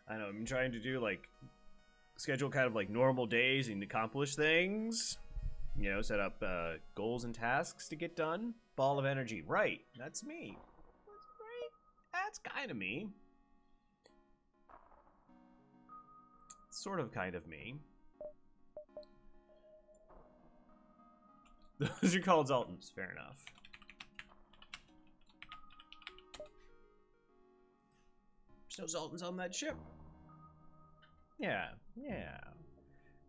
I know, I'm trying to do, like, schedule kind of, like, normal days and accomplish things. You know, set up goals and tasks to get done. Ball of energy. Right. That's me. That's right. That's kind of me. Sort of kind of me. Those are called Zoltans. Fair enough. There's no Zoltans on that ship. Yeah. Yeah.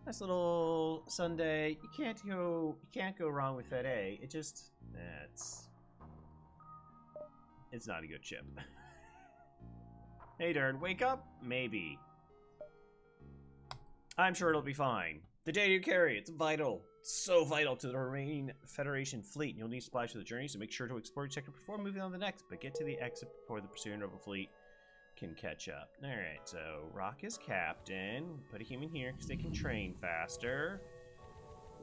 Nice little Sunday. You can't go wrong with that A. It just it's not a good ship. Hey Dern, wake up? Maybe. I'm sure it'll be fine. The data you carry, it's vital. It's so vital to the remaining Federation fleet. You'll need supplies for the journey, so make sure to explore your sector before moving on to the next, but get to the exit before the pursuing rebel fleet can catch up. Alright, so Rock is captain. Put a human here because they can train faster.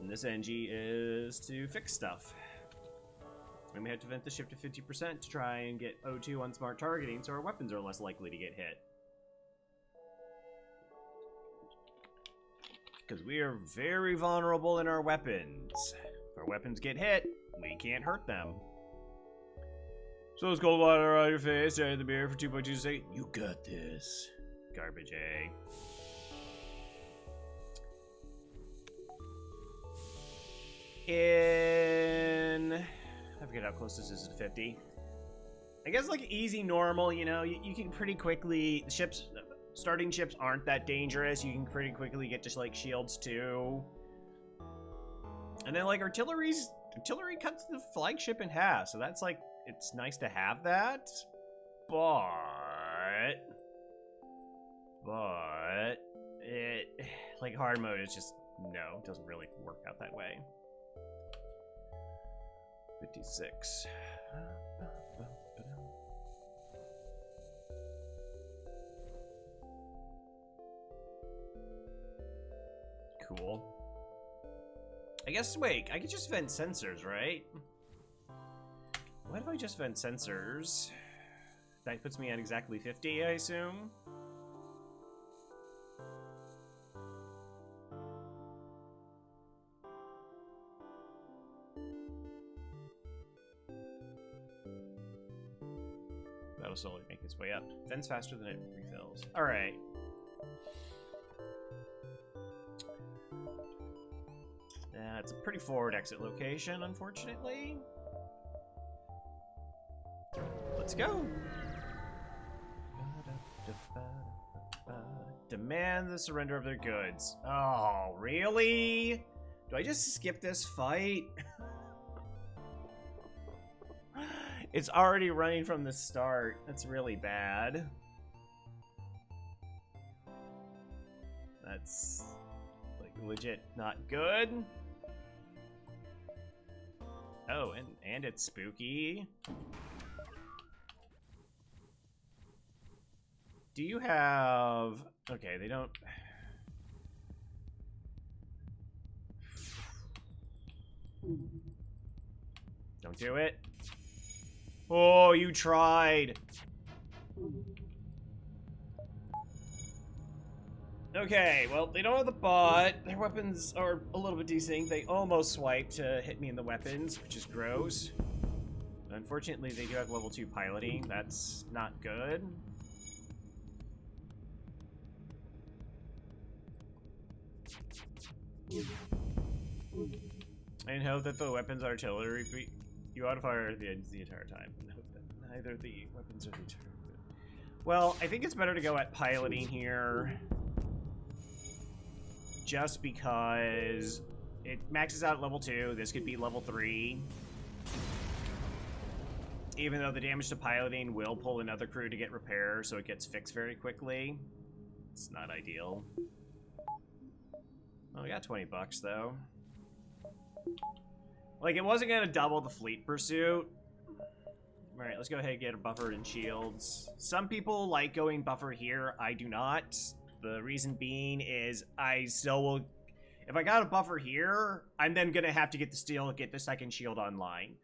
And this NG is to fix stuff. And we have to vent the ship to 50% to try and get O2 on smart targeting so our weapons are less likely to get hit. Because we are very vulnerable in our weapons. If our weapons get hit, we can't hurt them. So it's cold water on your face, the beer for 2.2 seconds. You got this. Garbage, eh? I forget how close this is to 50. I guess like easy normal, you know, you can pretty quickly, starting ships aren't that dangerous. You can pretty quickly get just like shields too. And then like artillery cuts the flagship in half, so that's like, it's nice to have that, but it, like hard mode is just, no, it doesn't really work out that way. 56. Cool. I guess, wait, I could just vent sensors, right? What if I just vent sensors? That puts me at exactly 50, I assume? That'll slowly make its way up. Vents faster than it refills. Alright. It's a pretty forward exit location, unfortunately. Let's go. Demand the surrender of their goods. Oh, really? Do I just skip this fight? It's already running from the start. That's really bad. That's like legit not good. Oh, and it's spooky. Do you have... Okay, they don't... Don't do it. Oh, you tried. Okay, well, they don't have the bot. Their weapons are a little bit decent. They almost swiped to hit me in the weapons, which is gross. Unfortunately, they do have level 2 piloting. That's not good. And hope that the weapons are artillery. You ought to fire the entire time. And hope that neither the weapons or the artillery. Well, I think it's better to go at piloting here. Just because it maxes out at level 2. This could be level 3. Even though the damage to piloting will pull another crew to get repair, so it gets fixed very quickly. It's not ideal. Oh, we got 20 bucks, though. Like, it wasn't going to double the fleet pursuit. Alright, let's go ahead and get a buffer and shields. Some people like going buffer here. I do not. The reason being is I still will... If I got a buffer here, I'm then going to have to get the steel, get the second shield online.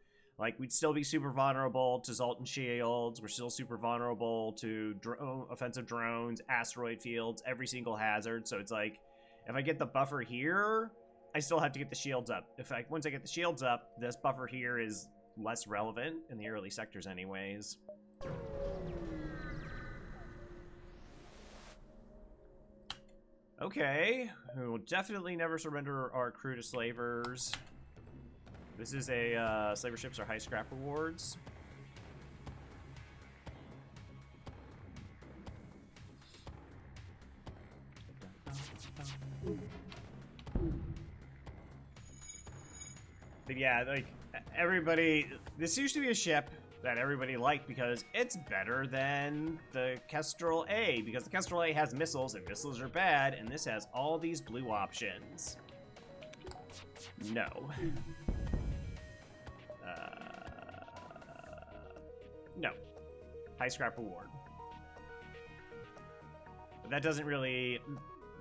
Like, we'd still be super vulnerable to Zoltan shields. We're still super vulnerable to offensive drones, asteroid fields, every single hazard. So it's like, if I get the buffer here, I still have to get the shields up. Once I get the shields up, this buffer here is less relevant in the early sectors anyways. Okay, we will definitely never surrender our crew to slavers. This is a, slaver ships are high scrap rewards. But yeah, like, everybody, this used to be a ship that everybody liked because it's better than the Kestrel A, because the Kestrel A has missiles, and missiles are bad, and this has all these blue options. No. No. High scrap reward. But that doesn't really...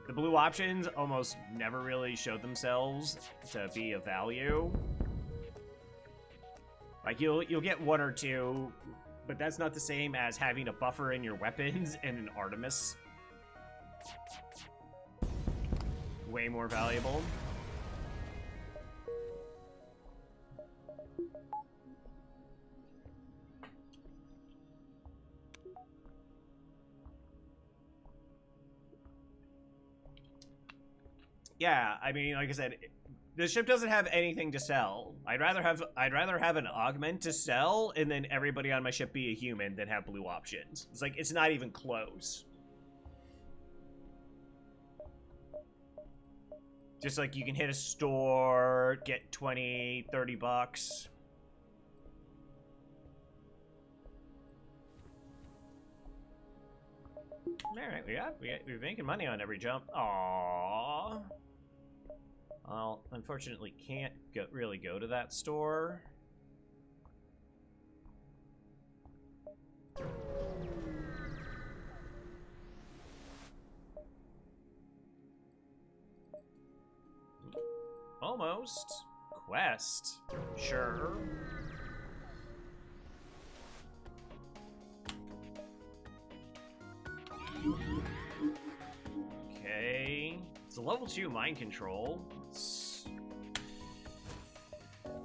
The blue options almost never really showed themselves to be of value. Like, you'll get one or two, but that's not the same as having a buffer in your weapons and an Artemis. Way more valuable. Yeah, I mean, like I said, the ship doesn't have anything to sell. I'd rather have an augment to sell, and then everybody on my ship be a human than have blue options. It's like, it's not even close. Just like, you can hit a store, get 20, 30 bucks. Alright, we're making money on every jump. Aww. Well, unfortunately can't really go to that store. Almost. Quest. Sure. Okay. It's a level 2 mind control. It's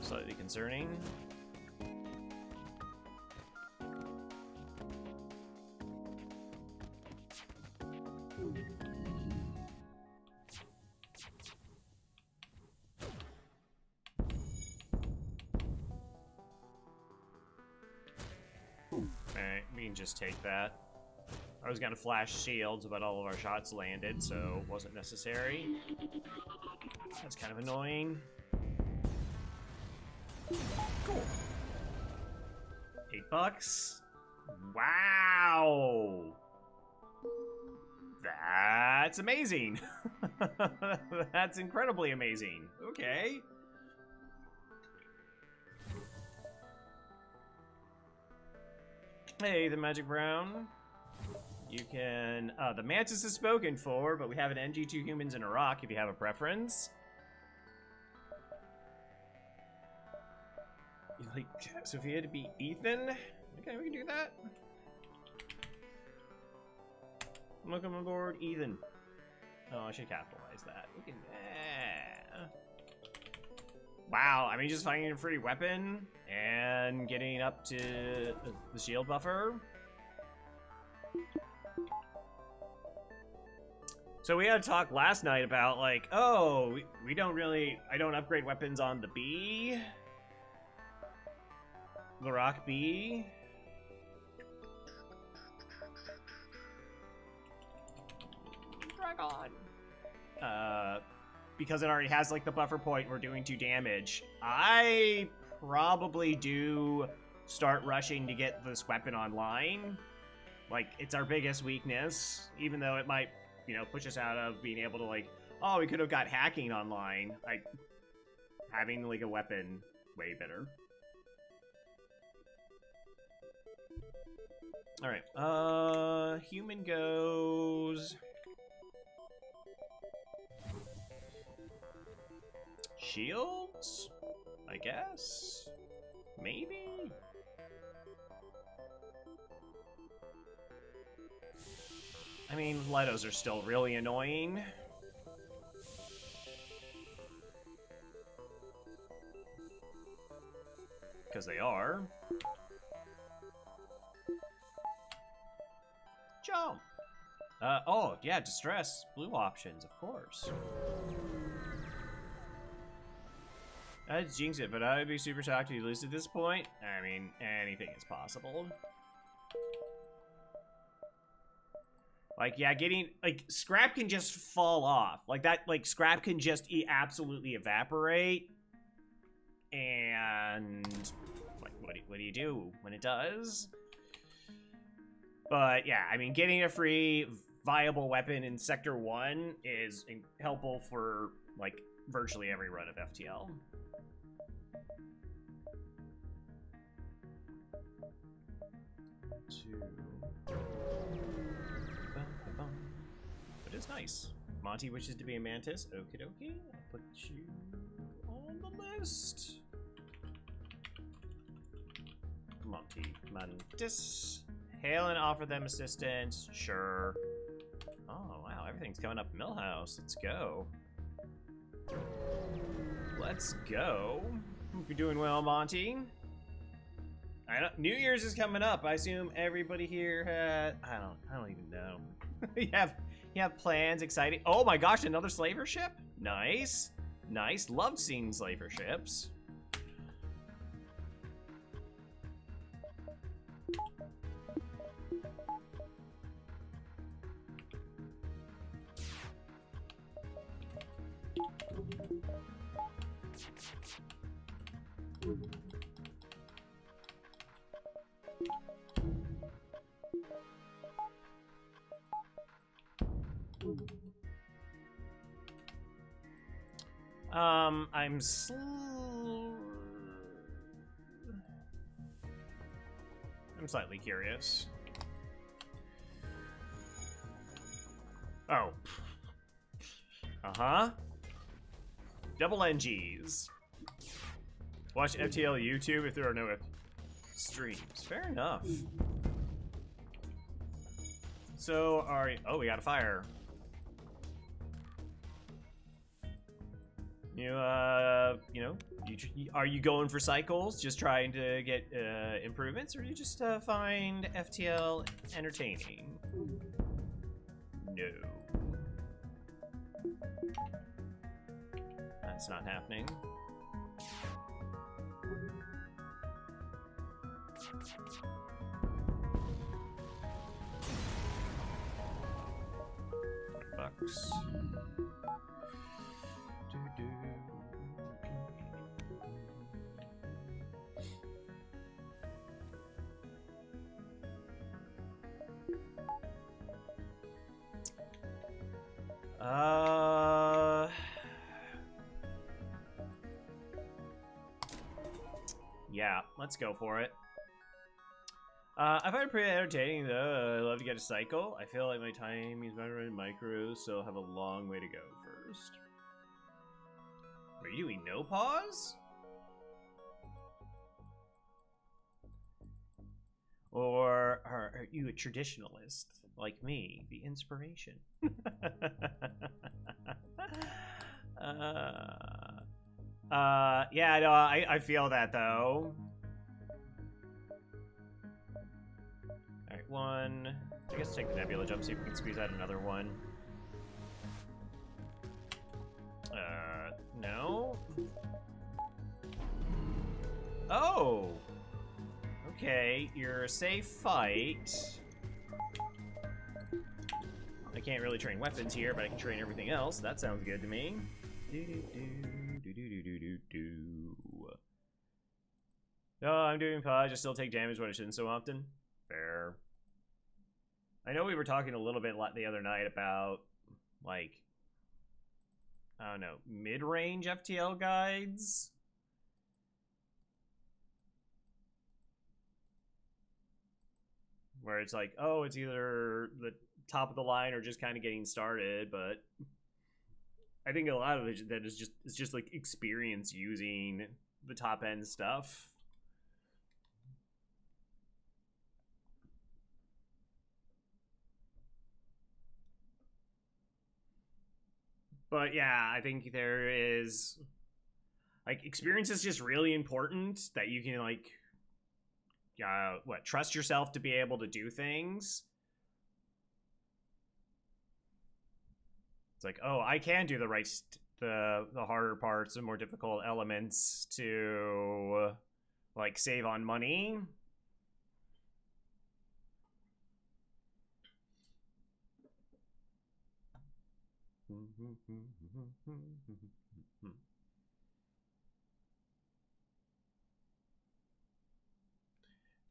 slightly concerning. Alright, we can just take that. I was gonna flash shields, but all of our shots landed, so it wasn't necessary. That's kind of annoying. Cool. $8. Wow! That's amazing! That's incredibly amazing. Okay. Hey, the Magic Brown. You can, the Mantis is spoken for, but we have an NG2 humans in Iraq if you have a preference. You like Sophia to be Ethan? Okay, we can do that. Welcome on board, Ethan. Oh, I should capitalize that. We can, Wow, I mean, just finding a free weapon and getting up to the shield buffer. So we had a talk last night about, like, oh, we don't really, I don't upgrade weapons on the B. The Rock B. Dragon. Because it already has, like, the buffer point, we're doing 2 damage. I probably do start rushing to get this weapon online. Like, it's our biggest weakness, even though it might, you know, push us out of being able to, like, oh, we could have got hacking online. Like, having, like, a weapon, way better. Alright, human goes... Shields? I guess? Maybe? I mean, Letos are still really annoying. Because they are. Jump! Oh, yeah, distress. Blue options, of course. I'd jinx it, but I would be super shocked if you lose at this point. I mean, anything is possible. Like, yeah, like, scrap can just fall off. Like, that, like, scrap can just absolutely evaporate. And, like, what do you do when it does? But, yeah, I mean, getting a free, viable weapon in Sector 1 is helpful for, like, virtually every run of FTL. But it's nice. Monty wishes to be a mantis. Okie dokie. I'll put you on the list. Monty Mantis. Hail and offer them assistance. Sure. Oh, wow. Everything's coming up Millhouse. Let's go. Let's go. Hope you're doing well, Monty. New Year's is coming up. I assume everybody here had... I don't even know. you have plans, exciting. Oh my gosh, another slaver ship? Nice. Nice. Love seeing slaver ships. I'm slightly curious. Oh. Uh-huh. Double NGs. Watch FTL YouTube if there are no streams. Fair enough. So, oh, we got a fire. You know, are you going for cycles, just trying to get improvements, or you just find FTL entertaining? No. That's not happening. $20. Yeah, let's go for it. I find it pretty entertaining, though. I love to get a cycle. I feel like my time is better in micros, so I'll have a long way to go first. Are you doing no pause? Or are you a traditionalist like me? The inspiration. Yeah, no, I feel that though. Alright, one. I guess take the nebula jump, see if we can squeeze out another one. No? Oh! Okay, you're a safe fight. I can't really train weapons here, but I can train everything else. That sounds good to me. No, I'm doing pause. I still take damage, but I shouldn't so often. Fair. I know we were talking a little bit the other night about, like, I don't know, mid-range FTL guides? Where it's like, oh, it's either the top of the line or just kind of getting started, but I think a lot of it that is just like experience using the top end stuff. But yeah, I think there is, like, experience is just really important, that you can, like, trust yourself to be able to do things. It's like, oh, I can do the harder parts, the more difficult elements to, like, save on money.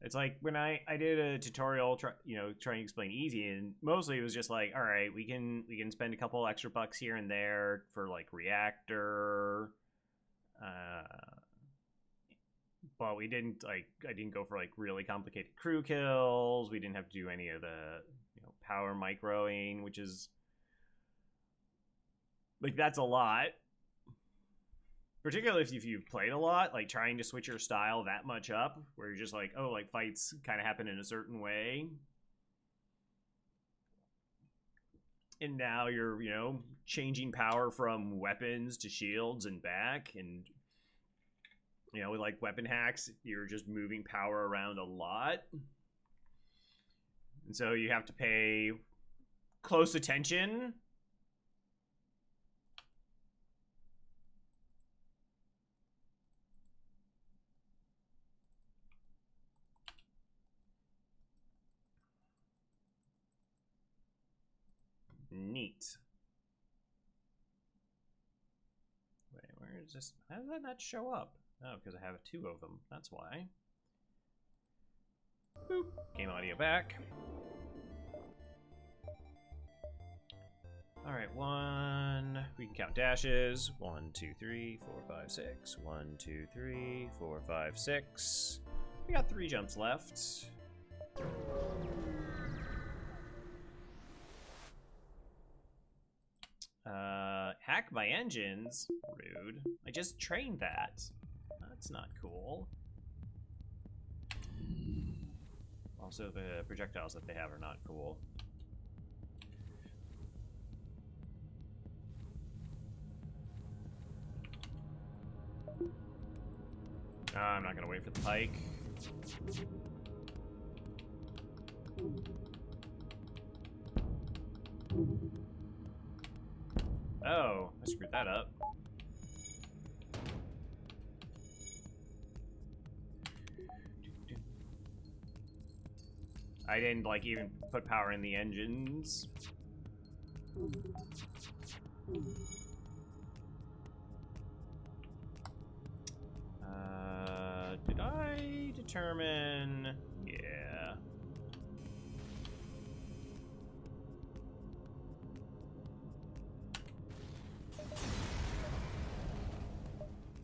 It's like when I did a tutorial, trying to explain easy, and mostly it was just like, all right, we can spend a couple extra bucks here and there for like reactor, but we didn't I didn't go for like really complicated crew kills. We didn't have to do any of the power microing, which is like, that's a lot. Particularly if you've played a lot, like trying to switch your style that much up, where you're just like, oh, like fights kind of happen in a certain way. And now you're, changing power from weapons to shields and back. And, with like weapon hacks, you're just moving power around a lot. And so you have to pay close attention. Neat. Wait, where is this? How did that not show up? Oh, because I have two of them. That's why. Boop. Game audio back. Alright, we can count dashes. 1, 2, 3, 4, 5, 6. 1, 2, 3, 4, 5, 6. We got 3 jumps left. Hack my engines? Rude. I just trained that. That's not cool. Also, the projectiles that they have are not cool. I'm not gonna wait for the pike. Oh, I screwed that up. I didn't, like, even put power in the engines. Did I determine? Yeah.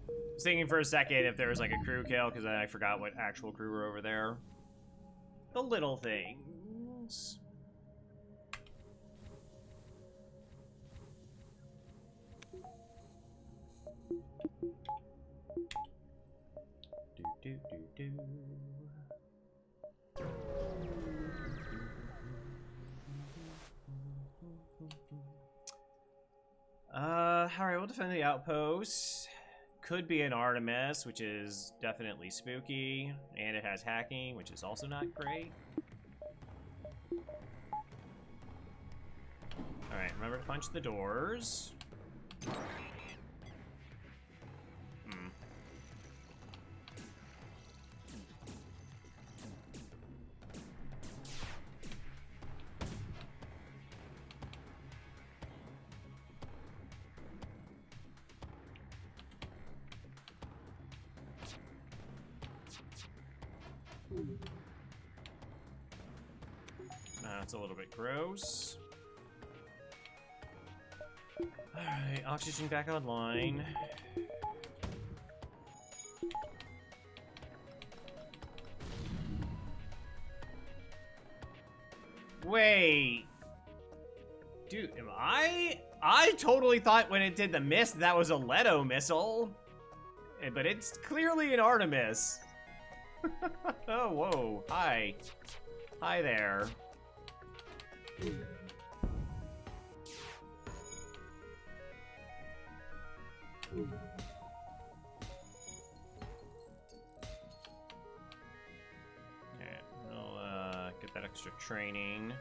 I was thinking for a second if there was like a crew kill, because then I forgot what actual crew were over there. The little things. Do, do, do, do. Alright, we'll defend the outpost. Could be an Artemis, which is definitely spooky. And it has hacking, which is also not great. Alright, remember to punch the doors. That's a little bit gross. Alright, oxygen back online. Wait. Dude, am I totally thought when it did the miss that was a Leto missile. But it's clearly an Artemis. Oh, whoa. Hi. Hi there. Yeah, we'll get that extra training.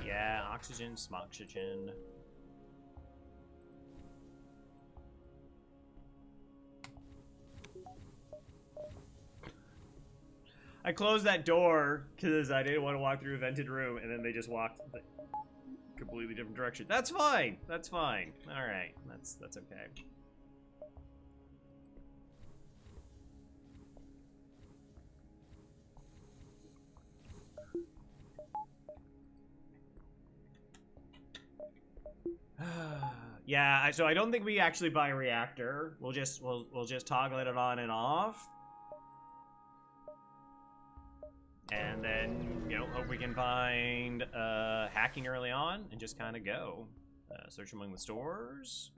Yeah, oxygen, smoxygen. I closed that door because I didn't want to walk through a vented room, and then they just walked a completely different direction. That's fine. That's fine. All right, that's okay. Yeah, so I don't think we actually buy a reactor. We'll just toggle it on and off. And then, you know, hope we can find hacking early on and just kind of go. Search among the stores.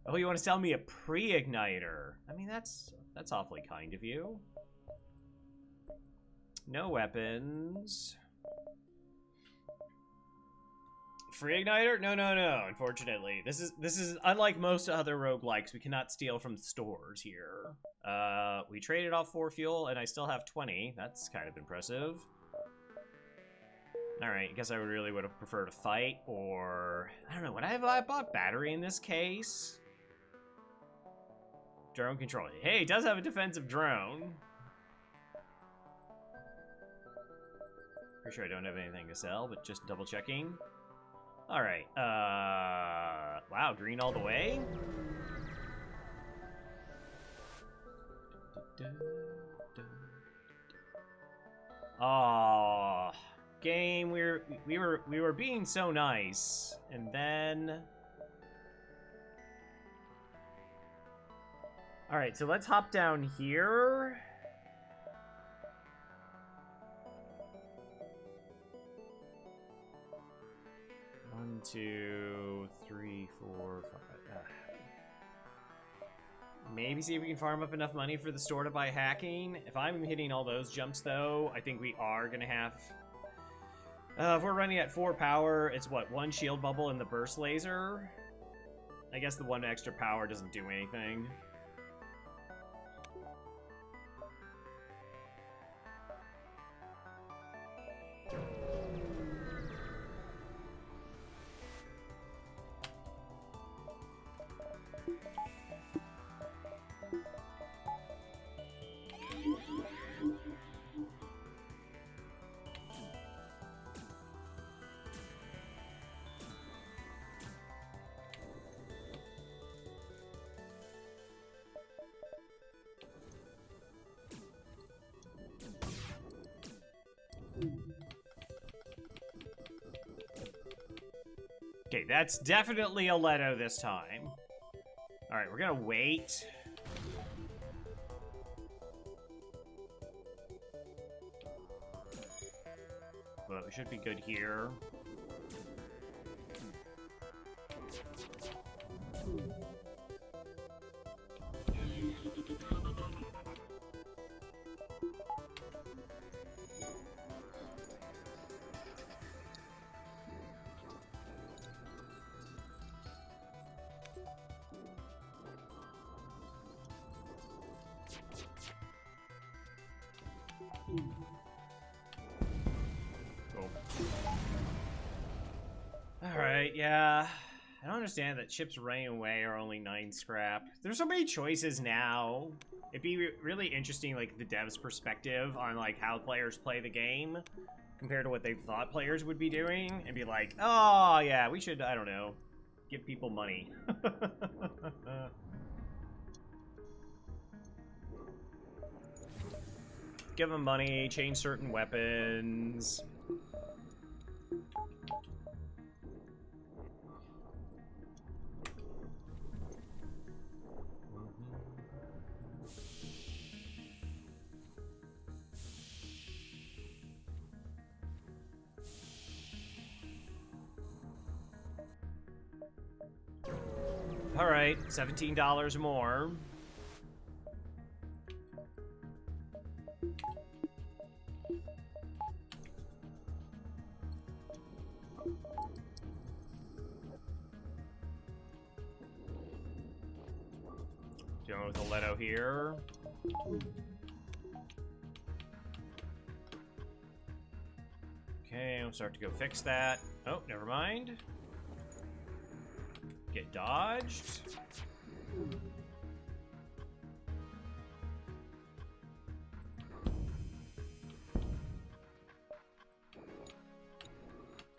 Oh, you want to sell me a pre-igniter? I mean, that's awfully kind of you. No weapons. Free igniter? No. Unfortunately, this is unlike most other roguelikes. We cannot steal from the stores here. We traded off 4 fuel, and I still have 20. That's kind of impressive. All right, I guess I really would have preferred a fight, or I don't know. Would I have bought battery in this case? Drone control. Hey, it does have a defensive drone. Pretty sure I don't have anything to sell, but just double checking. All right. Wow, green all the way. Oh, game. We were being so nice, and then. All right, so let's hop down here. One, 2, 3, 4, 5. Maybe see if we can farm up enough money for the store to buy hacking. If I'm hitting all those jumps, though, I think we are going to have... if we're running at 4 power, it's what, 1 shield bubble and the burst laser? I guess the 1 extra power doesn't do anything. Okay, that's definitely a Leto this time. Alright, we're gonna wait. But we should be good here. Cool. Alright, yeah. I don't understand that ships running away are only 9 scrap. There's so many choices now. It'd be really interesting, like, the devs' perspective on, like, how players play the game compared to what they thought players would be doing, and be like, oh, yeah, we should, I don't know, give people money. Give them money, change certain weapons. Alright, $17 more. Dealing with a Leto here. Okay, I'll start to go fix that. Oh, never mind. Get dodged.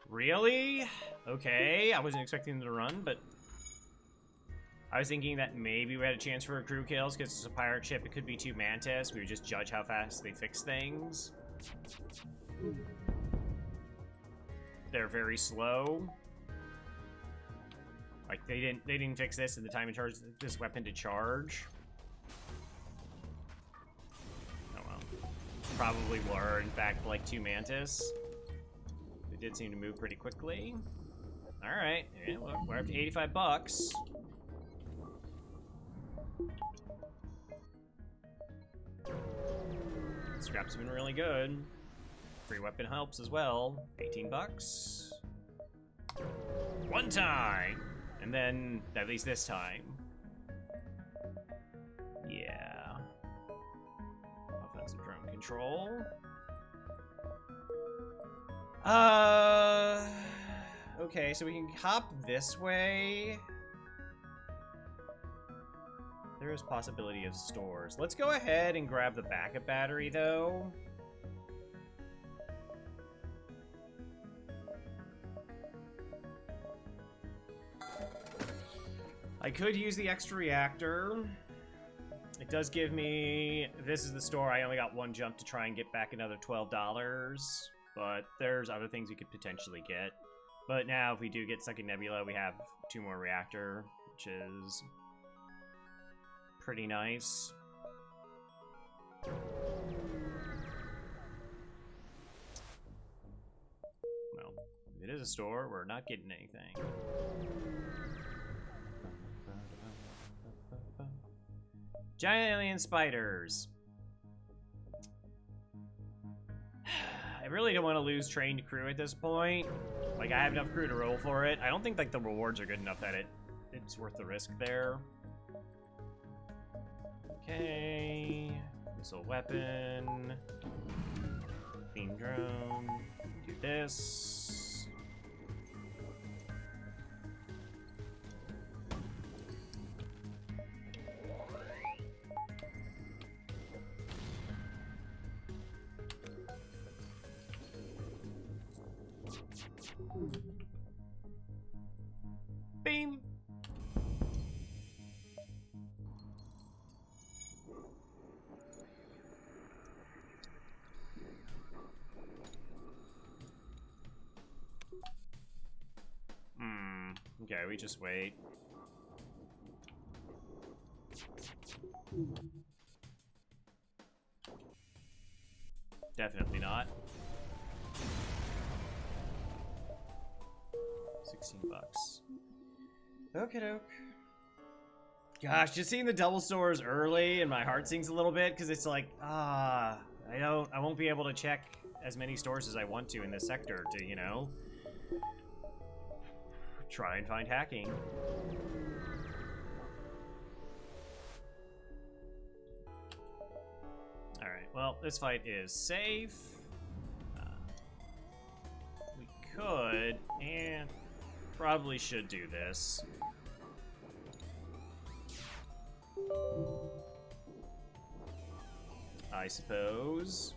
Really? Okay, I wasn't expecting them to run, but I was thinking that maybe we had a chance for a crew kills because it's a pirate ship. It could be 2 Mantis. We would just judge how fast they fix things. They're very slow. Like they didn't fix this in the time it charged this weapon to charge. Oh well. Probably were in fact like 2 Mantis. They did seem to move pretty quickly. Alright, yeah, well, we're up to 85 bucks. Scraps have been really good. Free weapon helps as well. 18 bucks. One time! And then, at least this time. Yeah. Offensive drone control. Okay, so we can hop this way. There is possibility of stores. Let's go ahead and grab the backup battery, though. I could use the extra reactor. It does give me... This is the store. I only got 1 jump to try and get back another $12. But there's other things we could potentially get. But now, if we do get stuck in Nebula, we have 2 more reactor, which is pretty nice. Well, it is a store. We're not getting anything. Giant alien spiders. I really don't want to lose trained crew at this point. Like, I have enough crew to roll for it. I don't think, like, the rewards are good enough that it's worth the risk there. Okay. Missile weapon. Beam drone. Do this. Beam. Okay, we just wait. Definitely not. 16 bucks. Okie doke. Gosh, just seeing the double stores early and my heart sinks a little bit because it's like, I won't be able to check as many stores as I want to in this sector to, you know, try and find hacking. Alright, well, this fight is safe. We could, and probably should do this. I suppose.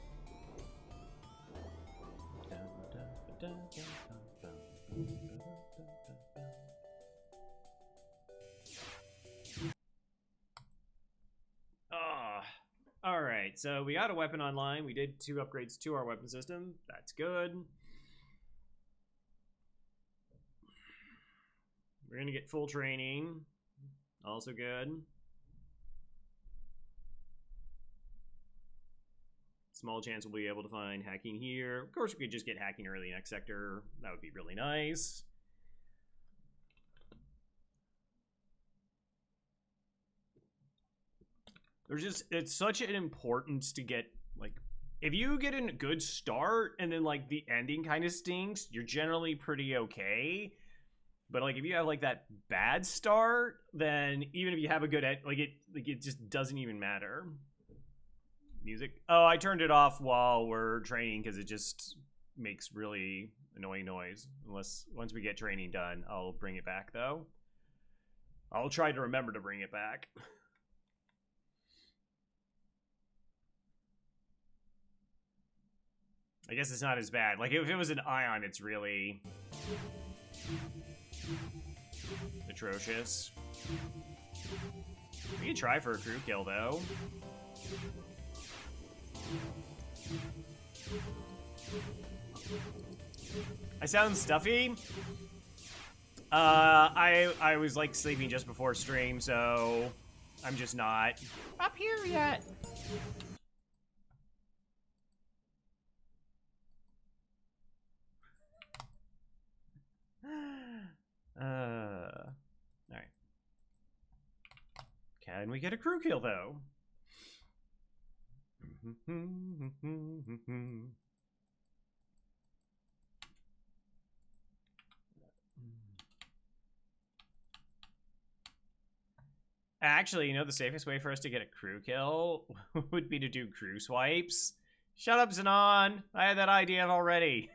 Alright, so we got a weapon online. We did 2 upgrades to our weapon system. That's good. We're gonna get full training. Also good. Small chance we'll be able to find hacking here. Of course, we could just get hacking early next sector. That would be really nice. it's such an importance to get, like, if you get a good start and then, like, the ending kind of stinks, you're generally pretty okay. But, like, if you have, like, that bad start, then even if you have a good end, like, it just doesn't even matter. Music. Oh, I turned it off while we're training because it just makes really annoying noise. Unless, once we get training done, I'll bring it back, though. I'll try to remember to bring it back. I guess it's not as bad. Like, if it was an ion, it's really atrocious. We can try for a crew kill, though. I sound stuffy. I was, like, sleeping just before stream, so I'm just not up here yet. Alright. Can we get a crew kill, though? Actually, you know, the safest way for us to get a crew kill would be to do crew swipes. Shut up, Xenon! I had that idea already.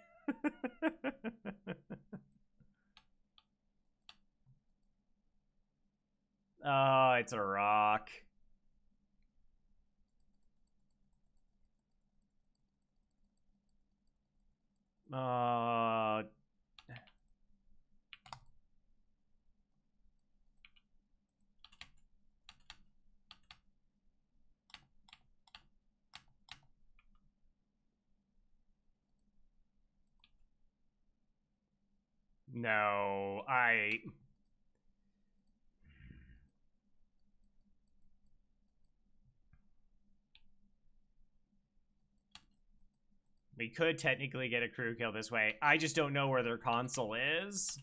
Oh, it's a rock. No, we could technically get a crew kill this way. I just don't know where their console is.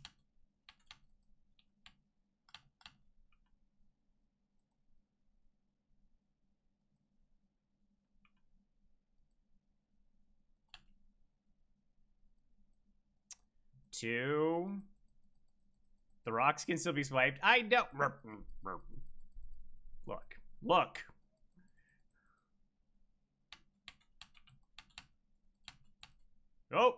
Two. The rocks can still be swiped. I don't. Look. Look. Oh.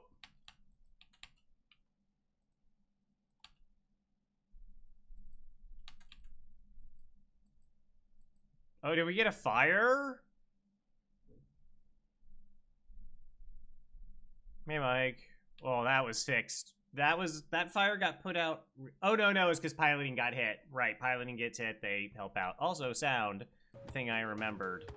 Oh, did we get a fire? Hey, Mike. Oh, that was fixed. That fire got put out. Oh, no, it's because piloting got hit. Right, piloting gets hit, they help out. Also, sound. The thing I remembered.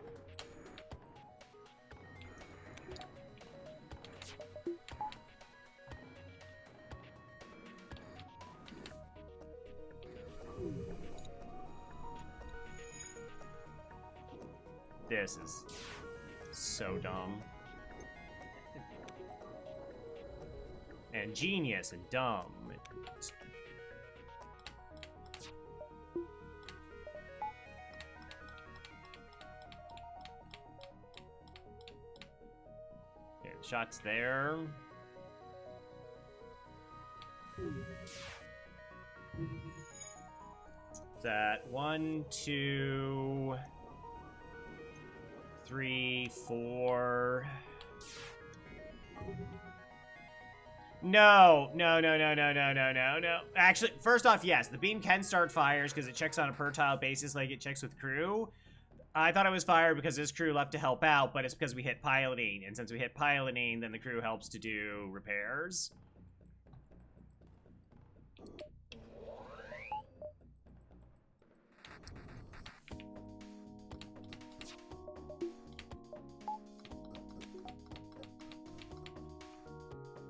This is so dumb. And genius and dumb. Okay, the shot's there. Is that 1, 2, 3, 4. No. Actually, first off, yes, the beam can start fires because it checks on a per tile basis like it checks with crew. I thought it was fire because this crew left to help out, but it's because we hit piloting. And since we hit piloting, then the crew helps to do repairs.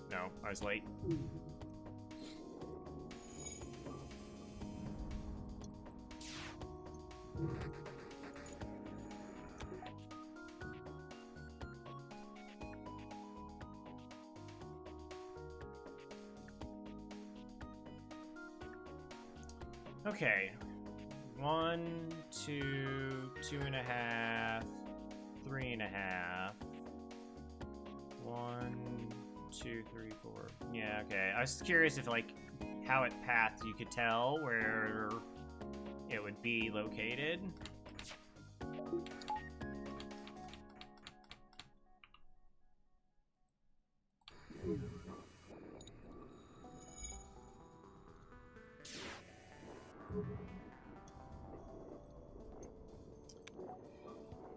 No, I was late. Okay. 1, 2, 2.5, 3.5. 1, 2, 3, 4. Yeah, okay. I was curious if, like, how it pathed, you could tell where it would be located.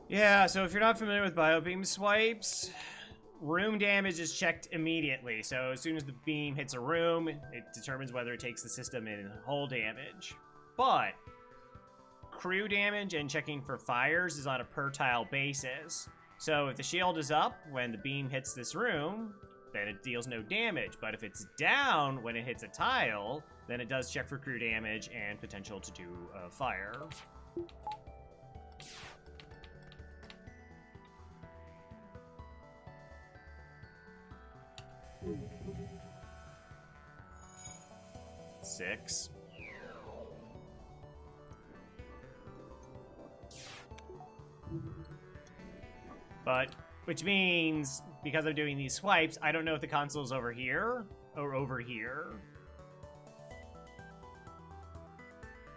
Yeah, so if you're not familiar with biobeam swipes, room damage is checked immediately. So as soon as the beam hits a room, it determines whether it takes the system in hull damage. But crew damage and checking for fires is on a per tile basis. So if the shield is up when the beam hits this room, then it deals no damage. But if it's down when it hits a tile, then it does check for crew damage and potential to do a fire. Six. But, which means, because I'm doing these swipes, I don't know if the console's over here or over here.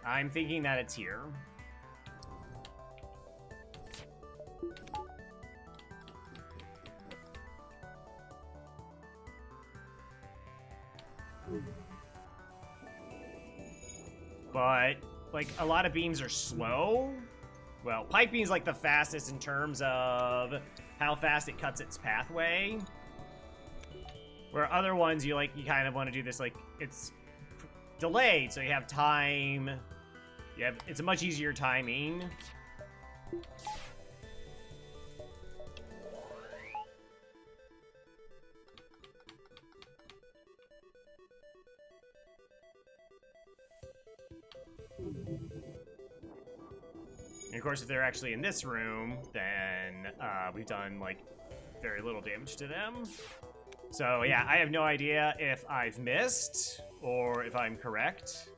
I'm thinking that it's here. But, like, a lot of beams are slow. Well, pike beam's like the fastest in terms of how fast it cuts its pathway. Where other ones, you kind of want to do this, like, it's delayed, so you have time. It's a much easier timing. And of course, if they're actually in this room, then we've done, like, very little damage to them. So, yeah, I have no idea if I've missed or if I'm correct.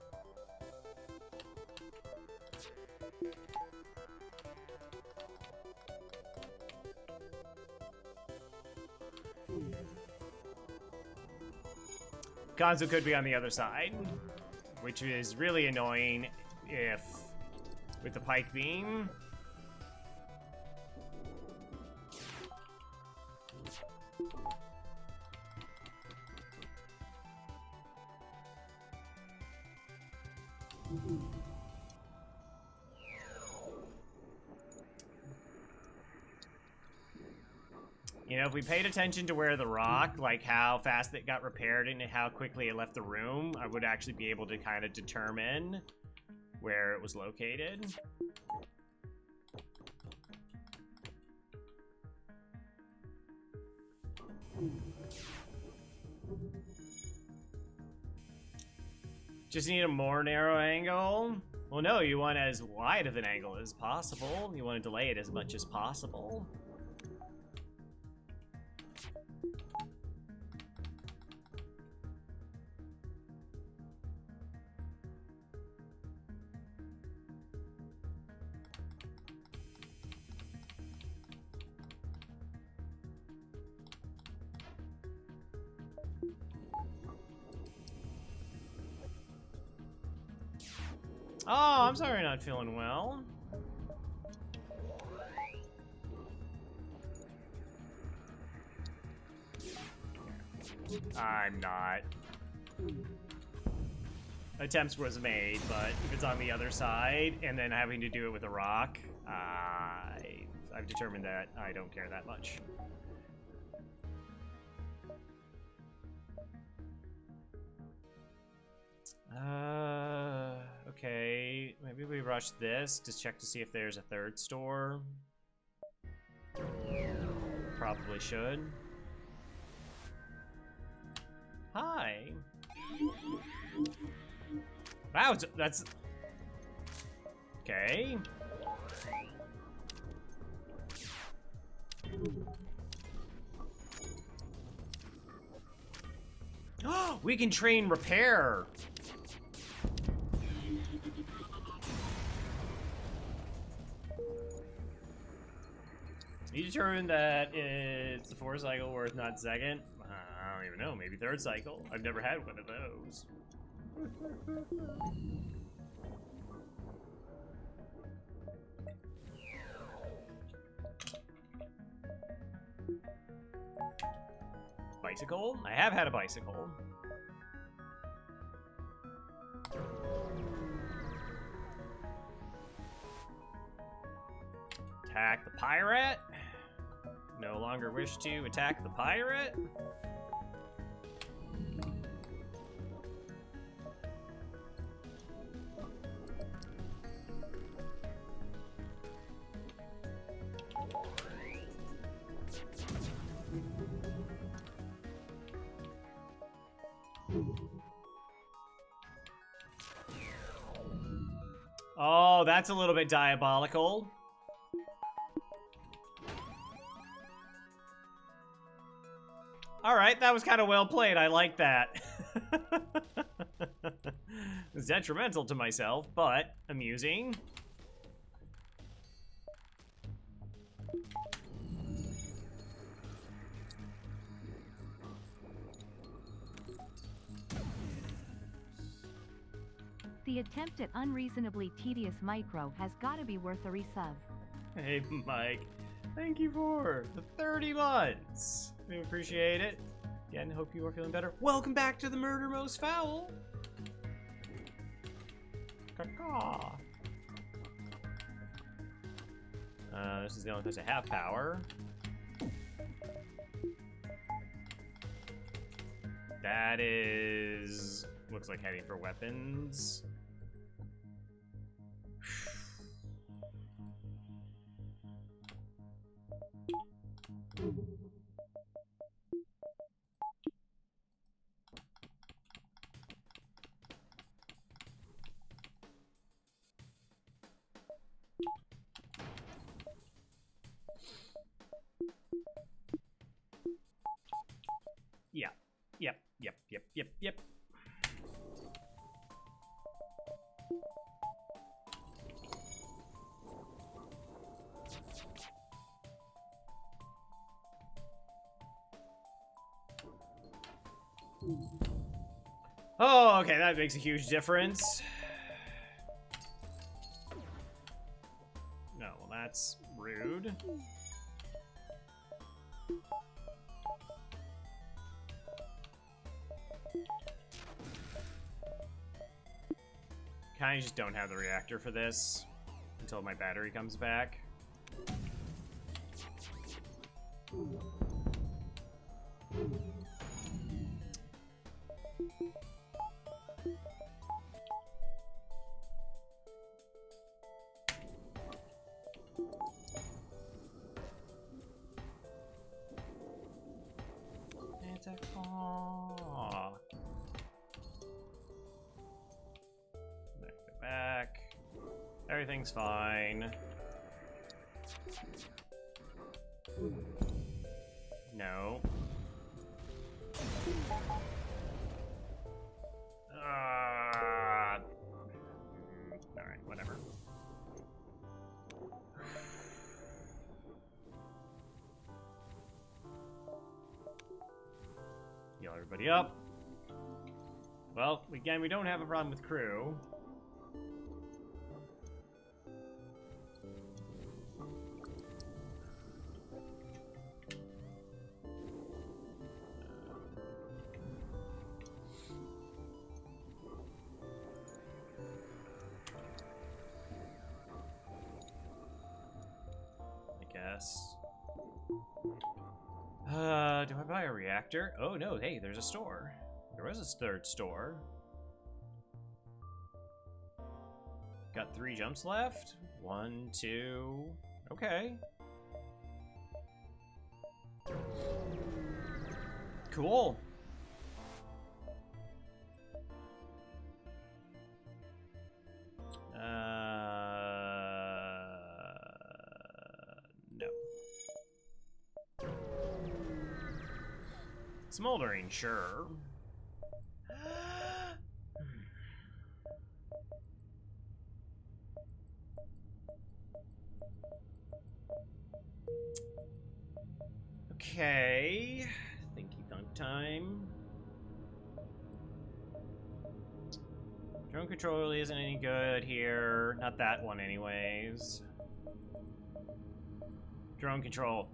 Gonzo could be on the other side, which is really annoying if with the pike beam. You know, if we paid attention to where the rock, like how fast it got repaired and how quickly it left the room, I would actually be able to kind of determine where it was located. Just need a more narrow angle? Well, no, you want as wide of an angle as possible. You want to delay it as much as possible. Oh, I'm sorry you're not feeling well. I'm not. Attempts was made, but if it's on the other side and then having to do it with a rock, I've determined that I don't care that much. Okay, maybe we rush this to check to see if there's a third store. Probably should. Hi. Wow, that's... Okay. Oh, we can train repair. You determined that it's the fourth cycle worth not second? I don't even know, maybe third cycle. I've never had one of those. Bicycle? I have had a bicycle. Attack the pirate? No longer wish to attack the pirate? Oh, that's a little bit diabolical. Alright, that was kind of well played. I like that. It's detrimental to myself, but amusing. The attempt at unreasonably tedious micro has gotta be worth a resub. Hey, Mike. Thank you for the 30 months. We appreciate it. Again, hope you are feeling better. Welcome back to the Murder Most Foul. Caw-caw. This is the only place I have power. That is... looks like heading for weapons. Yep. Oh, okay, that makes a huge difference. No, well, that's rude. Kinda just don't have the reactor for this until my battery comes back. It's a claw. Back. Everything's fine. No. Alright, whatever. Heal everybody up. Well, again, we don't have a problem with crew. Do I buy a reactor? Oh no, hey, there's a store. There was a third store. Got 3 jumps left. 1, 2. Okay. Cool. No. Smoldering, sure. Okay. Thinky thunk time. Drone control really isn't any good here. Not that one anyways. Drone control.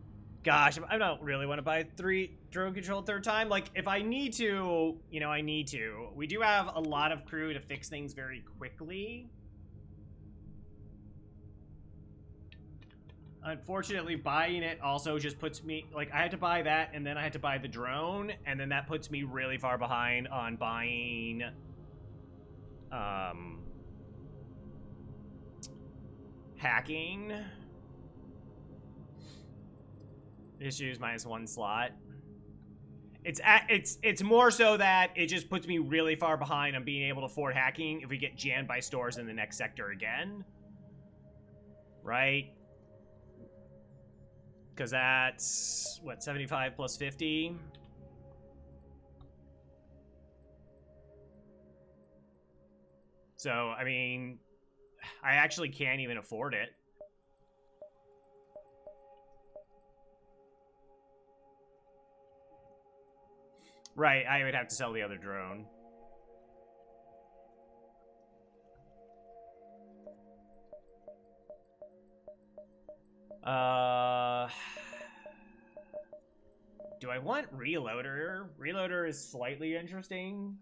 Gosh, I don't really want to buy 3 drone control third time. Like, if I need to, you know, I need to. We do have a lot of crew to fix things very quickly. Unfortunately, buying it also just puts me, like, I had to buy that, and then I had to buy the drone, and then that puts me really far behind on buying, hacking. Issues -1 slot. It's more so that it just puts me really far behind on being able to afford hacking if we get jammed by stores in the next sector again. Right? Because that's, what, 75 plus 50? So, I mean, I actually can't even afford it. Right, I would have to sell the other drone. Do I want Reloader? Reloader is slightly interesting.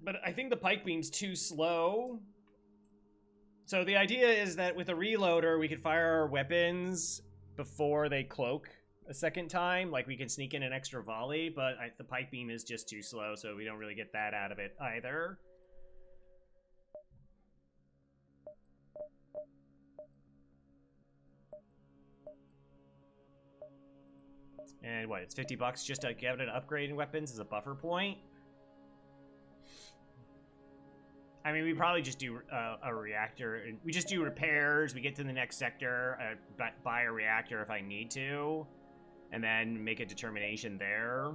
But I think the pike beam's too slow. So the idea is that with a Reloader, we could fire our weapons before they cloak a second time. Like, we can sneak in an extra volley, but the pike beam is just too slow, so we don't really get that out of it either. And what, it's $50 just to get an upgrade in weapons as a buffer point? I mean, we probably just do a reactor. We just do repairs, we get to the next sector, buy a reactor if I need to, and then make a determination there.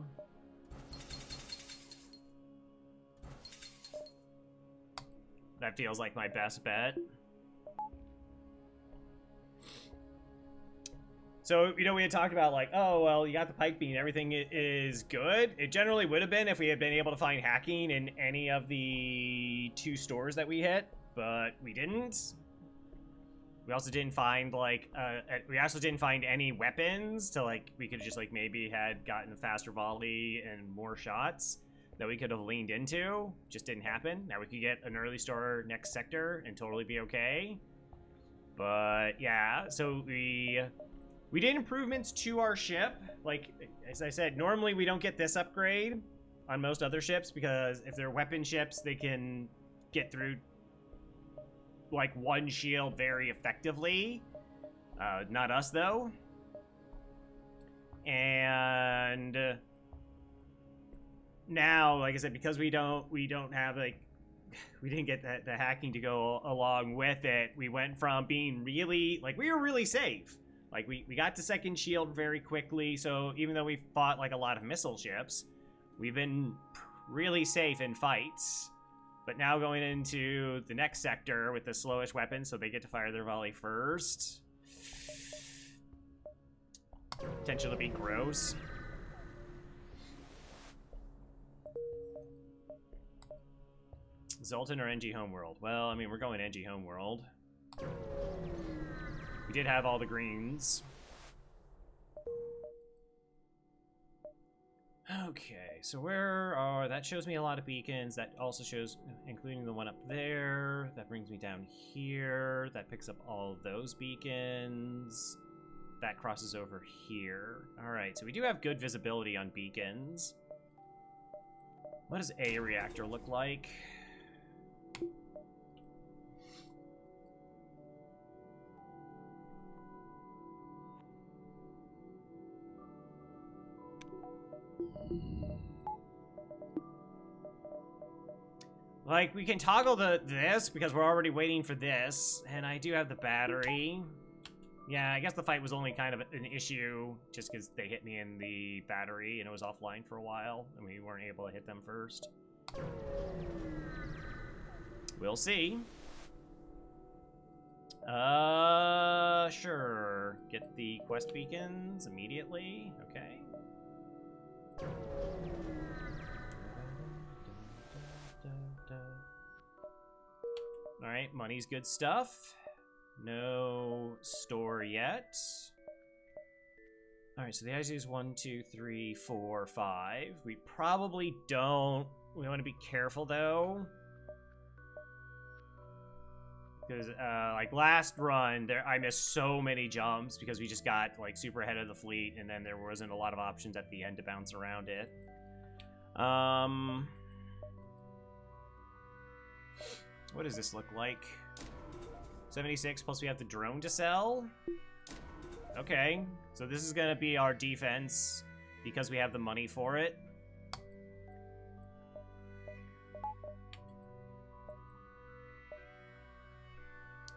That feels like my best bet. So, you know, we had talked about, like, oh, well, you got the pike beam, everything is good. It generally would have been if we had been able to find hacking in any of the 2 stores that we hit, but we didn't. We also didn't find, like, we also didn't find any weapons to, like, we could just, like, maybe had gotten a faster volley and more shots that we could have leaned into. Just didn't happen. Now we could get an early store next sector and totally be okay. But, yeah, so we did improvements to our ship. Like, as I said, normally we don't get this upgrade on most other ships because if they're weapon ships, they can get through, like, 1 shield very effectively. Not us, though. And now, like I said, because we don't have, like, we didn't get the hacking to go along with it, we went from being really, like, we were really safe. Like, we got to second shield very quickly, so even though we fought, like, a lot of missile ships, we've been really safe in fights. But now going into the next sector with the slowest weapon, so they get to fire their volley first. Potential to be gross. Zoltan or NG Homeworld? Well, I mean, we're going NG Homeworld. We did have all the greens. Okay, so where are... That shows me a lot of beacons. That also shows, including the one up there. That brings me down here. That picks up all of those beacons. That crosses over here. Alright, so we do have good visibility on beacons. What does a reactor look like? Like, we can toggle this because we're already waiting for this, and I do have the battery. Yeah, I guess the fight was only kind of an issue just because they hit me in the battery and it was offline for a while, and we weren't able to hit them first. We'll see. Sure. Get the quest beacons immediately. Okay. Alright, money's good stuff. No store yet. Alright, so the IC is 1, 2, 3, 4, 5. We probably don't. We want to be careful, though. Because, like, last run, I missed so many jumps because we just got, like, super ahead of the fleet, and then there wasn't a lot of options at the end to bounce around it. What does this look like? 76, plus we have the drone to sell. Okay, so this is gonna be our defense because we have the money for it.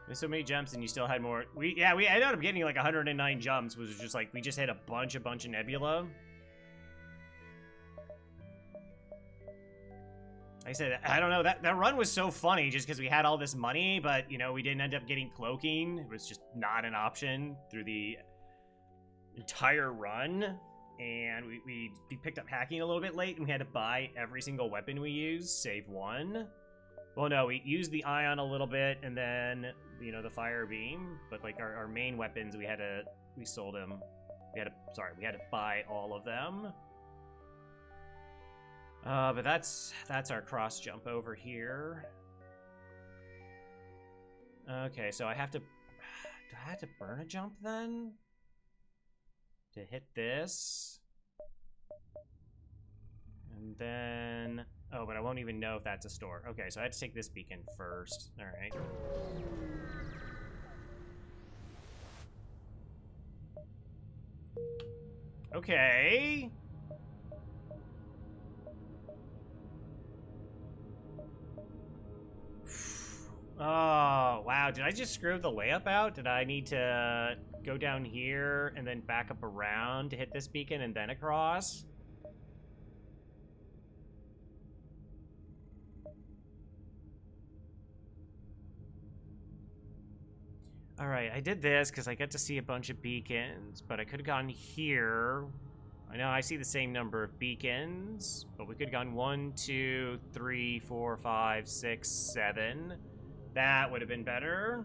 There's so many jumps and you still had more. We ended up getting like 109 jumps, which was just like, we just hit a bunch of nebula. Like I said, I don't know, that run was so funny just because we had all this money, but, you know, we didn't end up getting cloaking. It was just not an option through the entire run. And we picked up hacking a little bit late, and we had to buy every single weapon we used, save one. Well, no, we used the ion a little bit, and then, you know, the fire beam. But, like, our main weapons, we sold them. We had to buy all of them. But that's our cross jump over here. Okay, so do I have to burn a jump then? To hit this? And then, oh, but I won't even know if that's a store. Okay, so I had to take this beacon first. All right. Okay. Oh, wow. Did I just screw the layup out? Did I need to go down here and then back up around to hit this beacon and then across? Alright, I did this because I got to see a bunch of beacons, but I could have gone here. I know I see the same number of beacons, but we could have gone 1, 2, 3, 4, 5, 6, 7. That would have been better.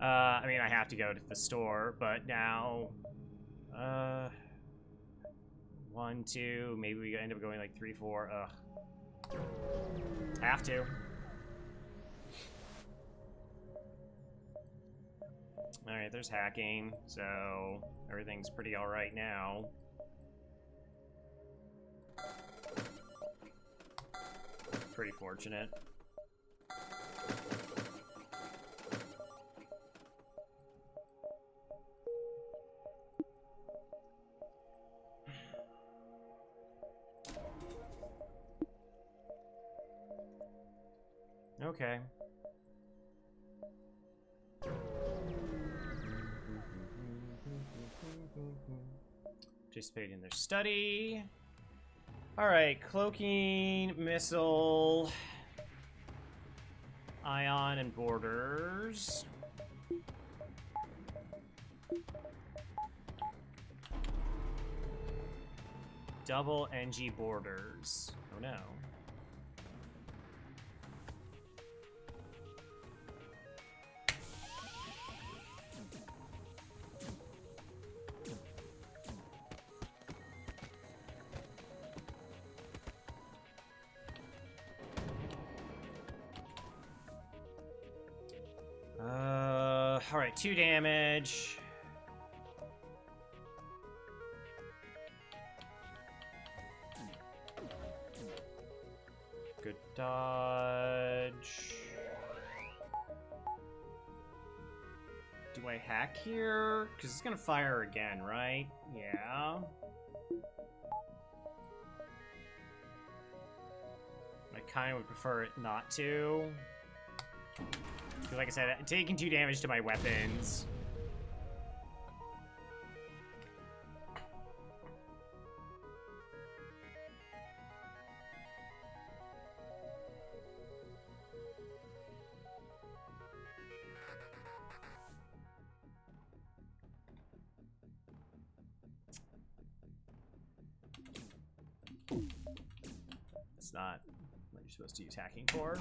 I mean, I have to go to the store, but now... 1, 2, maybe we end up going like 3, 4, ugh. Have to. Alright, there's hacking, so everything's pretty alright now. Pretty fortunate. Okay. Participate in their study. Alright, cloaking, missile, ion, and borders. Double NG borders. Oh no. Alright, 2 damage. Good dodge. Do I hack here? Because it's gonna fire again, right? Yeah. I kind of would prefer it not to. Because like I said, taking 2 damage to my weapons. It's not what you're supposed to use hacking for.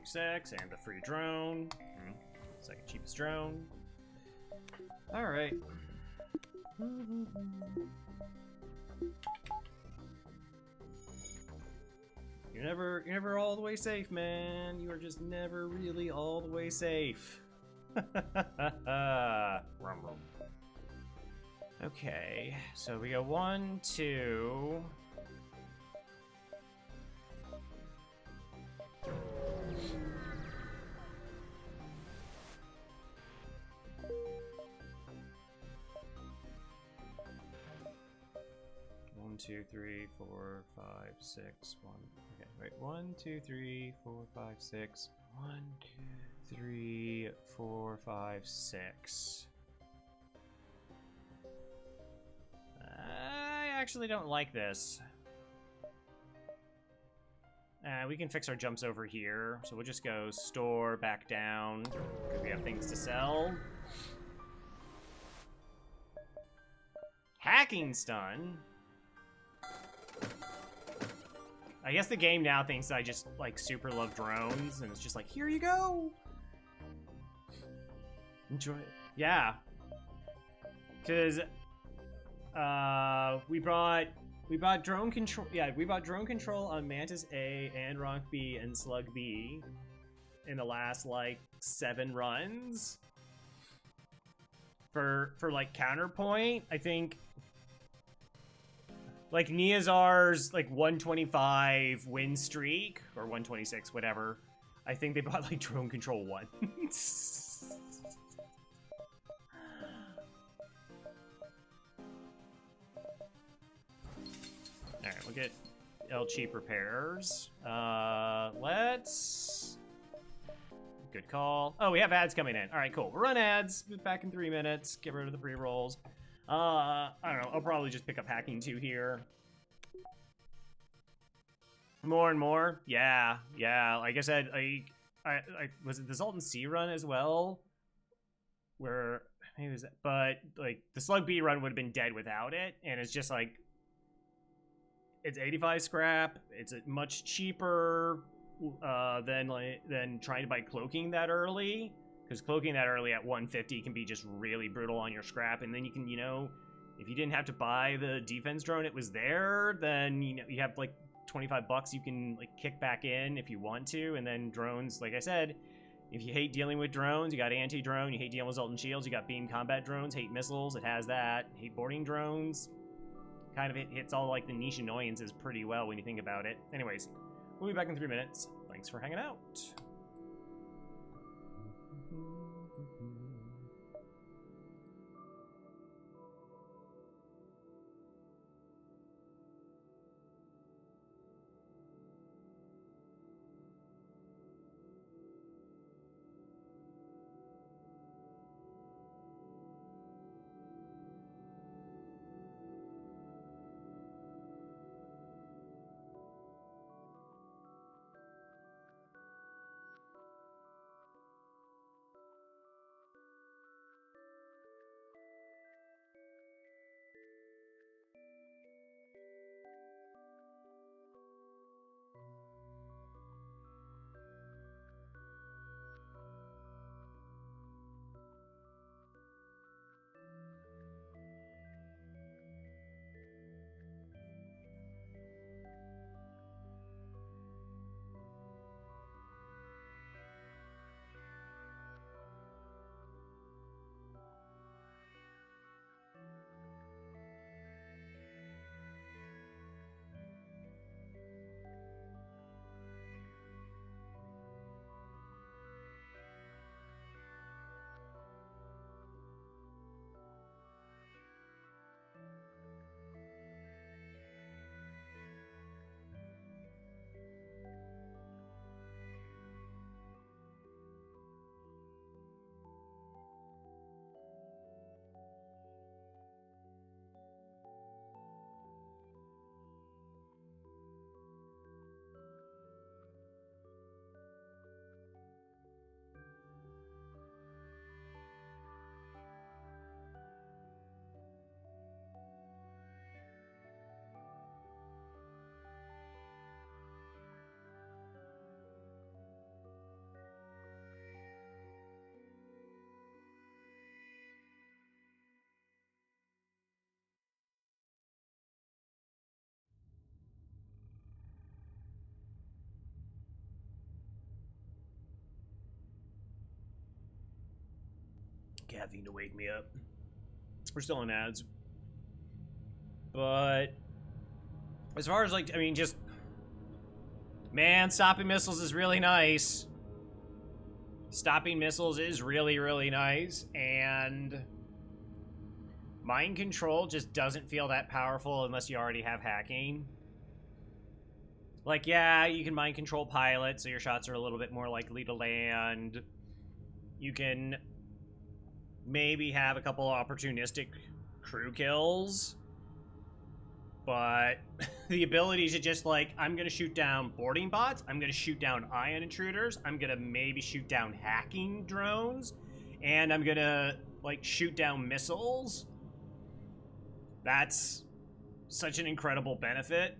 Six and the free drone. Second cheapest drone. All right. You're never all the way safe, man. You are just never really all the way safe. Okay, so we go 1, 2. One, 2, 3, 4, 5, 6, 1. Okay, wait. 1, 2, 3, 4, 5, 6. 1, 2, 3, 4, 5, 6. I actually don't like this. We can fix our jumps over here. So we'll just go store back down because we have things to sell. Hacking stun. I guess the game now thinks I just like super love drones, and it's just like, here you go. Enjoy it. Yeah. Cause we bought drone control. Yeah, we bought drone control on Mantis A and Ronk B and Slug B in the last like 7 runs. For like counterpoint, I think like Niazar's like 125 win streak or 126, whatever. I think they bought like drone control 1. Alright, we'll get L cheap repairs. Let's... Good call. Oh, we have ads coming in. Alright, cool. We'll run ads. Back in 3 minutes. Get rid of the pre-rolls. I don't know. I'll probably just pick up hacking 2 here. More and more? Yeah. Like I said, I was it the Zoltan C run as well? Where... Maybe it was that, but, like, the Slug B run would have been dead without it. And it's just like... It's 85 scrap. It's much cheaper than trying to buy cloaking that early, because cloaking that early at 150 can be just really brutal on your scrap. And then you can, you know, if you didn't have to buy the defense drone, it was there. Then you know you have like 25 bucks you can like kick back in if you want to. And then drones, like I said, if you hate dealing with drones, you got anti-drone. You hate dealing with Zoltan shields. You got beam combat drones. Hate missiles. It has that. Hate boarding drones. Kind of hits all like the niche annoyances pretty well when you think about it. Anyways, we'll be back in 3 minutes. Thanks for hanging out. caffeine to wake me up. We're still in ads. But as far as, like, I mean, just... Man, stopping missiles is really nice. Stopping missiles is really, really nice. And mind control just doesn't feel that powerful unless you already have hacking. Like, yeah, you can mind control pilots, so your shots are a little bit more likely to land. You can maybe have a couple opportunistic crew kills. But the ability to just, like, I'm going to shoot down boarding bots, I'm going to shoot down ion intruders, I'm going to maybe shoot down hacking drones, and I'm going to, like, shoot down missiles. That's such an incredible benefit.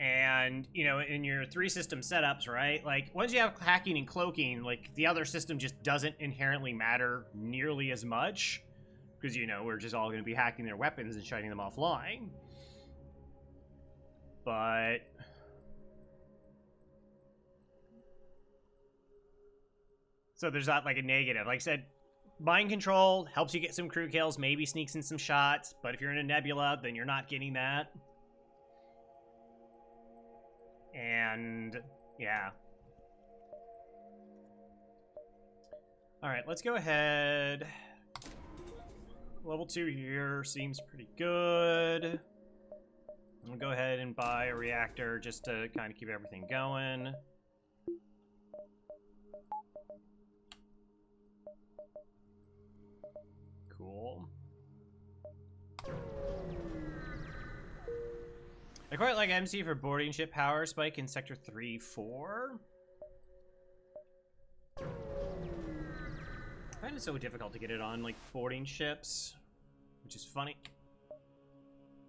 And, you know, in your 3-system setups, right? Like, once you have hacking and cloaking, like, the other system just doesn't inherently matter nearly as much. Because, you know, we're just all going to be hacking their weapons and shutting them offline. But... So there's not, like, a negative. Like I said, mind control helps you get some crew kills, maybe sneaks in some shots. But if you're in a nebula, then you're not getting that. And, yeah. Alright, let's go ahead. Level 2 here seems pretty good. I'm gonna go ahead and buy a reactor just to kind of keep everything going. Cool. I quite like MC for boarding ship power spike in Sector 3-4. I find it so difficult to get it on, like, boarding ships, which is funny.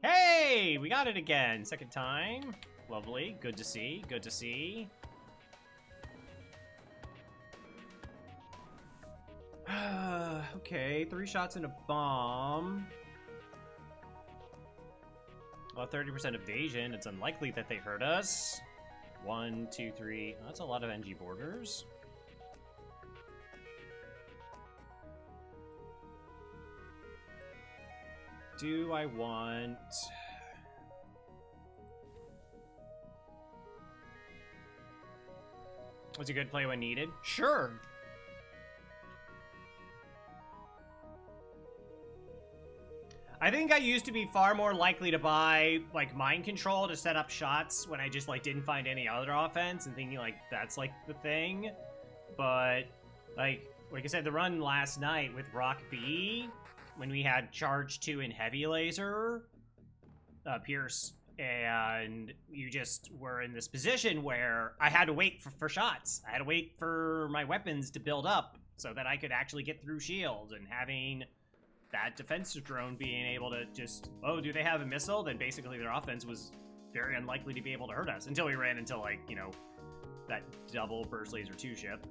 Hey! We got it again! Second time. Lovely. Good to see. Good to see. Okay, 3 shots and a bomb. Well, 30% evasion. It's unlikely that they hurt us. 1, 2, 3. Oh, that's a lot of NG boarders. Do I want... What's a good play when needed? Sure! I think I used to be far more likely to buy, like, mind control to set up shots when I just, like, didn't find any other offense and thinking, like, that's, like, the thing. But, like I said, the run last night with Rock B... when we had Charge 2 and Heavy Laser, Pierce, and you just were in this position where I had to wait for shots. I had to wait for my weapons to build up so that I could actually get through shields, and having that defensive drone being able to just, oh, do they have a missile? Then basically their offense was very unlikely to be able to hurt us until we ran into, like, you know, that double Burst Laser 2 ship.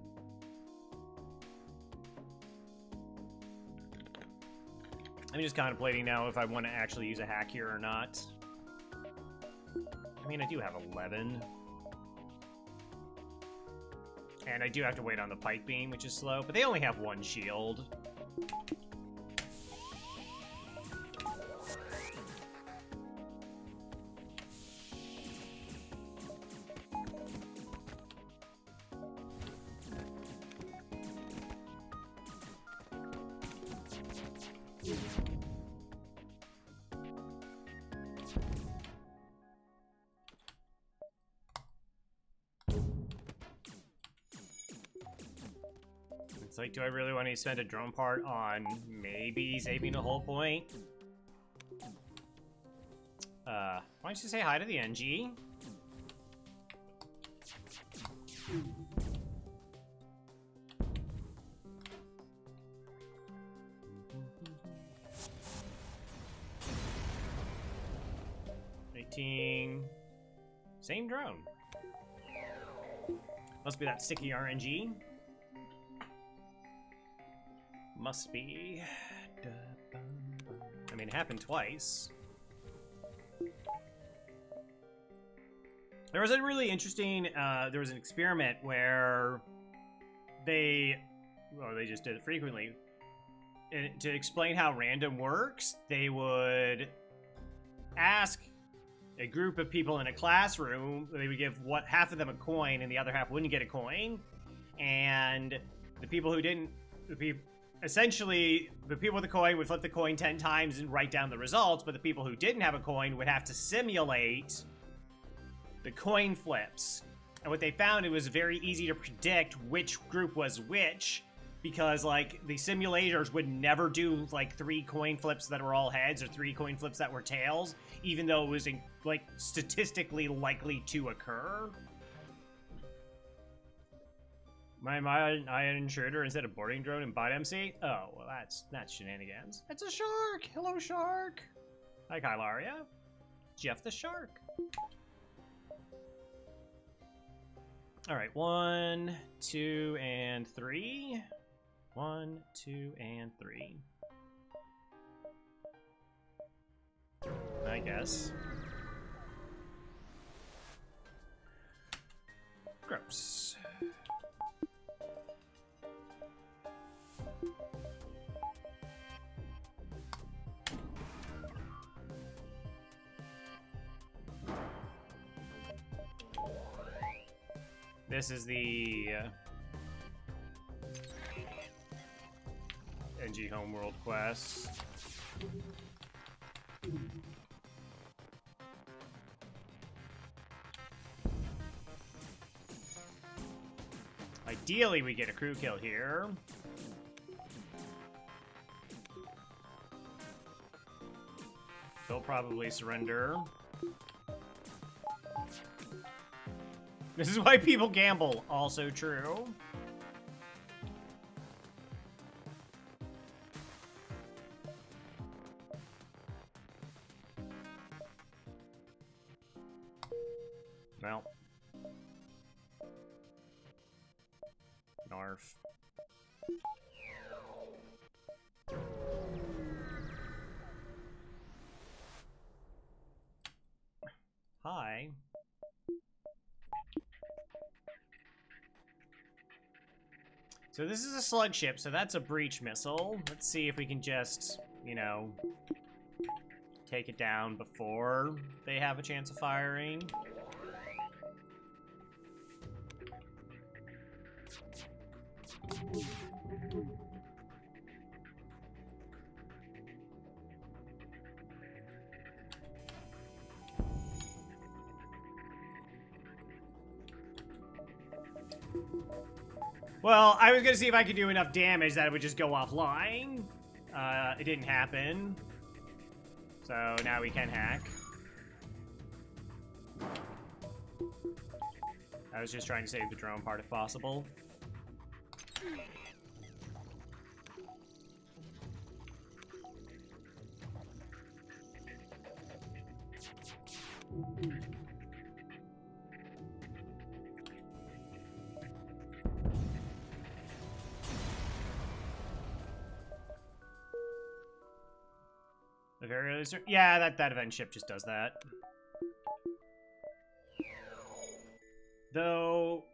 I'm just contemplating now if I want to actually use a hack here or not. I mean, I do have 11. And I do have to wait on the Pike Beam, which is slow, but they only have 1 shield. It's like, do I really want to spend a drone part on maybe saving the whole point? Why don't you say hi to the NG? Same drone. Must be that sticky RNG. Must be. I mean, it happened twice. There was a really interesting, there was an experiment where they or they just did it frequently. And to explain how random works, they would ask a group of people in a classroom, they would give half of them a coin and the other half wouldn't get a coin. And the people who didn't, essentially, the people with the coin would flip the coin 10 times and write down the results, but the people who didn't have a coin would have to simulate the coin flips. And what they found, it was very easy to predict which group was which, because, like, the simulators would never do, like, 3 coin flips that were all heads or 3 coin flips that were tails, even though it was, like, statistically likely to occur. I an intruder instead of boarding drone and bot MC? Oh, well, that's shenanigans. It's a shark! Hello, shark! Hi, Kylaria. Jeff the shark. Alright, 1, 2, and 3. 1, 2, and 3. I guess. Gross. This is the NG Homeworld quest. Ideally, we get a crew kill here. They'll probably surrender. This is why people gamble. Also true. Well. Narf. Hi. So this is a slug ship, so that's a breach missile. Let's see if we can just, you know, take it down before they have a chance of firing. Well, I was gonna see if I could do enough damage that it would just go offline. It didn't happen. So now we can hack. I was just trying to save the drone part if possible. The very early start? Yeah, that event ship just does that. Though...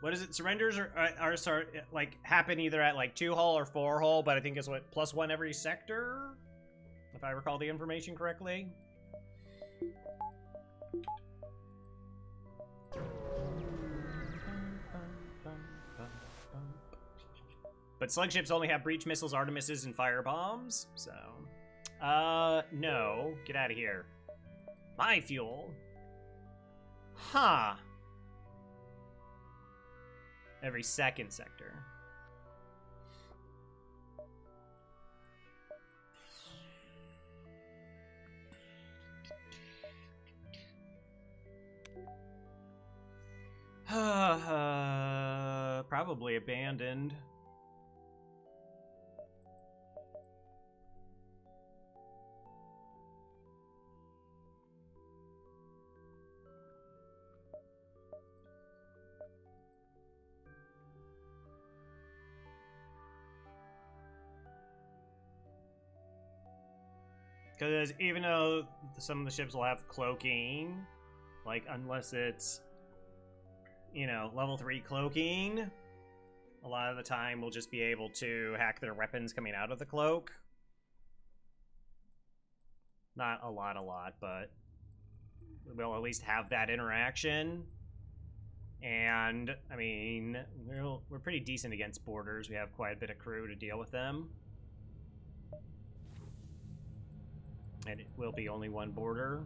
What is it? Surrenders are like happen either at like 2-hull or 4-hull, but I think it's what, +1 every sector? If I recall the information correctly. But slug ships only have breach missiles, Artemises, and fire bombs, so... no. Get out of here. My fuel. Huh. Every second sector. Probably abandoned. Because even though some of the ships will have cloaking, Like, unless it's, you know, level 3 cloaking, a lot of the time we'll just be able to hack their weapons coming out of the cloak. Not a lot, but we'll at least have that interaction. And, I mean, we're pretty decent against borders. We have quite a bit of crew to deal with them. And it will be only one border.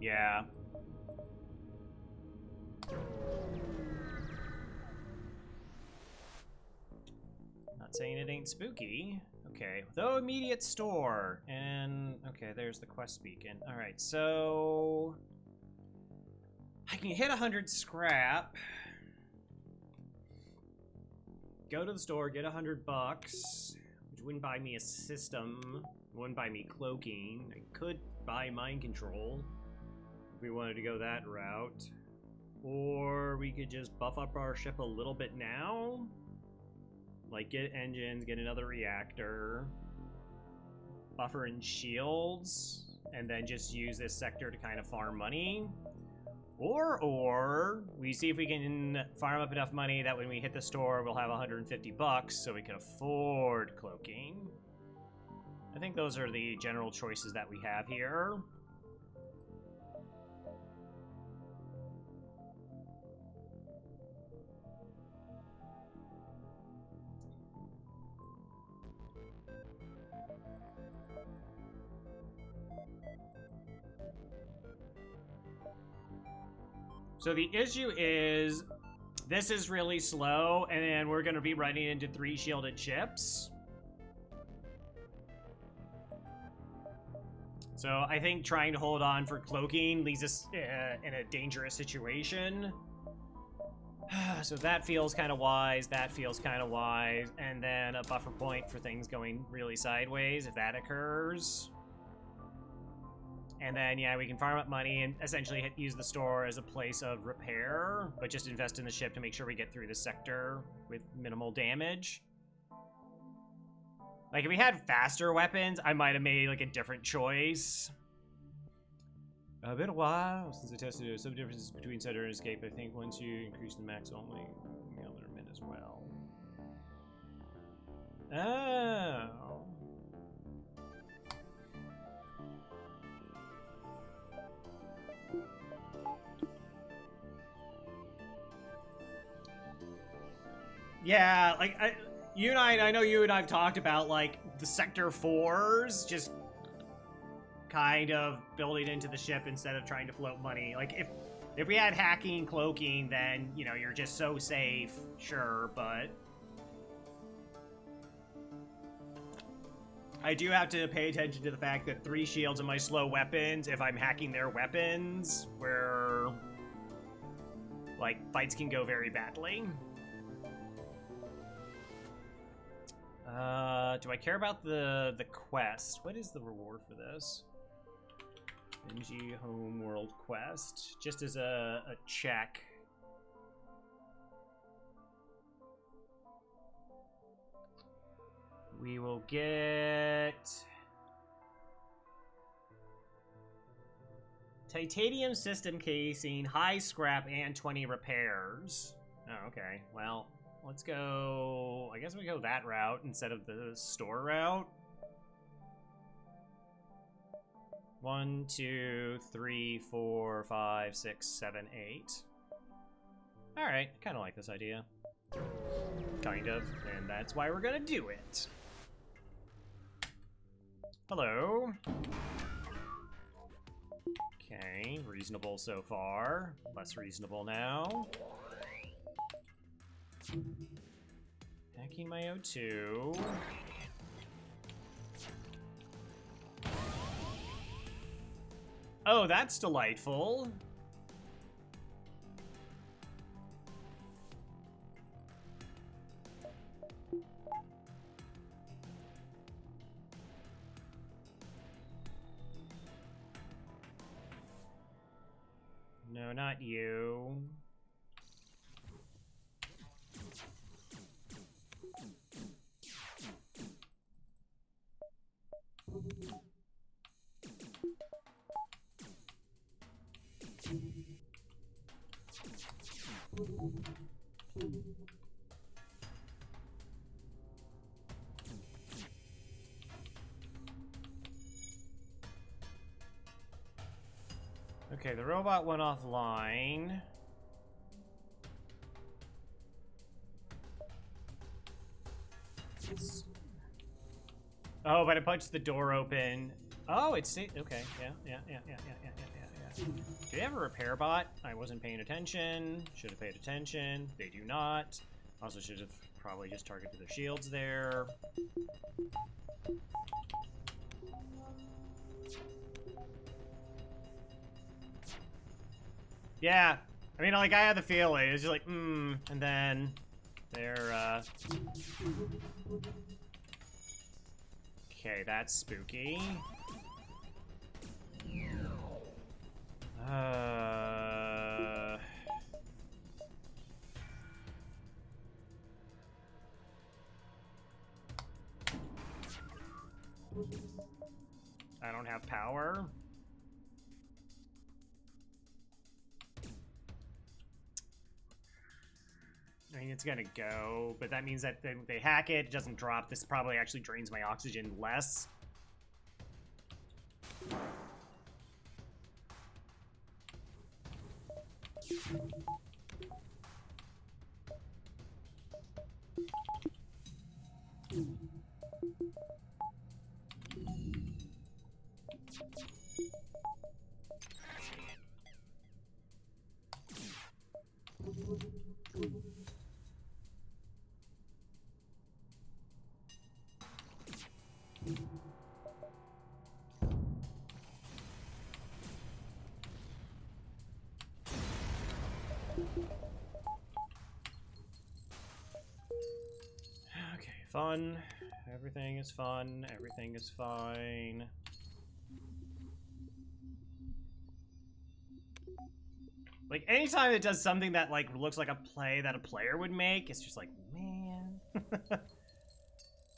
Yeah. Not saying it ain't spooky. Okay, though immediate store. And, okay, there's the quest beacon. Alright, so... I can hit 100 scrap. Go to the store, get $100 bucks, which wouldn't buy me a system, wouldn't buy me cloaking. I could buy mind control if we wanted to go that route. Or we could just buff up our ship a little bit now. Like, get engines, get another reactor, buffer and shields, and then just use this sector to kind of farm money. Or we see if we can farm up enough money that when we hit the store, we'll have 150 bucks so we can afford cloaking. I think those are the general choices that we have here. So the issue is, this is really slow, and then we're going to be running into 3 shielded ships. So I think trying to hold on for cloaking leaves us in a dangerous situation. So that feels kind of wise, that feels kind of wise, and then a buffer point for things going really sideways if that occurs. And then, yeah, we can farm up money and essentially use the store as a place of repair, but just invest in the ship to make sure we get through the sector with minimal damage. Like, if we had faster weapons, I might have made, like, a different choice. A bit a while since I tested some differences between center and escape. I think once you increase the max only, the other min as well. Oh. Yeah, like, I know you and I've talked about, like, the Sector 4s just kind of building into the ship instead of trying to float money. Like, if we had hacking, cloaking, then, you know, you're just so safe, sure, but... I do have to pay attention to the fact that 3 shields on my slow weapons, if I'm hacking their weapons, where, like, fights can go very badly. Do I care about the quest? What is the reward for this? NG Homeworld quest. Just as a check. We will get... titanium system casing, high scrap, and 20 repairs. Oh, okay. Well... let's go... I guess we go that route instead of the store route. 1, 2, 3, 4, 5, 6, 7, 8. Alright, I kind of like this idea. Kind of, and that's why we're gonna do it. Hello. Okay, reasonable so far. Less reasonable now. Hacking my O2. Oh, that's delightful. No, not you. Okay, the robot went offline. Oh, but I punched the door open. Oh, it's okay. Yeah. Do they have a repair bot? I wasn't paying attention. Should have paid attention. They do not. Also should have probably just targeted their shields there. Yeah. I mean, like, I had the feeling. It's just like, and then they're, Okay, that's spooky. I don't have power. I mean, it's gonna go, but that means that they hack it, it doesn't drop. This probably actually drains my oxygen less. Okay, fun. Everything is fun. Everything is fine. Like, anytime it does something that, like, looks like a play that a player would make, it's just like, man.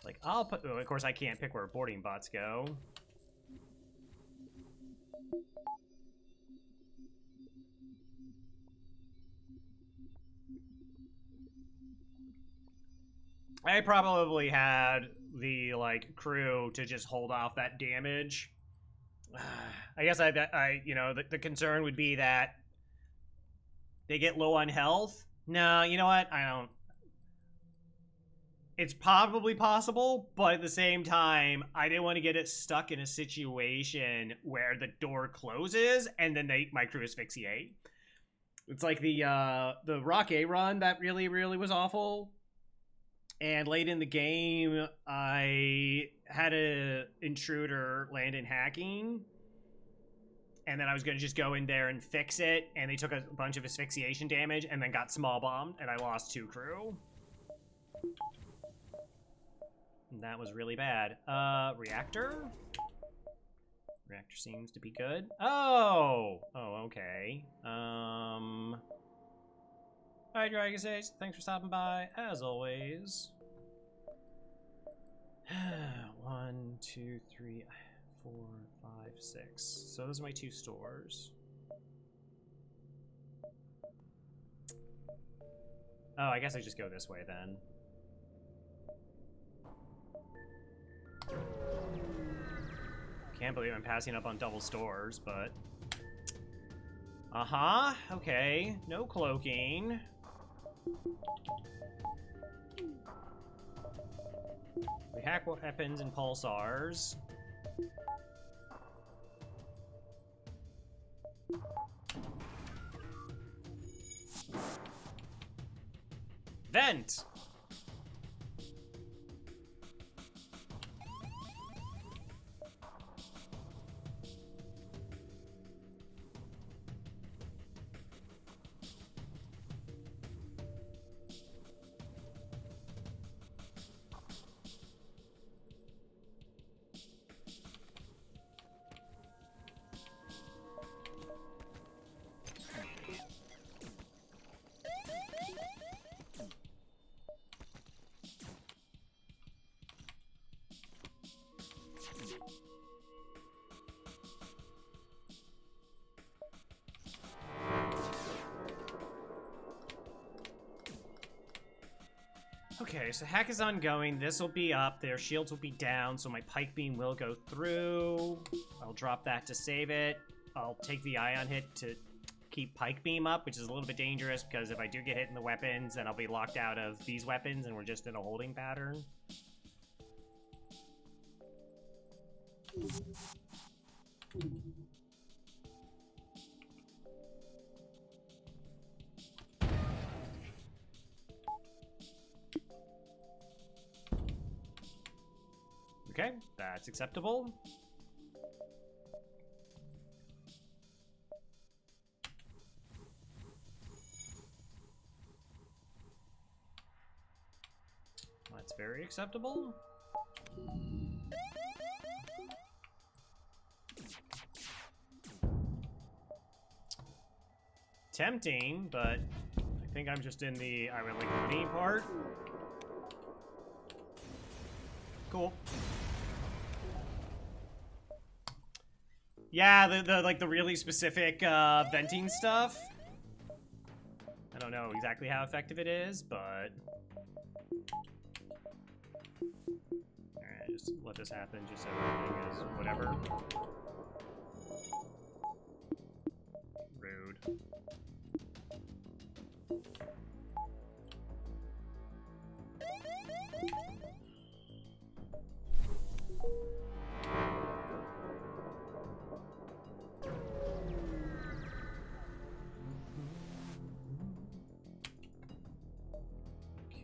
Like, I'll put... Oh, of course, I can't pick where boarding bots go. I probably had the, like, crew to just hold off that damage. I guess you know, the concern would be that they get low on health. No, you know what? I don't. It's probably possible, but at the same time, I didn't want to get it stuck in a situation where the door closes and then my crew asphyxiate. It's like the Rock A run that really was awful. And late in the game, I had a intruder land in hacking. And then I was going to just go in there and fix it. And they took a bunch of asphyxiation damage and then got small bombed. And I lost 2 crew. And that was really bad. Reactor? Reactor seems to be good. Oh! Oh, okay. Alright, Dragon Sage, thanks for stopping by, as always. 1, 2, 3, 4, 5, 6. So those are my 2 stores. Oh, I guess I just go this way then. Can't believe I'm passing up on double stores, but... Uh-huh, okay. No cloaking. We hack weapons and pulsars. Vent! Okay, so hack is ongoing. This will be up. Their shields will be down, so my pike beam will go through. I'll drop that to save it. I'll take the ion hit to keep pike beam up, which is a little bit dangerous because if I do get hit in the weapons, then I'll be locked out of these weapons and we're just in a holding pattern. Okay, that's acceptable. That's very acceptable. Tempting, but I think I'm just in the I would like money part. Cool. Yeah, the really specific venting stuff. I don't know exactly how effective it is, but alright, just let this happen just so everything is whatever. Rude.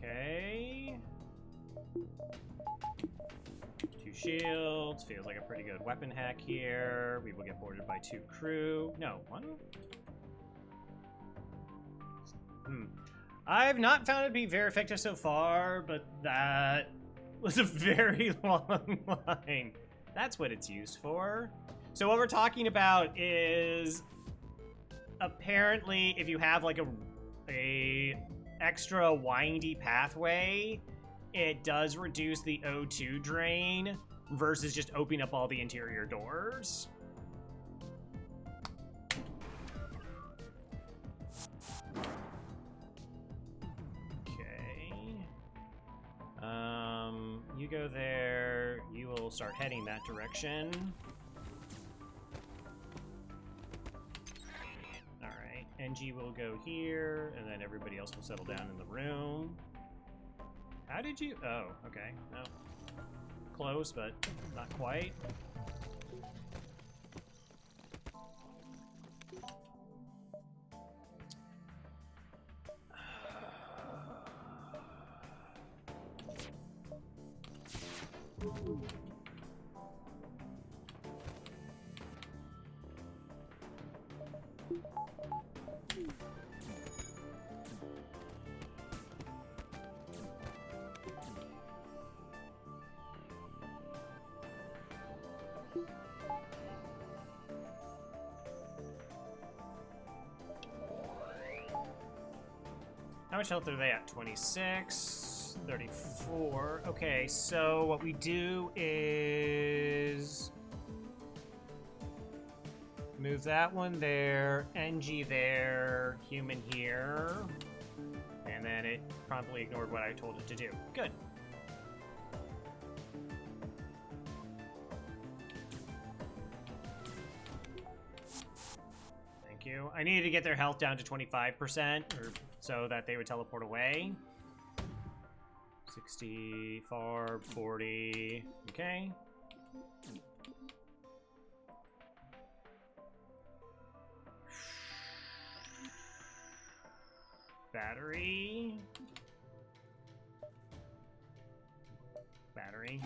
Okay. 2 shields. Feels like a pretty good weapon hack here. We will get boarded by 2 crew. No, 1? I've not found it to be very effective so far, but that was a very long line. That's what it's used for. So what we're talking about is apparently if you have like a extra windy pathway, it does reduce the O2 drain versus just opening up all the interior doors. You go there, you will start heading that direction. Alright, NG will go here, and then everybody else will settle down in the room. How did you... Oh, okay. No. Close, but not quite. How much health are they at? 26, 34. Okay, so what we do is move that one there, NG there, human here, and then it promptly ignored what I told it to do. Good. Thank you. I needed to get their health down to 25%, or so that they would teleport away. 60, far, 40, okay. Battery. Battery.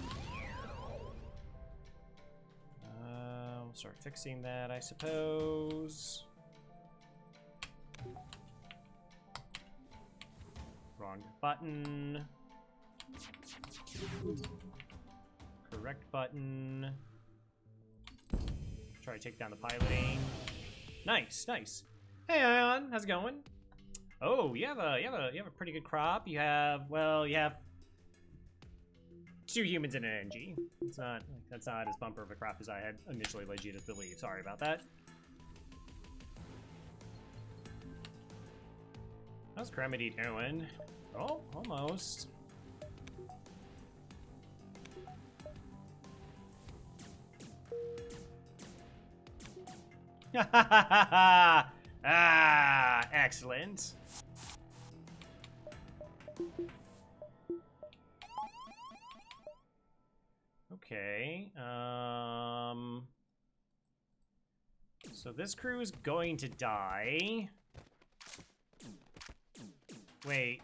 We'll start fixing that, I suppose. Wrong button. Correct button. Try to take down the piloting. Nice, nice. Hey Ion, how's it going? Oh, you have a pretty good crop. You have 2 humans and an NG. That's not as bumper of a crop as I had initially led you to believe. Sorry about that. How's Cremedy doing? Oh, almost. Ah, excellent. Okay, so this crew is going to die. Wait.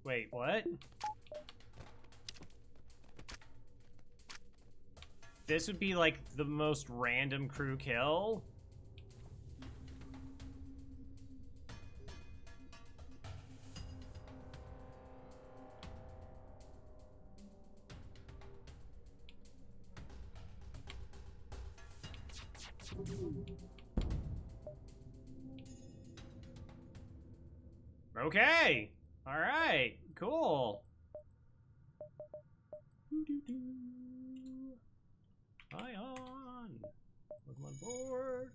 Wait, what? This would be like the most random crew kill? Okay. All right. Cool. Ion. Welcome on board.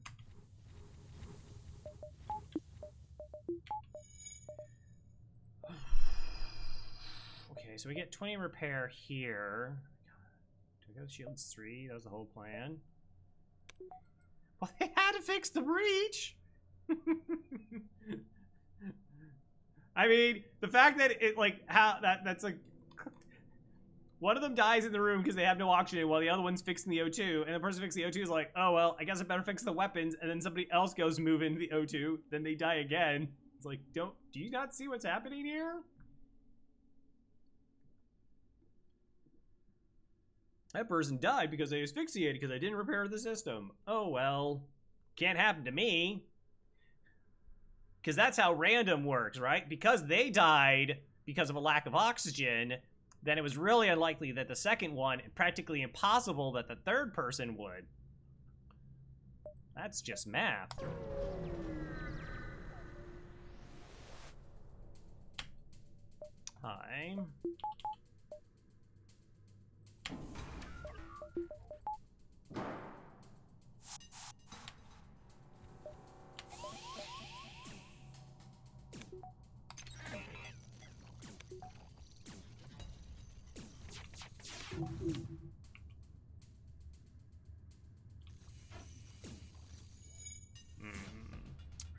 Okay, so we get 20 repair here. Do we go to shields 3? That was the whole plan. Well, they had to fix the breach. I mean, the fact that it like that's like one of them dies in the room because they have no oxygen while the other one's fixing the O2, and the person fixing the O2 is like, oh well, I guess I better fix the weapons, and then somebody else goes move into the O2, then they die again. It's like, do you not see what's happening here? That person died because they asphyxiated because I didn't repair the system. Oh well, can't happen to me. Because that's how random works, right? Because they died because of a lack of oxygen, then it was really unlikely that the second one, and practically impossible that the third person would. That's just math. Hi.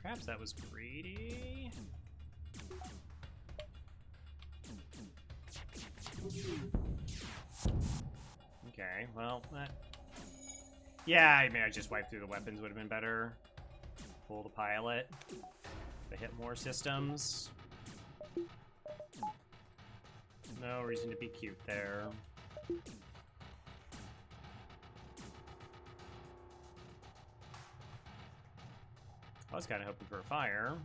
Perhaps that was greedy. Okay, well, that... Yeah, I mean, I just wiped through the weapons would have been better. Pull the pilot. To hit more systems. No reason to be cute there. I was kind of hoping for a fire.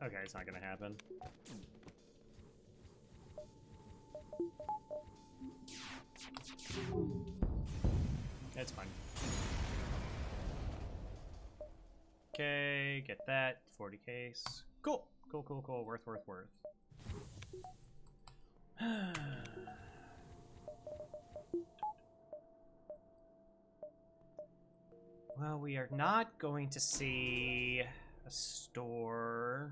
Okay, it's not gonna happen. It's fine. Okay, get that. 40 case. Cool. Cool, cool, cool. Worth. Well, we are not going to see a store.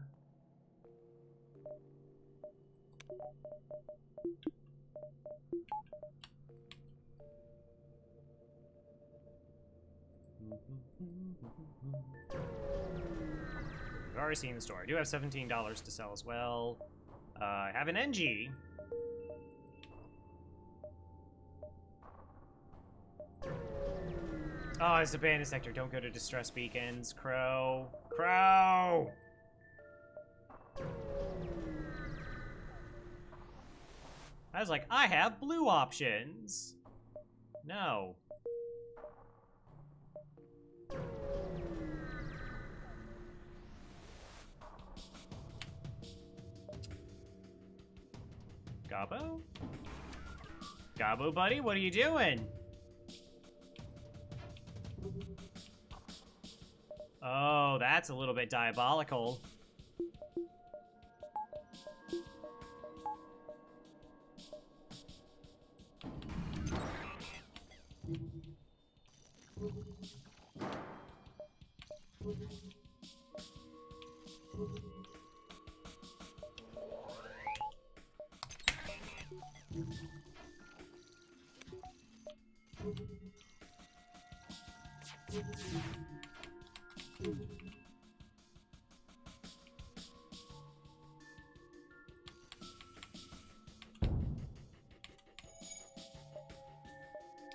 We've already seen the store. I do have $17 to sell as well. I have an NG. Oh, it's the abandoned sector. Don't go to distress beacons. Crow. Crow! I was like, I have blue options. No. Gabo? Gabo, buddy, what are you doing? Oh, that's a little bit diabolical.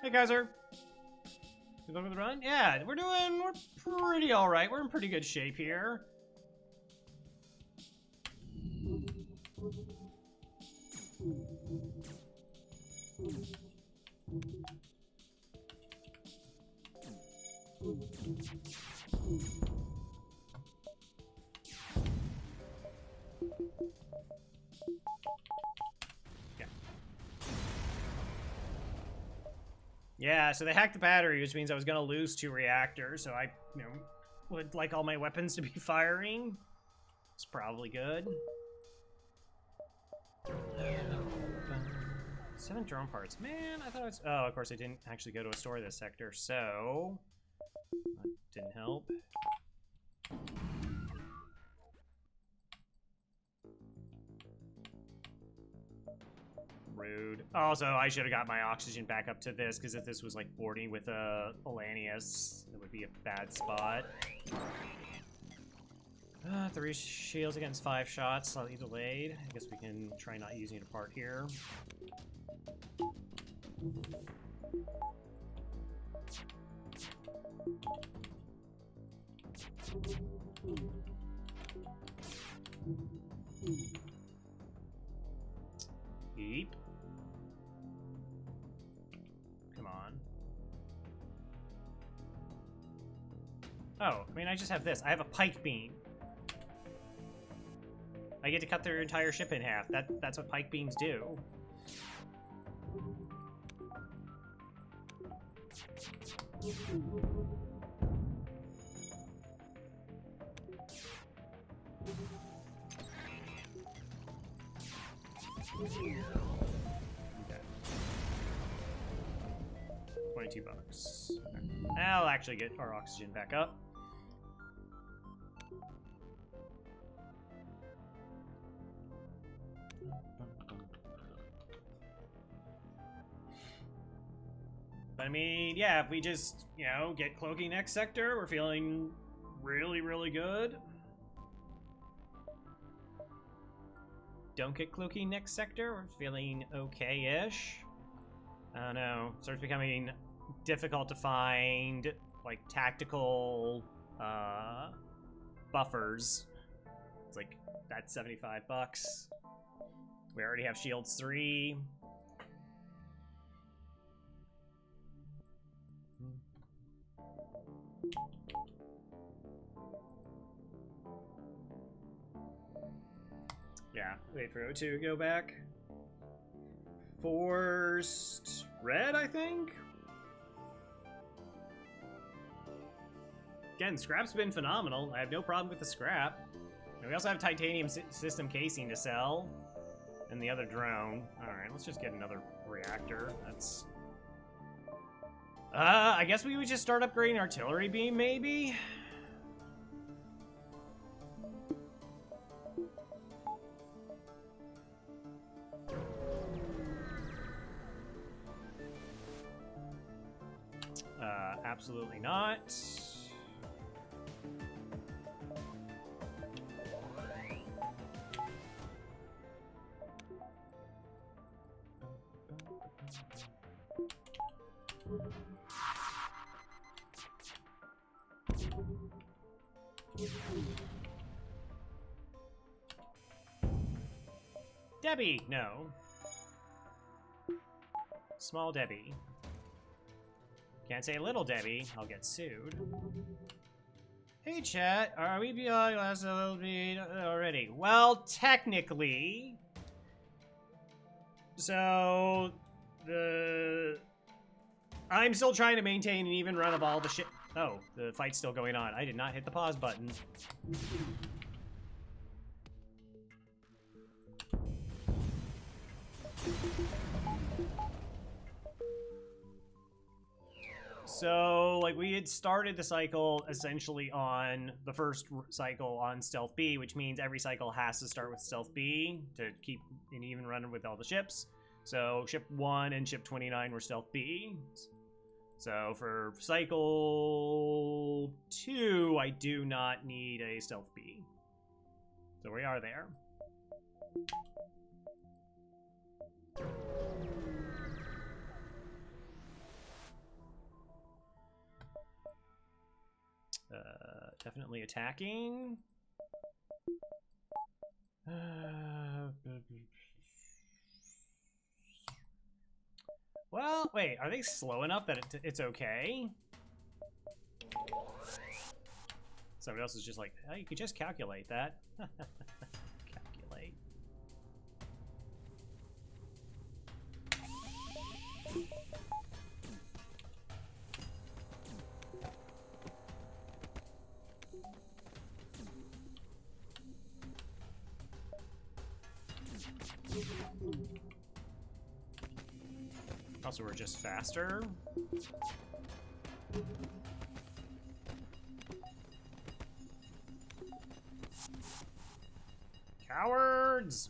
Hey, Kaiser. You going for the run? Yeah, we're pretty alright. We're in pretty good shape here. Yeah, so they hacked the battery, which means I was gonna lose 2 reactors, so I, would like all my weapons to be firing. It's probably good. 7 drone parts. Man, I thought it was... Oh, of course I didn't actually go to a store this sector, so... That didn't help. Rude. Also, I should have got my oxygen back up to this, because if this was like boarding with a Alanius, it would be a bad spot. 3 shields against 5 shots, slightly delayed. I guess we can try not using it apart here. Eep. Come on. Oh, I mean, I just have this. I have a pike beam. I get to cut their entire ship in half. That's what pike beams do. Okay. 22 bucks. Okay. Now I'll actually get our oxygen back up. I mean, yeah, if we just, get cloaking next sector, we're feeling really, really good. Don't get cloaking next sector, we're feeling okay-ish. I don't know, it starts becoming difficult to find, like, tactical, buffers. It's like, that's 75 bucks. We already have shields 3. Yeah, wait for O2 to go back. Forced red, I think? Again, scrap's been phenomenal. I have no problem with the scrap. And we also have titanium system casing to sell. And the other drone. Alright, let's just get another reactor. That's... I guess we would just start upgrading artillery beam, maybe? Absolutely not. Debbie, no. Small Debbie. Can't say little Debbie, I'll get sued. Hey chat, are we beyond last a little bit already? Well, technically. So, I'm still trying to maintain an even run of all the Oh, the fight's still going on. I did not hit the pause button. So, like, we had started the cycle essentially on the first cycle on Stealth B, which means every cycle has to start with Stealth B to keep an even run with all the ships. So, Ship 1 and Ship 29 were Stealth B. So, for cycle 2, I do not need a Stealth B. So, we are there. Definitely attacking. Well, wait, are they slow enough that it's okay? Somebody else is just like, oh, you could just calculate that. Calculate. Also, we're just faster. Cowards!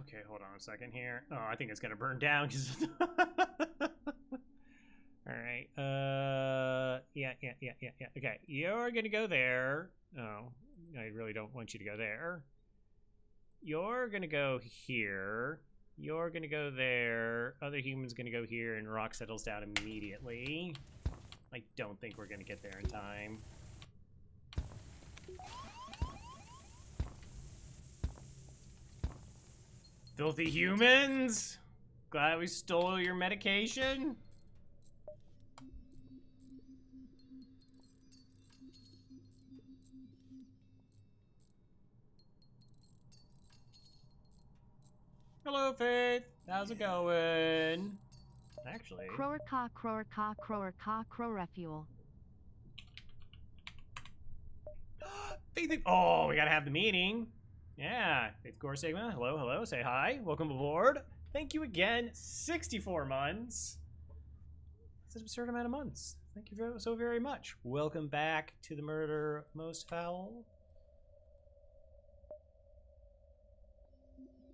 Okay, hold on a second here. Oh, I think it's gonna burn down because Alright, yeah. Okay, you're gonna go there. Oh, I really don't want you to go there. You're gonna go here. You're gonna go there. Other human's gonna go here, and rock settles down immediately. I don't think we're gonna get there in time. Filthy humans! Glad we stole your medication? Hello, Faith. How's it going? Actually... Crower ca refuel. Faith, oh, we gotta have the meeting. Yeah, Faith Gore Sigma, hello, say hi, welcome aboard. Thank you again, 64 months. That's an absurd amount of months. Thank you so very much. Welcome back to the Murder Most Foul.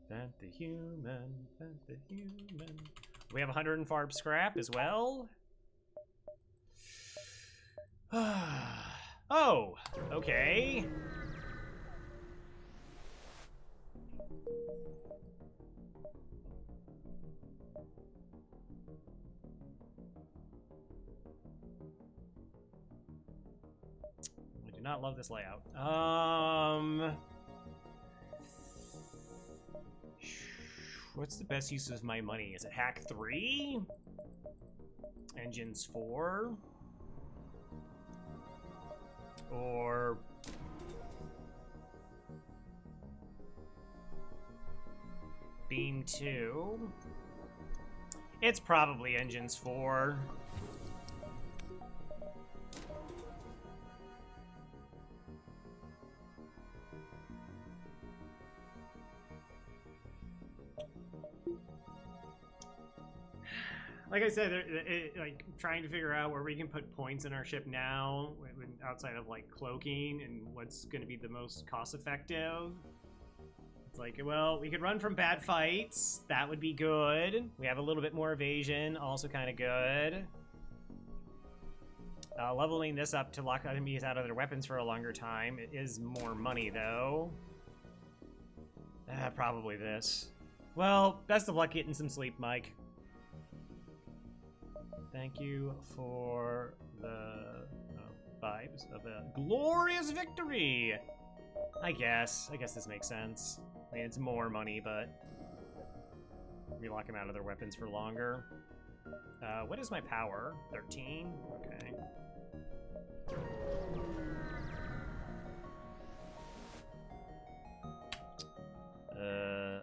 Vent the human, vent the human. We have 100 farb scrap as well. Oh, okay. I do not love this layout. What's the best use of my money? Is it hack 3? Engines 4? Or... Beam 2? It's probably engines 4. Like I said, like trying to figure out where we can put points in our ship now, outside of like cloaking, and what's going to be the most cost effective. It's like, well, we could run from bad fights. That would be good. We have a little bit more evasion, also kind of good. Leveling this up to lock enemies out of their weapons for a longer time. It is more money, though. Probably this. Well, best of luck getting some sleep, Mike. Thank you for the vibes of a glorious victory. I guess this makes sense. I mean, it's more money, but we lock them out of their weapons for longer. What is my power? 13? Okay.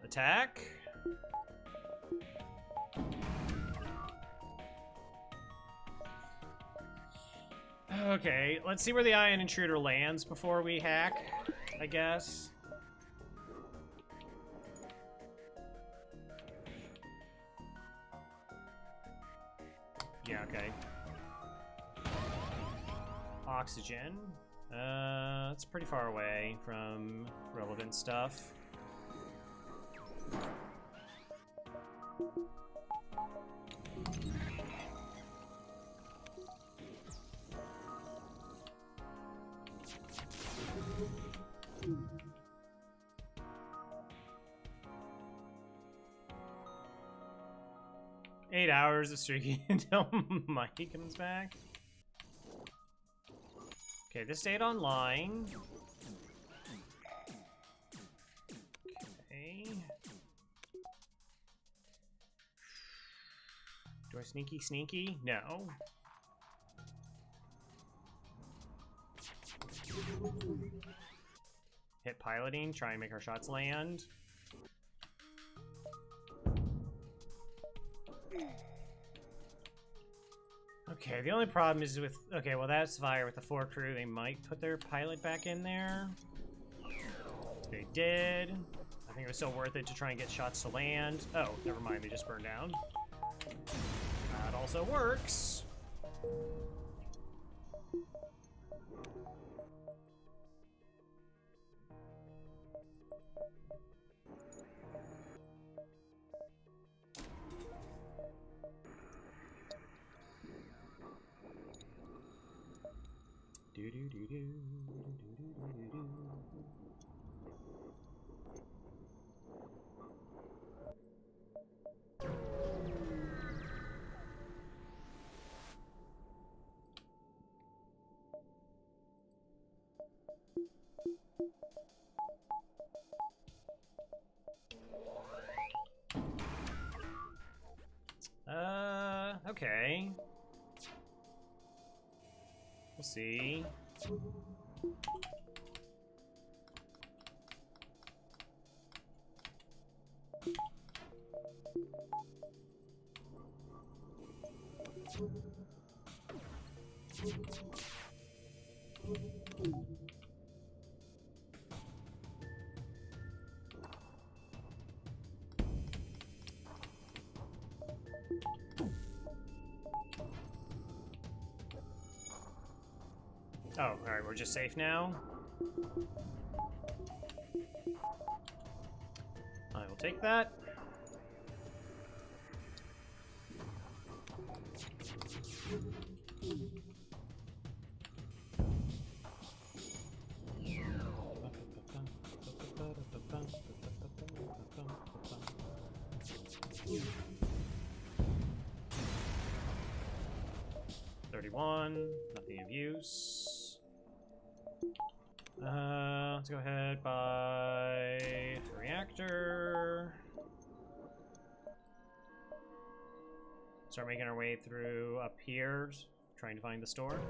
Attack. Okay, let's see where the Ion Intruder lands before we hack, I guess. Yeah, okay. Oxygen. It's pretty far away from relevant stuff. Eight hours of streaking until Mikey comes back. Okay, this stayed online. Okay. Do I sneaky? No. Hit piloting, try and make our shots land. Okay, the only problem is with... Okay, well that's fire with the 4 crew. They might put their pilot back in there. They did. I think it was still worth it to try and get shots to land. Oh, never mind, they just burned down. That also works. Okay. We'll see. Oh, alright, we're just safe now. I will take that. Nothing of use. Let's go ahead, buy a reactor. Start making our way through up here, trying to find the store.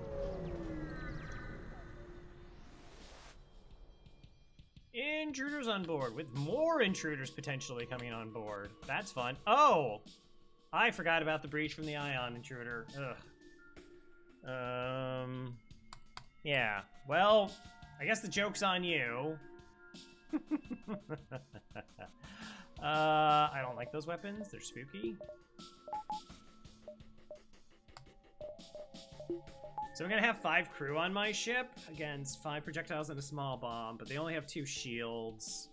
Intruders on board, with more intruders potentially coming on board. That's fun. Oh! I forgot about the breach from the Ion Intruder. Ugh. Yeah. Well, I guess the joke's on you. I don't like those weapons. They're spooky. So I'm gonna have 5 crew on my ship against 5 projectiles and a small bomb, but they only have 2 shields.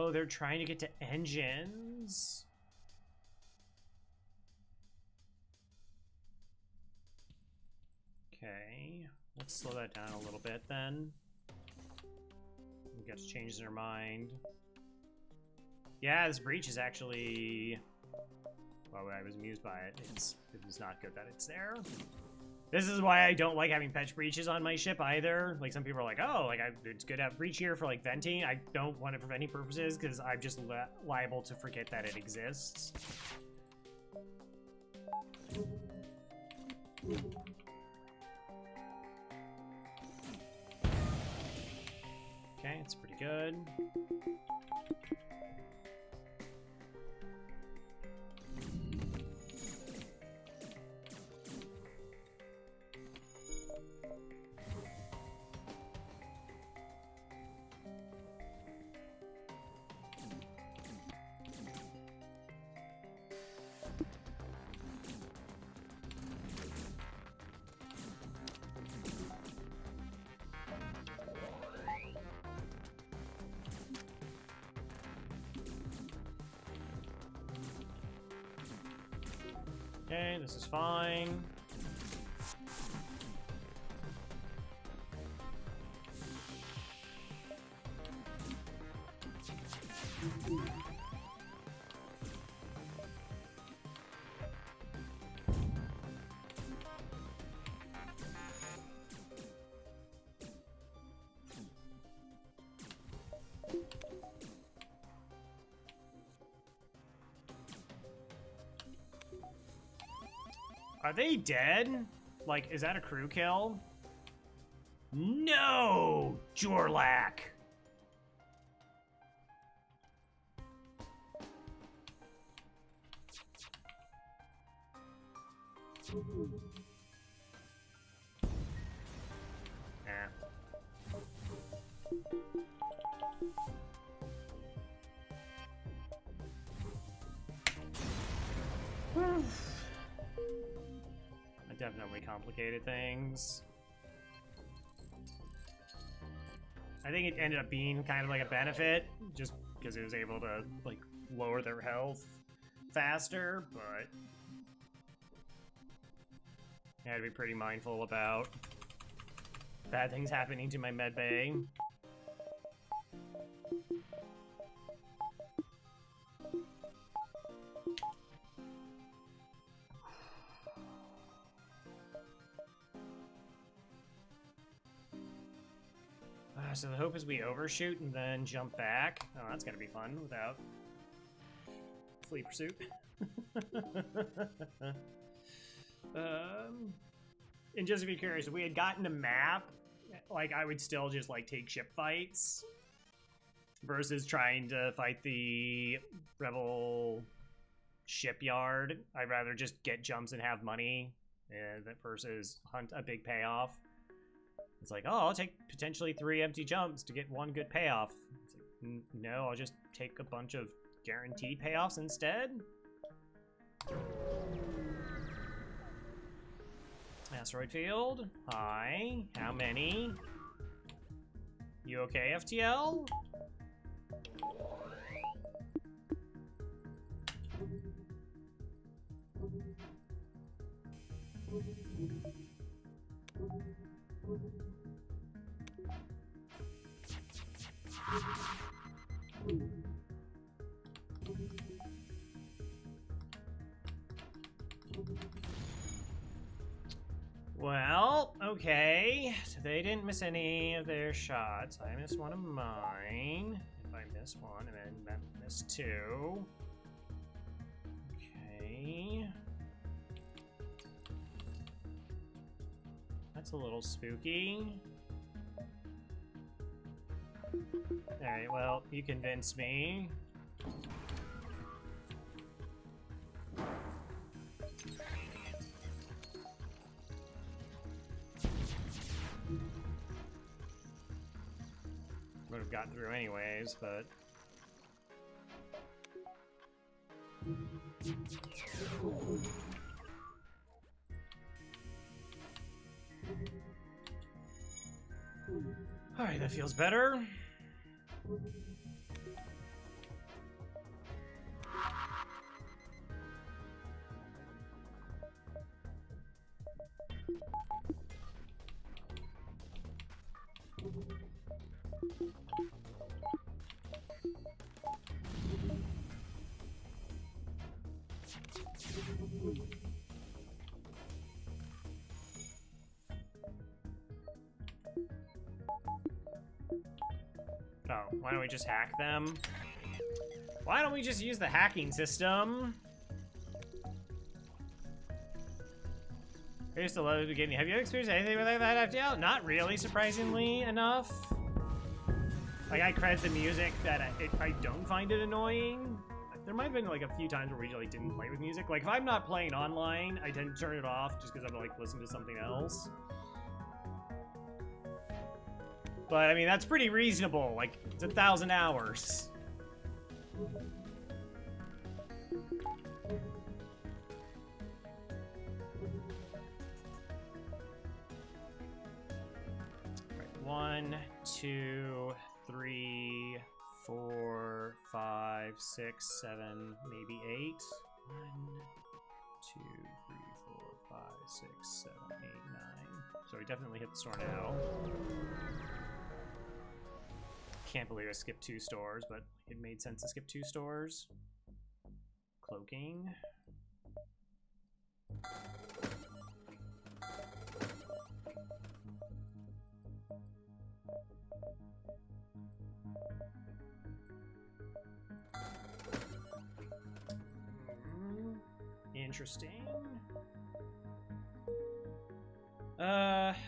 Oh, they're trying to get to engines. Okay, let's slow that down a little bit then. We got to change their mind. Yeah, this breach is actually... Well, I was amused by it. It was not good that it's there. This is why I don't like having patch breaches on my ship either. Like, some people are like, oh, like, it's good to have breach here for, like, venting. I don't want it for venting purposes, because I'm just liable to forget that it exists. Okay, it's pretty good. Okay, this is fine. Are they dead? Like, is that a crew kill? No! Jorlak! I definitely complicated things. I think it ended up being kind of like a benefit, just because it was able to, like, lower their health faster, but I had to be pretty mindful about bad things happening to my medbay. So the hope is we overshoot and then jump back. Oh, that's gonna be fun without fleet pursuit. And just to be curious, if we had gotten a map, like, I would still just, like, take ship fights versus trying to fight the rebel shipyard. I'd rather just get jumps and have money versus hunt a big payoff. It's like, oh, I'll take potentially 3 empty jumps to get 1 good payoff. It's like, no, I'll just take a bunch of guaranteed payoffs instead. Asteroid field. Hi. How many? You okay, FTL? Well, okay. So they didn't miss any of their shots. I missed one of mine. If I miss one, and then that missed 2. Okay. That's a little spooky. Alright, well, you convinced me. Would have gotten through anyways, but... Alright, that feels better. Oh, why don't we just hack them? Why don't we just use the hacking system? I used to love the beginning. Have you experienced anything with that FTL? Not really, surprisingly enough. Like, I credit the music that I don't find it annoying. There might have been like a few times where we like didn't play with music. Like if I'm not playing online, I tend to turn it off just because I'm like listening to something else. But I mean that's pretty reasonable. Like it's 1,000 hours. Right, 1, 2, 3, 4, 5, 6, 7, maybe 8. 1, 2, 3, 4, 5, 6, 7, 8, 9. So we definitely hit the store now. Can't believe I skipped 2 stores, but it made sense to skip 2 stores. Cloaking. Interesting.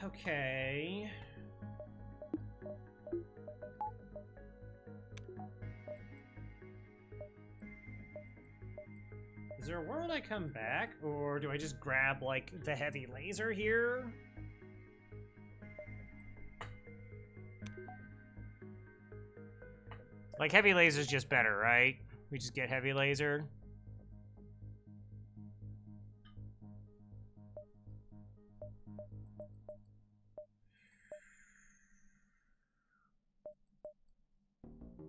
Okay. Is there a world I come back, or do I just grab, like, the heavy laser here? Like, heavy laser's just better, right? We just get heavy laser.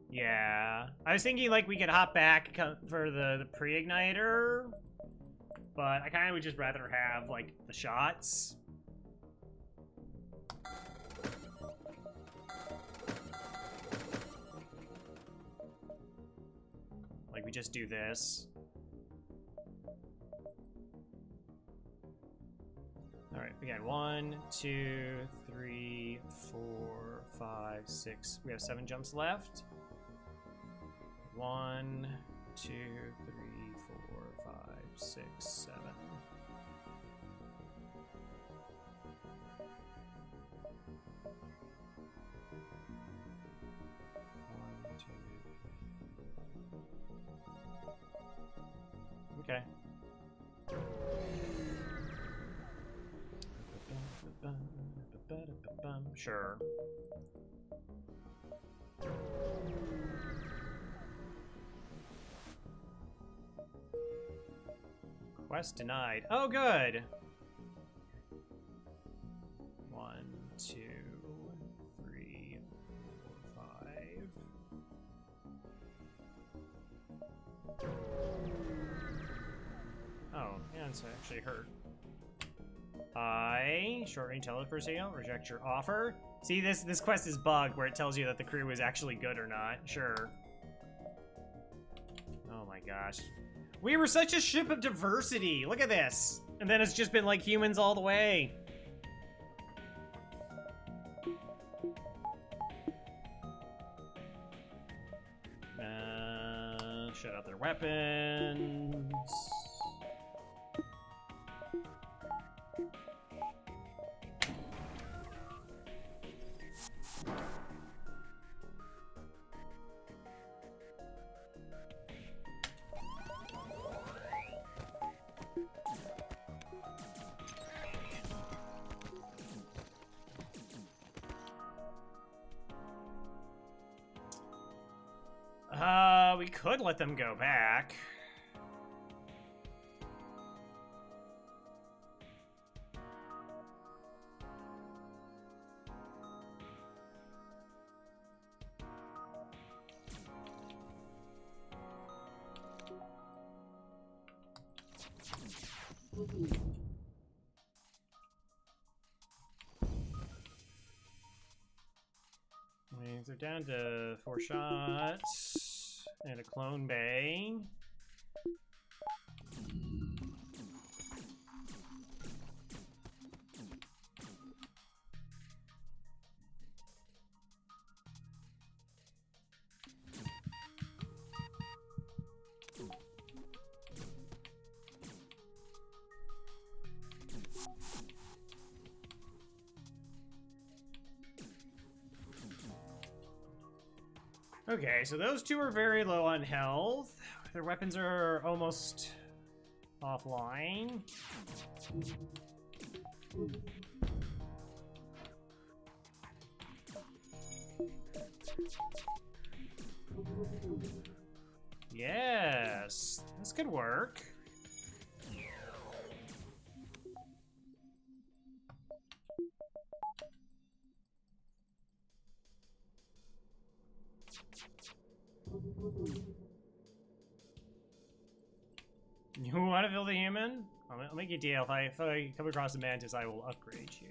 Yeah. I was thinking, like, we could hop back for the pre-igniter, but I kind of would just rather have, like, the shots. Like, we just do this. Alright, again, 1, 2, 3, 4, 5, 6. We have 7 jumps left. 1, 2, 3, 4, 5, 6, 7. Okay. Sure. Quest denied. Oh, good. 1, 2, 3, 4, 5. Oh, yeah, it's actually hurt. Short range teleport signal, reject your offer. See, this quest is bugged where it tells you that the crew is actually good or not. Sure. Oh my gosh. We were such a ship of diversity. Look at this. And then it's just been like humans all the way. Shut out their weapons. We could let them go back. they're down to 4 shots and a clone bay. Okay, so those two are very low on health. Their weapons are almost offline. Yes, this could work. You want to build a human? I'll make you a deal. If I come across a mantis, I will upgrade you.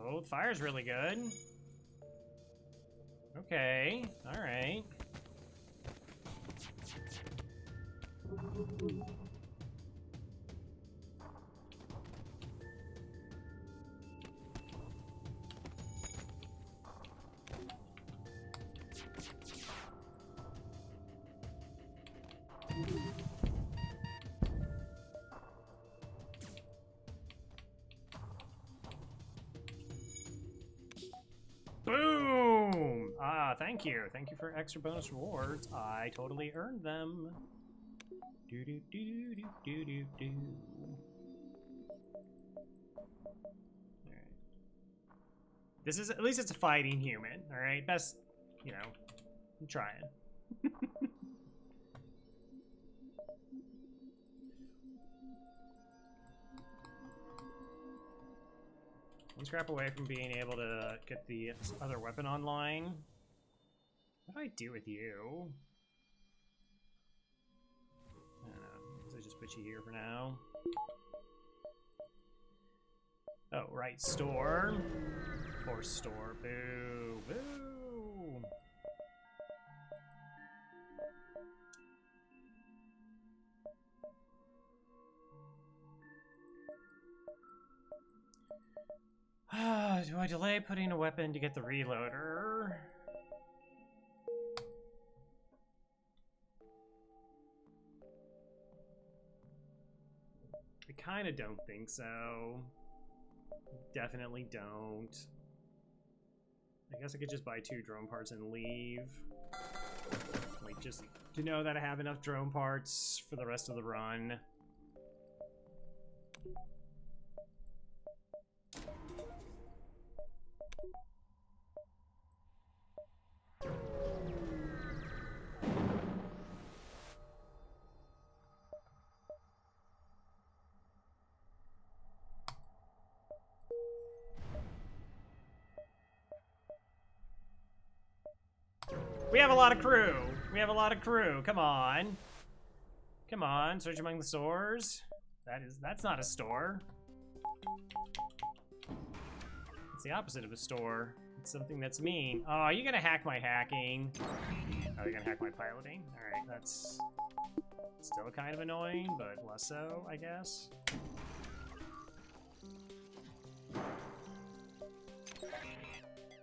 Oh, the fire's really good. Okay, alright. Boom! Ah, thank you. Thank you for extra bonus rewards. I totally earned them. Do do do do do do do. Alright. This is, at least it's a fighting human, alright? Best, you know, I'm trying. One scrap away from being able to get the other weapon online. What do I do with you? I don't know. So I just put you here for now. Oh, right. Store. Or store. Boo. Boo. Do I delay putting a weapon to get the reloader? I kind of don't think so. Definitely don't. I guess I could just buy 2 drone parts and leave. Like, just to know that I have enough drone parts for the rest of the run. We have a lot of crew. We have a lot of crew. Come on. Come on. Search among the stores. That's not a store. It's the opposite of a store. It's something that's mean. Oh, you're gonna hack my hacking. Oh, you're gonna hack my piloting. Alright, that's still kind of annoying, but less so, I guess.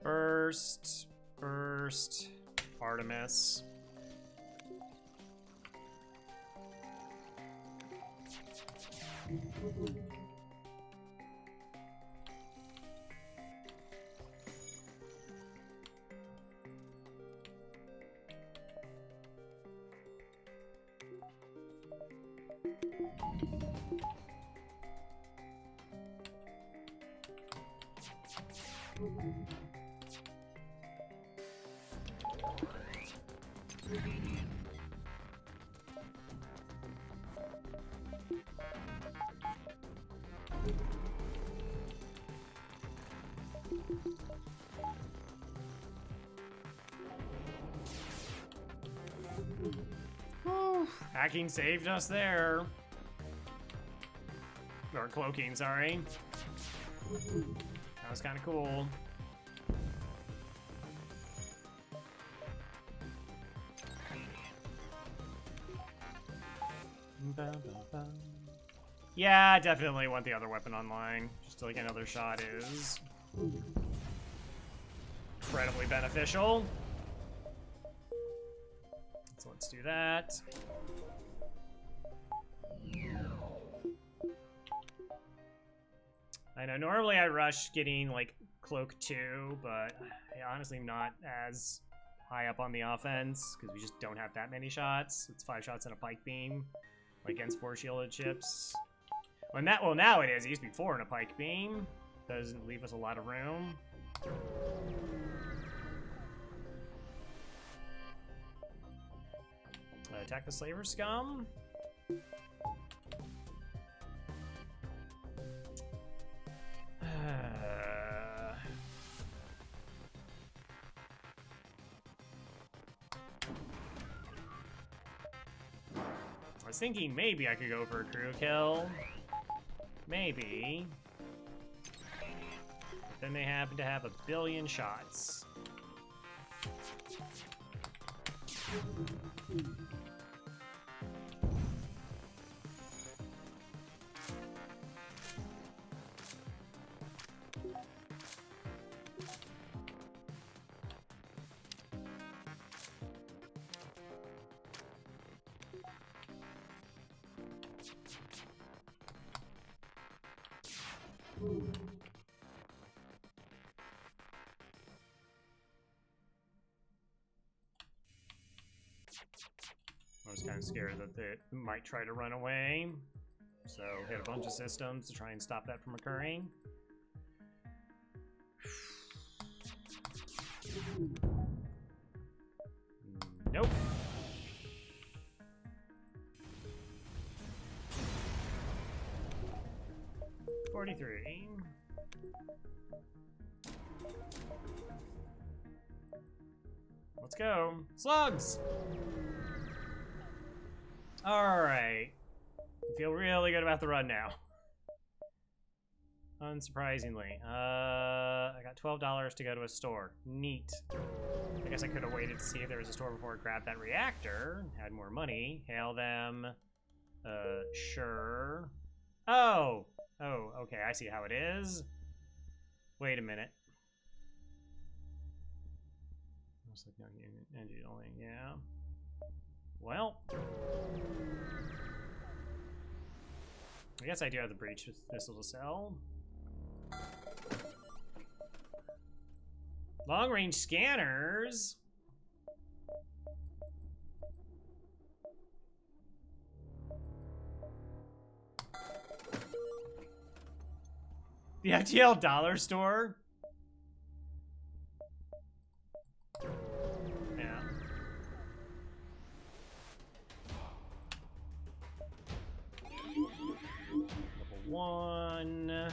Burst. Artemis. Whew. Hacking saved us there. Or cloaking, sorry. That was kind of cool. Yeah, I definitely want the other weapon online. Just like another shot is incredibly beneficial. So let's do that. I know normally I rush getting like Cloak 2, but I honestly am not as high up on the offense because we just don't have that many shots. It's 5 shots and a pike beam against 4 shielded ships. Well, now it is. It used to be 4 and a pike beam. Doesn't leave us a lot of room. Attack the slaver scum. I was thinking maybe I could go for a crew kill. Maybe. But then they happen to have a billion shots. I was kind of scared that they might try to run away, so hit a bunch of systems to try and stop that from occurring. Nope. $43. Let's go. Slugs! Alright. I feel really good about the run now. Unsurprisingly. I got $12 to go to a store. Neat. I guess I could have waited to see if there was a store before I grabbed that reactor. Had more money. Hail them. Sure. Oh! Oh, okay, I see how it is. Wait a minute. Looks like no energy only, yeah. Well. I guess I do have the breach missile to sell. Long range scanners. The FTL dollar store. Yeah. Level 1.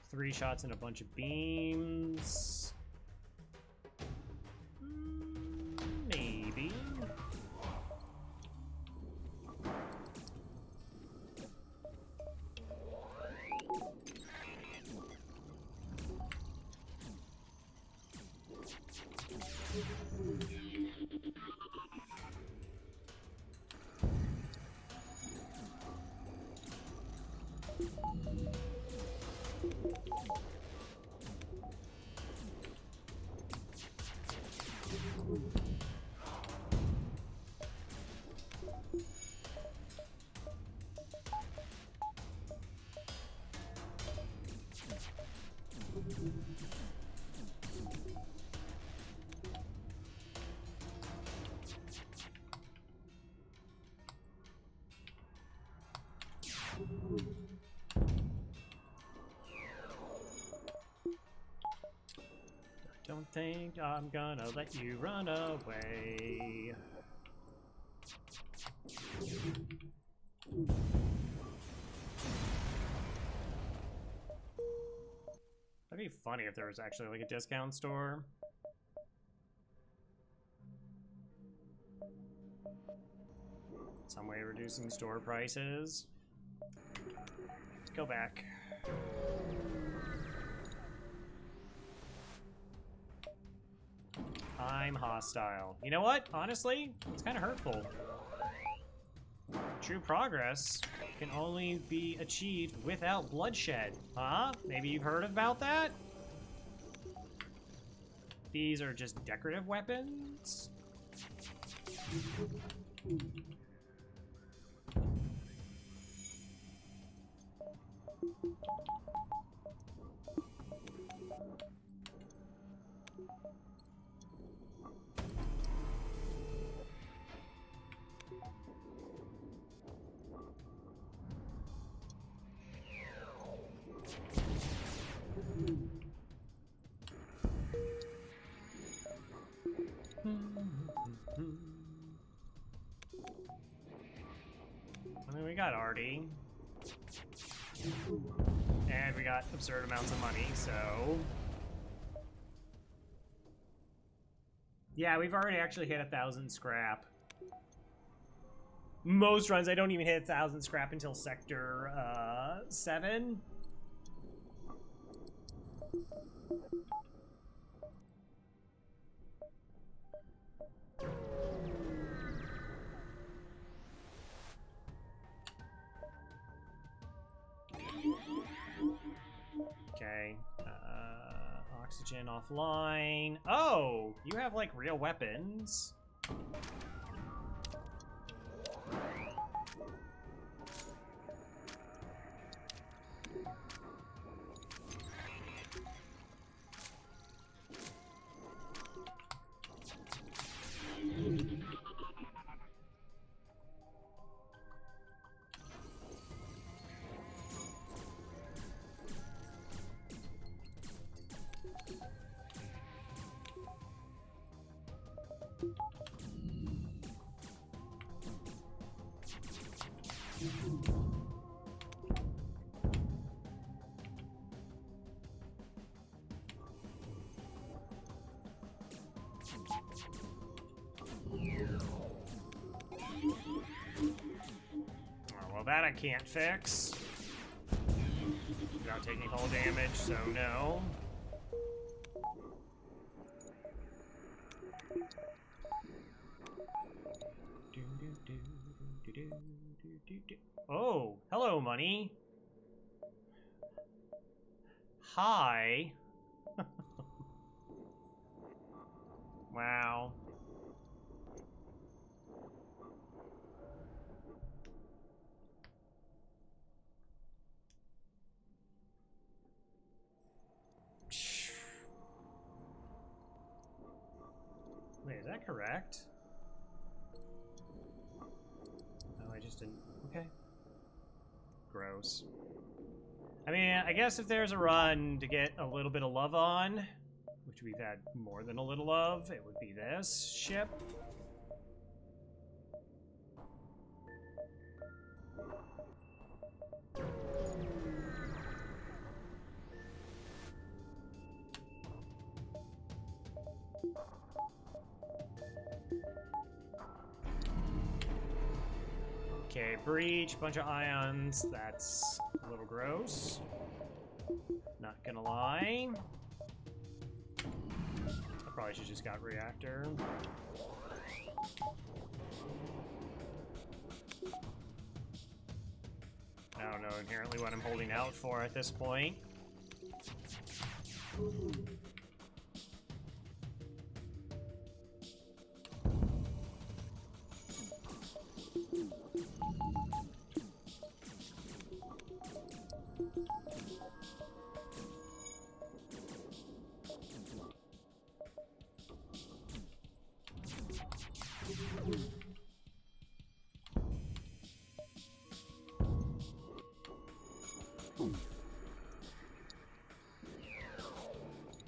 3 shots and a bunch of beams. Maybe. Don't think I'm gonna let you run away. That'd be funny if there was actually like a discount store. Some way of reducing store prices. Go back. I'm hostile. You know what? Honestly, it's kind of hurtful. True progress can only be achieved without bloodshed. Huh? Maybe you've heard about that? These are just decorative weapons? I mean, we got Artie. And we got absurd amounts of money, so... Yeah, we've already actually hit 1,000 scrap. Most runs, I don't even hit 1,000 scrap until Sector 7. Okay, oxygen offline. Oh, you have like real weapons. Well, that I can't fix without taking hull damage, so no. Oh, hello, money. Hi. Wow. Wait, is that correct? Oh, I just didn't... Okay. Gross. I mean, I guess if there's a run to get a little bit of love on, which we've had more than a little of, it would be this ship. Okay, breach, bunch of ions. That's a little gross. Not gonna lie. I probably should just got reactor. I don't know inherently what I'm holding out for at this point.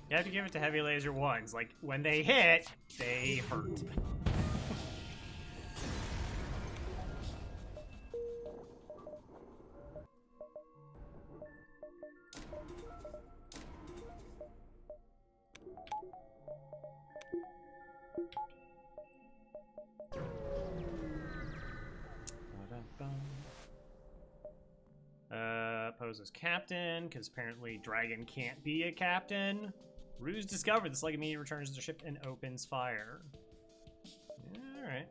You have to give it to heavy laser ones. Like, when they hit, they hurt. Pose as captain, because apparently Dragon can't be a captain. Ruse discovered. The slug immediately returns to the ship and opens fire. Alright.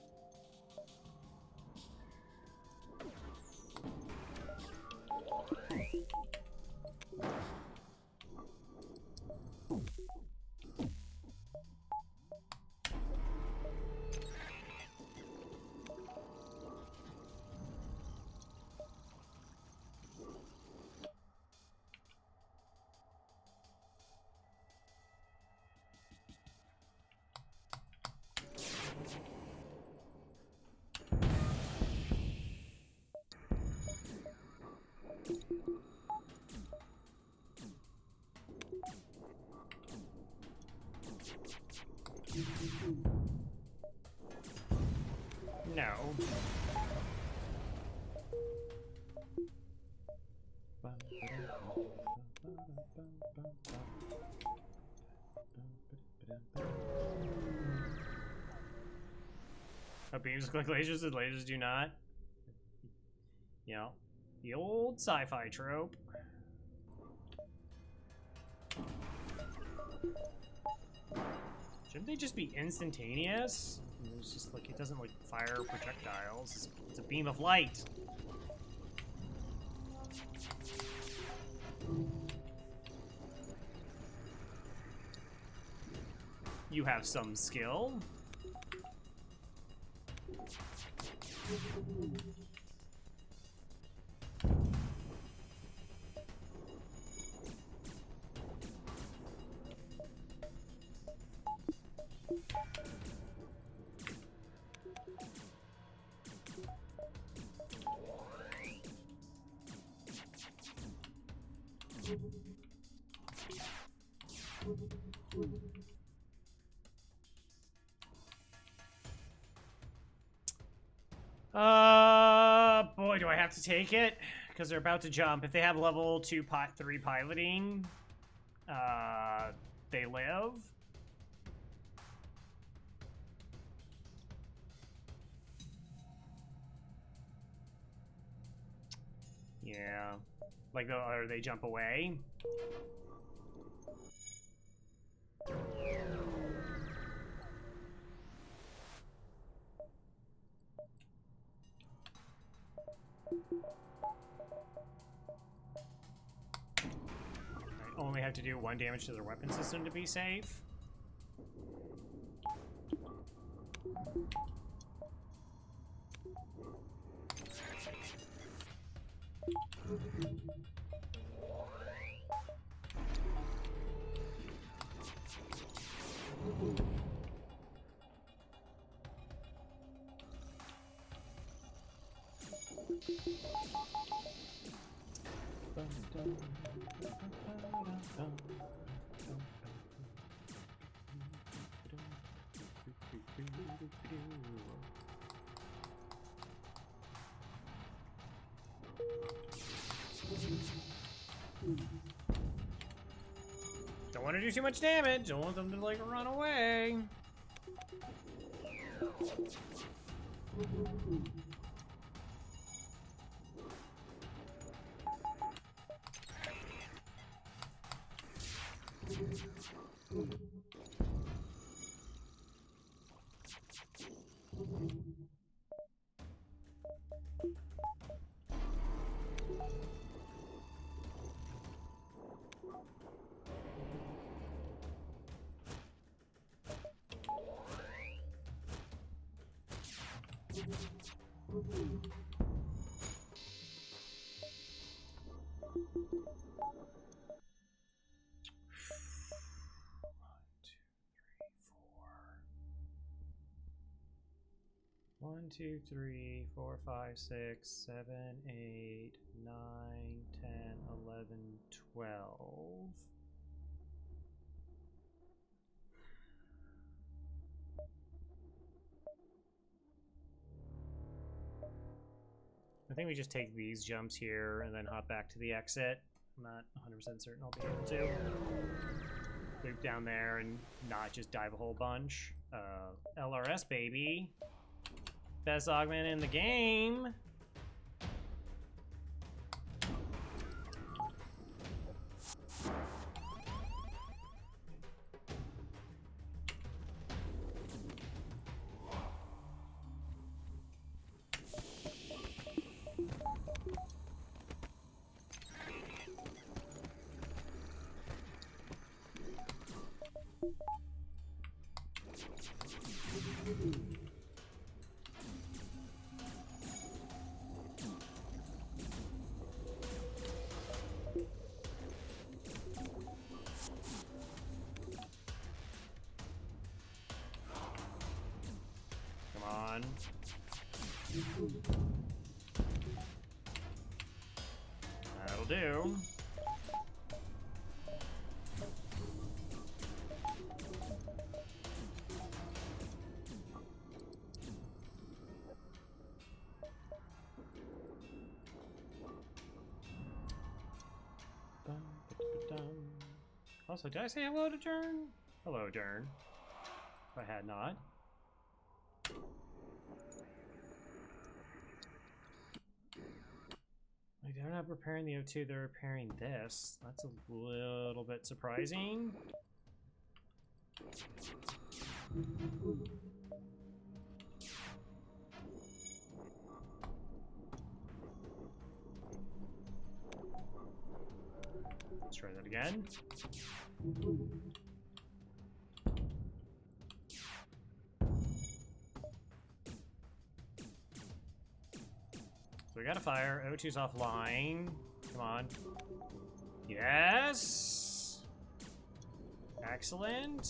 No. Oh, beams look like lasers and lasers do not. You know, the old sci-fi trope. Shouldn't they just be instantaneous? It's just like, it doesn't like fire projectiles. It's a beam of light. You have some skill. Boy, do I have to take it? Because they're about to jump. If they have level 2, 3 piloting, they live. Yeah. Like, or they jump away. I only have to do 1 damage to their weapon system to be safe. Don't want to do too much damage. Don't want them to like run away. One, two, three, four, 5, 6, 7, 8, 9, 10, 11, 12. I think we just take these jumps here and then hop back to the exit. I'm not 100% certain I'll be able to. Loop down there and not just dive a whole bunch. LRS, baby. Best augment in the game. on. That'll do. Also, did I say hello to Dern? Hello, Dern. If I had not. Like, they're not repairing the O2, they're repairing this. That's a little bit surprising. Let's try that again. So we got a fire. O2's offline. Come on. Yes! Excellent.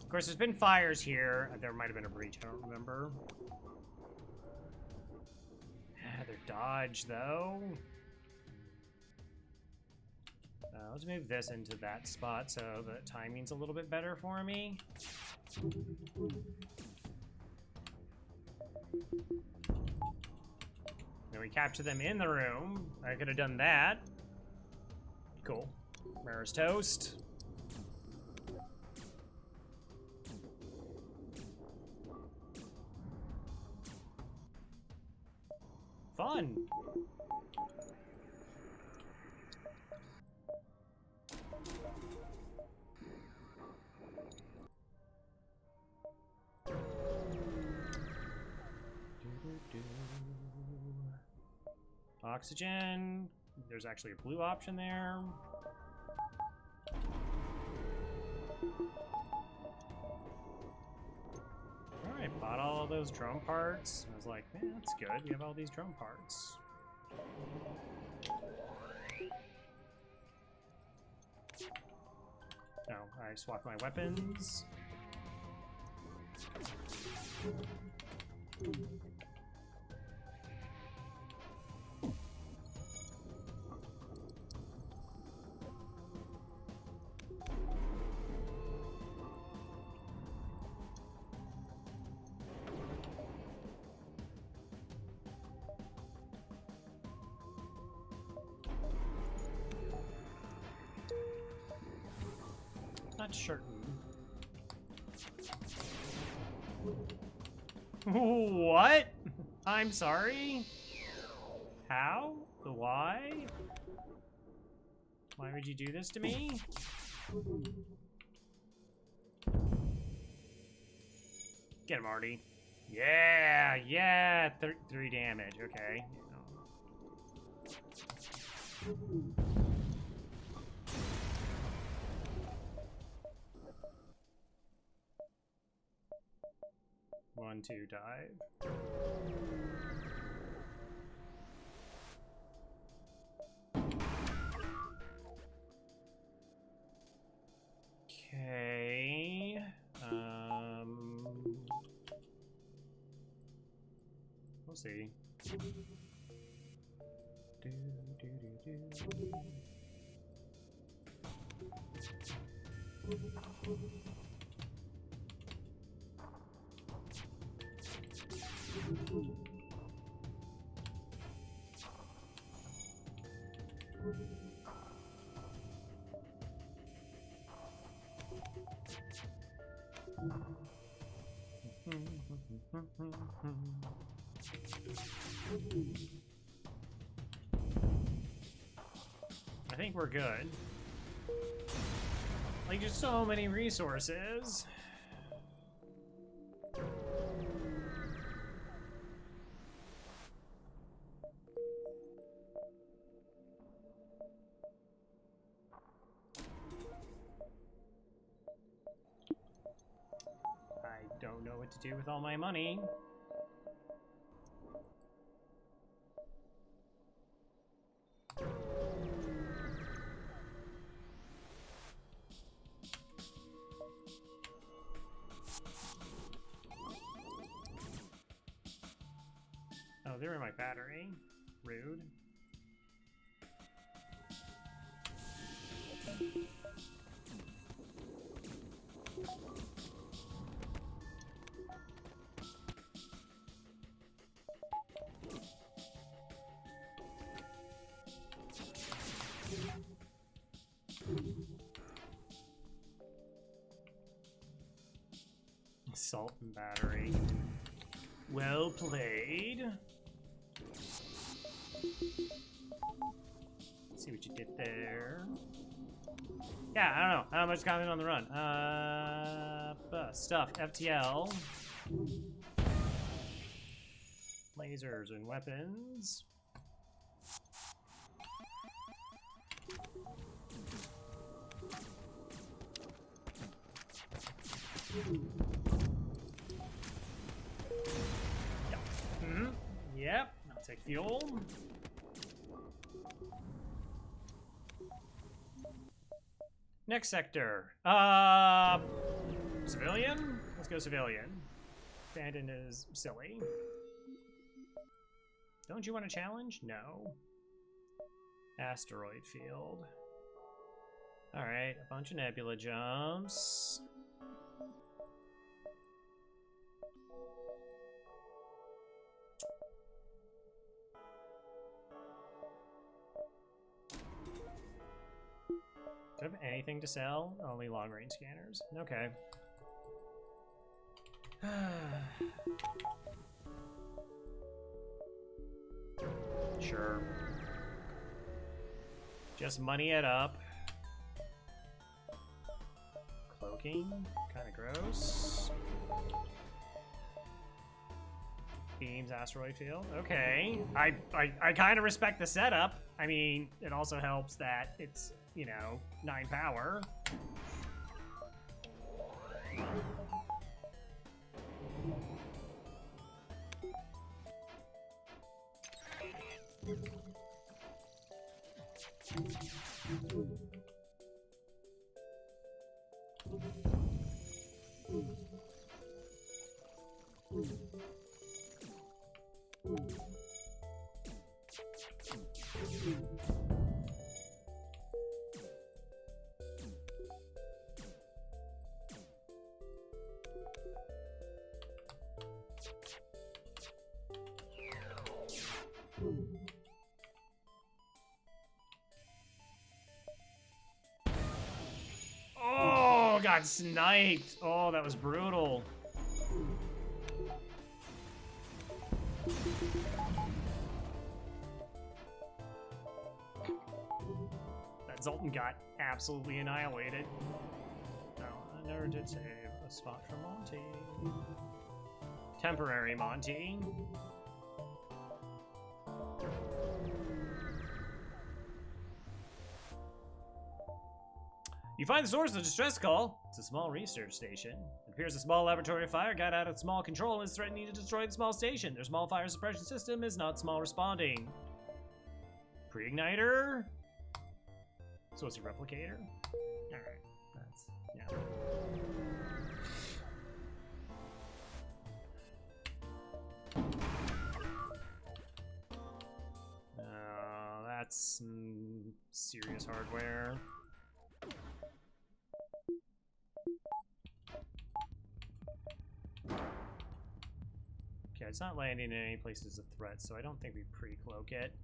Of course, there's been fires here. There might have been a breach, I don't remember. They're dodge, though. Let's move this into that spot so the timing's a little bit better for me. Then we capture them in the room. I could have done that. Cool. Rara's toast. Fun. Oxygen. There's actually a blue option there. Alright, bought all of those drone parts. I was like, man, that's good. We have all these drone parts. No, I swapped my weapons. Not certain. What? I'm sorry? How? The why? Why would you do this to me? Get him, Artie. Yeah, yeah, 3 damage, okay. One, two, dive. Okay. We'll see. I think we're good. Like, just so many resources. don't know what to do with all my money. Oh, they're in my battery. Rude. Assault and battery. Well played. Let's see what you did there. Yeah, I don't know. How much comment on the run? Stuff. FTL. Lasers and weapons. Yep. Yep. I'll take fuel. Next sector. Civilian? Let's go civilian. Abandoned is silly. Don't you want a challenge? No. Asteroid field. Alright, a bunch of nebula jumps. Do I have anything to sell? Only long-range scanners. Okay. Sure. Just money it up. Cloaking. Kind of gross. Beams, asteroid field. Okay. I kind of respect the setup. I mean, it also helps that it's, you know, 9 power. Oh, got sniped. Oh, that was brutal. That Zoltan got absolutely annihilated. No, I never did save a spot for Monty. Temporary Monty. You find the source of the distress call. It's a small research station. It appears a small laboratory fire got out of small control and is threatening to destroy the small station. Their small fire suppression system is not small responding. Pre-igniter? So it's a replicator? Alright, that's, yeah. That's serious hardware. Okay, it's not landing in any places of threat, so I don't think we pre-cloak it.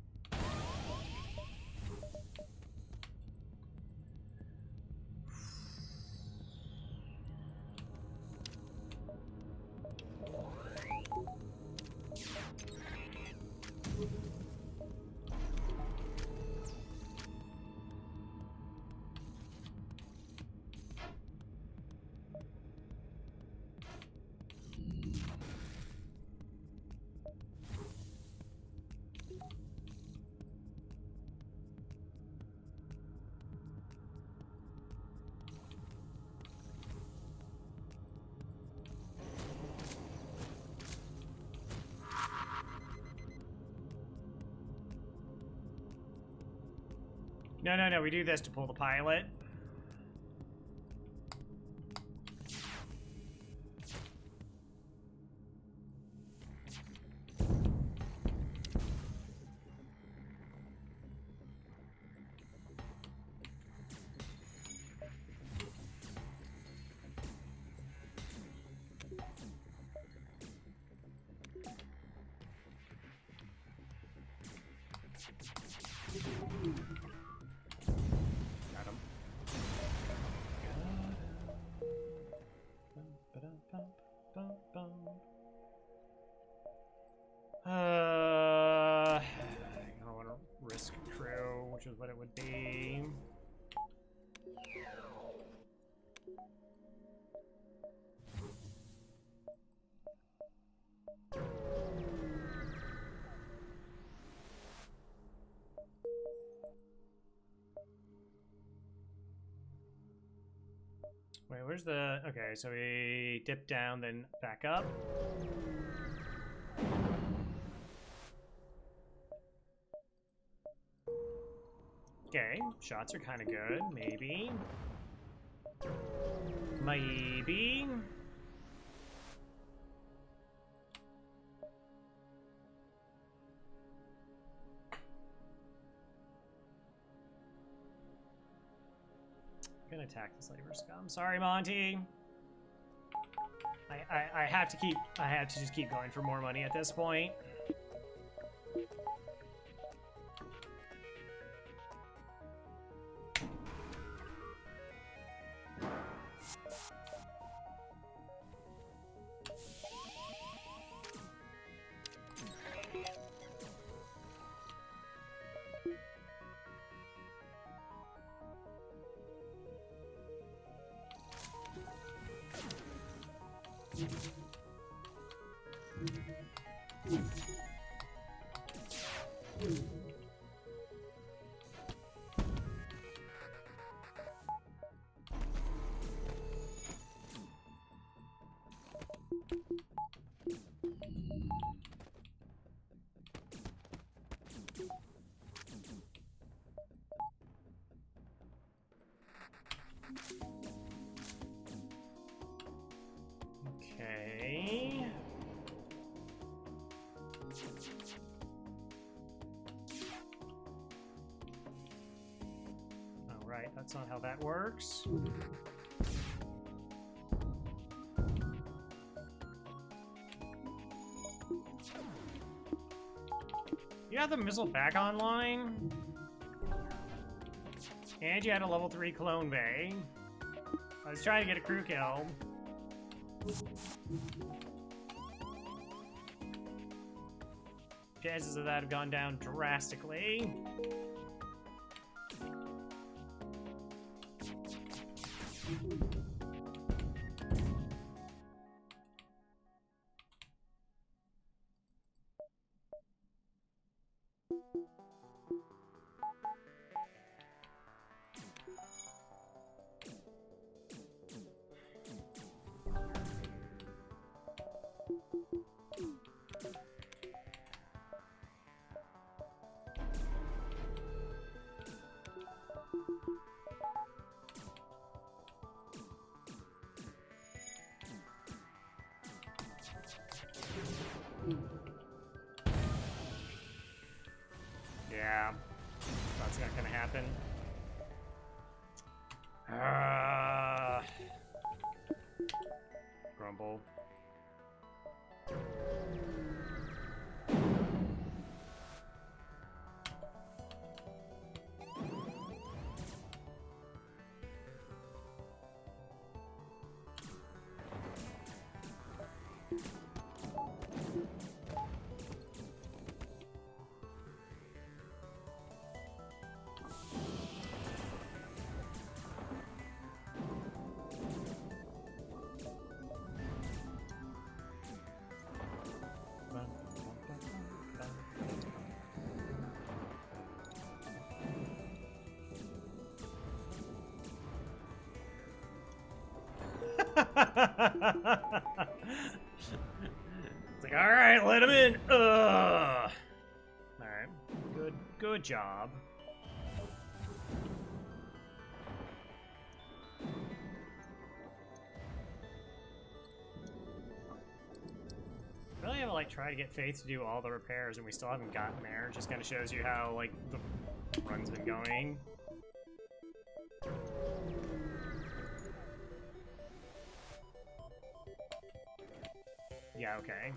No, we do this to pull the pilot. Got him. I don't want to risk crew, which is what it would be. Wait, where's the... Okay, so we dip down, then back up. Okay, shots are kind of good. Maybe. Maybe. I'm gonna attack the slaver scum. Sorry, Monty. I have to keep. I have to just keep going for more money at this point. Okay. All right, that's not how that works. You have the missile back online? And you had a level 3 clone bay. I was trying to get a crew kill. Chances of that have gone down drastically. Yeah, that's not gonna happen. Grumble. It's like, all right, let him in. All right, good job. really haven't like tried to get Faith to do all the repairs, and we still haven't gotten there. It just kind of shows you how like the run's been going. Yeah, okay.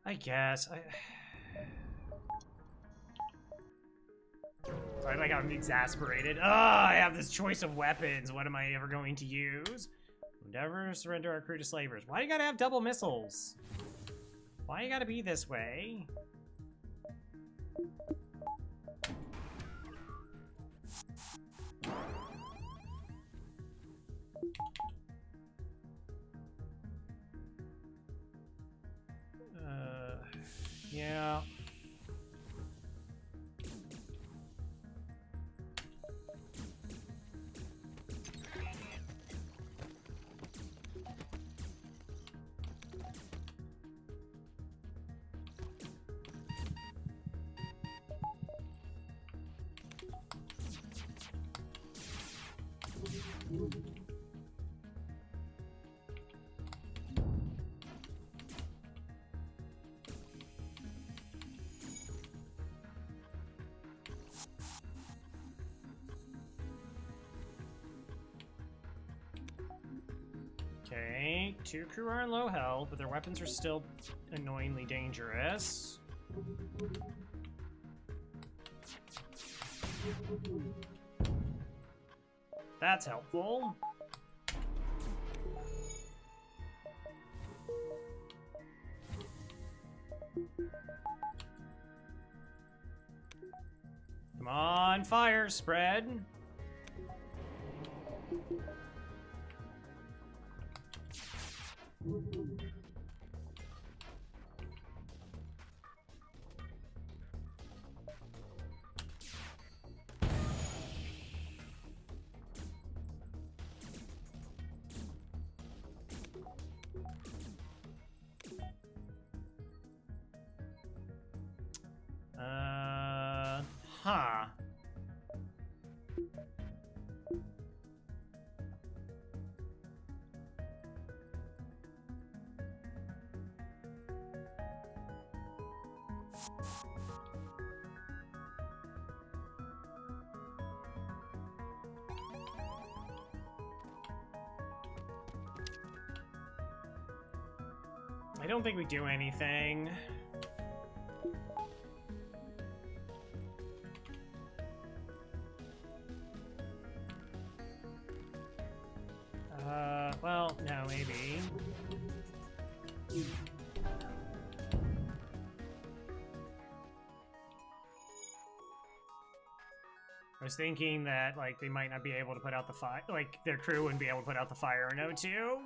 I guess. Sorry, like I'm exasperated. Oh, I have this choice of weapons. What am I ever going to use? Never surrender our crew to slavers. Why you gotta have double missiles? Why you gotta be this way? Yeah. Okay, 2 crew are in low health, but their weapons are still annoyingly dangerous. That's helpful. Come on, fire spread. Huh. I don't think we do anything. Well, no, maybe. I was thinking that, like, they might not be able to put out the fire, like, their crew wouldn't be able to put out the fire in O2.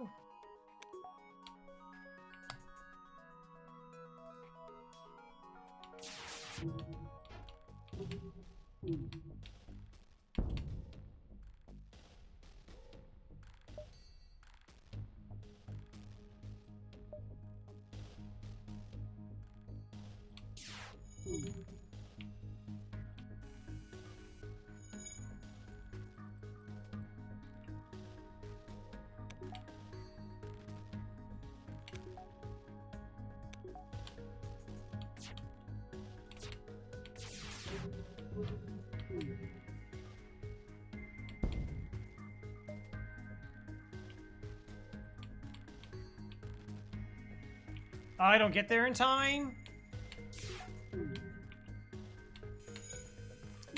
Oh, I don't get there in time?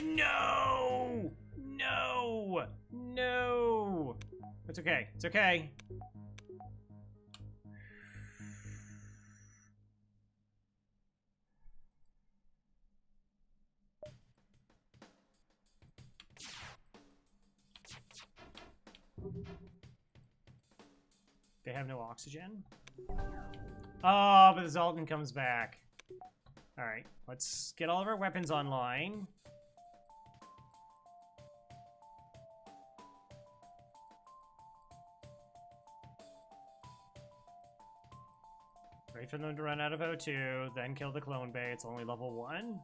No! No! No! It's okay. It's okay. They have no oxygen? Oh, but the Zoltan comes back. Alright, let's get all of our weapons online. Wait for them to run out of O2, then kill the clone bay. It's only level 1.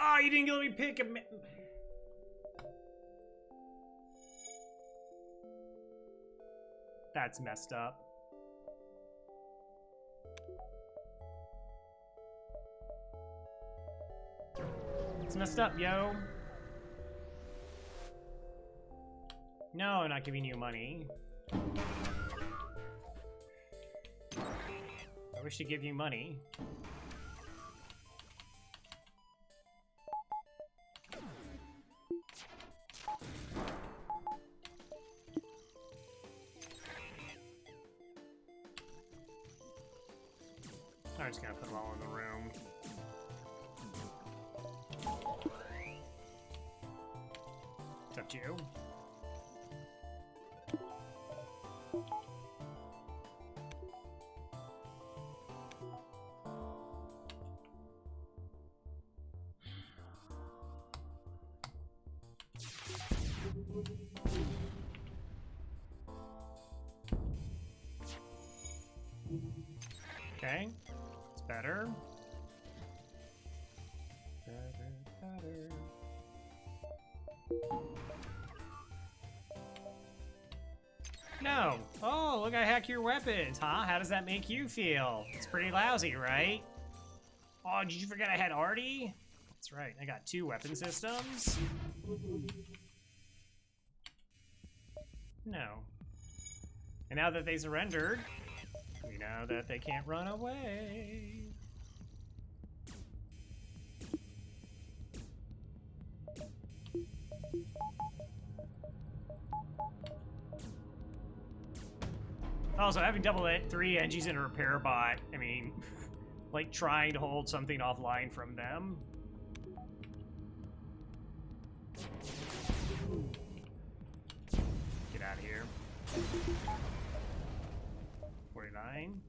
Oh, you didn't let me pick a... That's messed up. It's messed up, yo. No, I'm not giving you money. I wish to give you money. I'm just gonna put them all in the room. It's up to you. Okay, it's better. Better. No! Oh, look, I hack your weapons, huh? How does that make you feel? It's pretty lousy, right? Oh, did you forget I had Artie? That's right, I got 2 weapon systems. No. And now that they surrendered, we know that they can't run away. Also, having double 3 Engis and a repair bot, I mean, like trying to hold something offline from them. Get out of here. 49.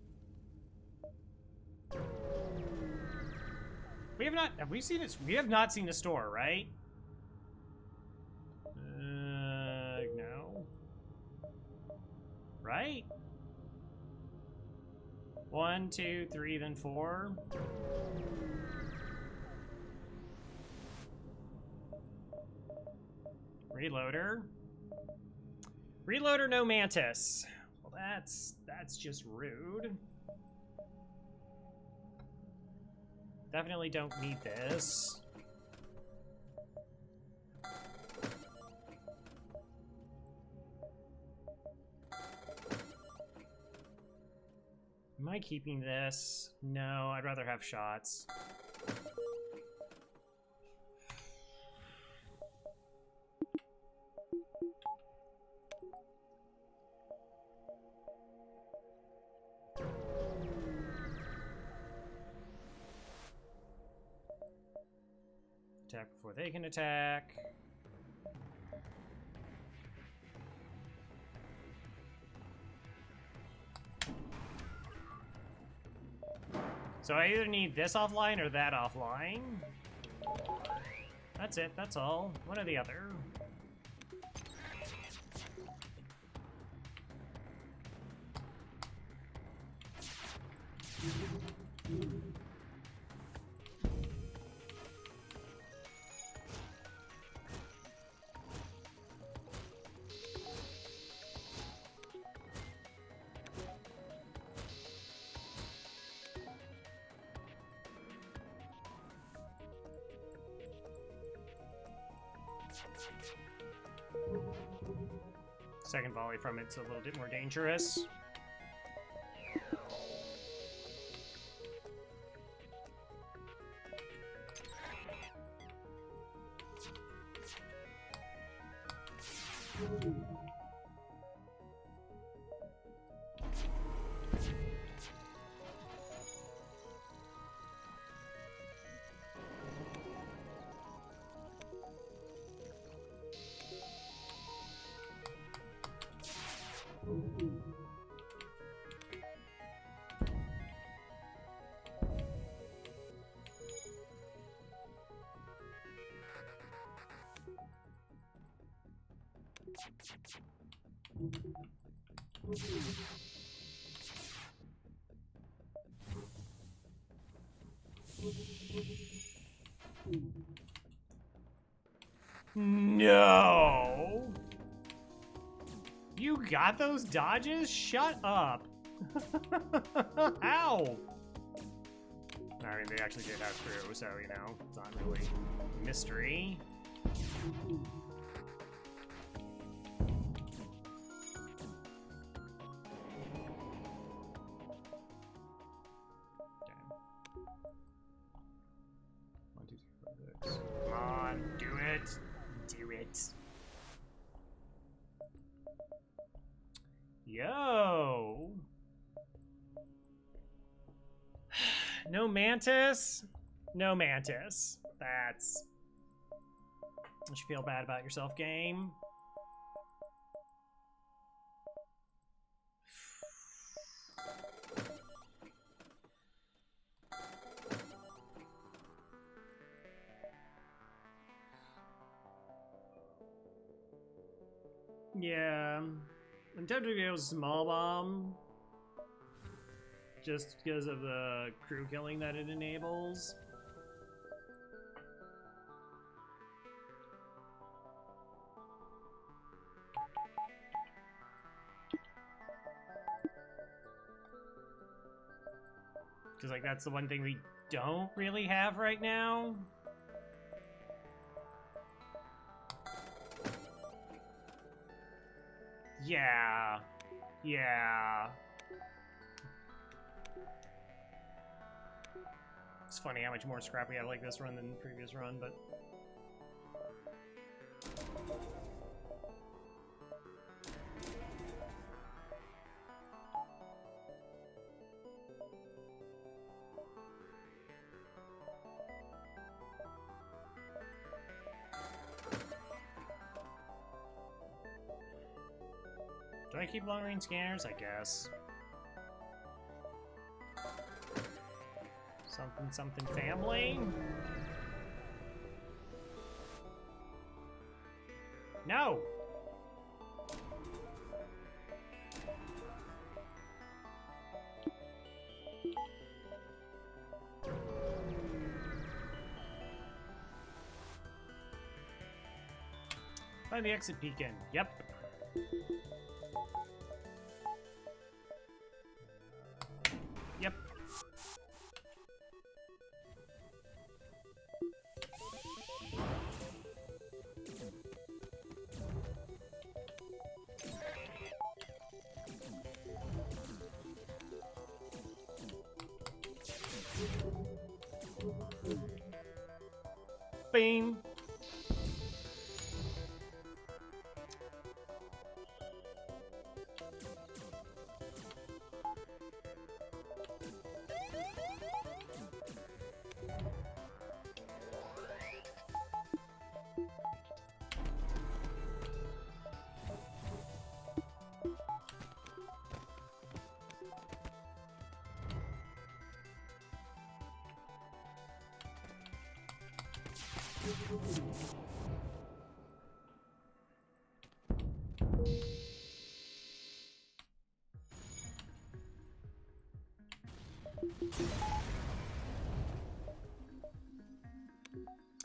Have we seen it? We have not seen the store, right? No. Right? 1, 2, 3, then 4. Reloader. Reloader, no mantis. Well, that's just rude. Definitely don't need this. Am I keeping this? No, I'd rather have shots. Attack before they can attack. So I either need this offline or that offline. That's it, that's all. One or the other. Second volley from it's a little bit more dangerous. No! You got those dodges? Shut up. How? I mean, they actually did have through, so, you know, it's not really a mystery. Come on, do it. Do it. Yo! No mantis? No mantis. That's... Don't you feel bad about yourself, game? Yeah, I'm tempted to go small bomb just because of the crew killing that it enables. Because, like, that's the one thing we don't really have right now. Yeah. Yeah. It's funny how much more scrap we have like this run than the previous run, but... Do I keep long-range scanners? I guess. Something, something family? No! Find the exit beacon. Yep. Yep. Bing.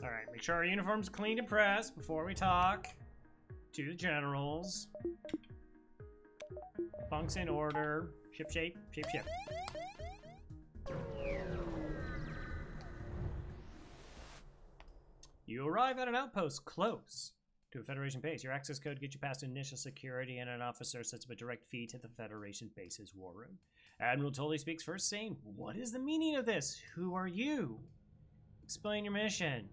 All right, make sure our uniform's clean and pressed before we talk to the generals. Bunks in order. Ship shape, shape, ship. You arrive at an outpost close to a Federation base. Your access code gets you past initial security, and an officer sets up a direct feed to the Federation base's war room. Admiral Tully speaks first, saying, "What is the meaning of this? Who are you? Explain your mission.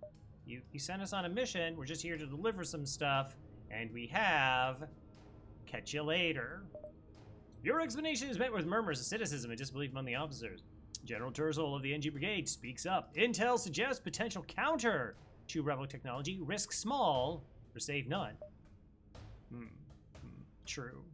You sent us on a mission. We're just here to deliver some stuff, and we have... Catch you later." Your explanation is met with murmurs of cynicism and disbelief among the officers. General Turzol of the NG Brigade speaks up. Intel suggests potential counter to rebel technology. Risk small, or save none. True.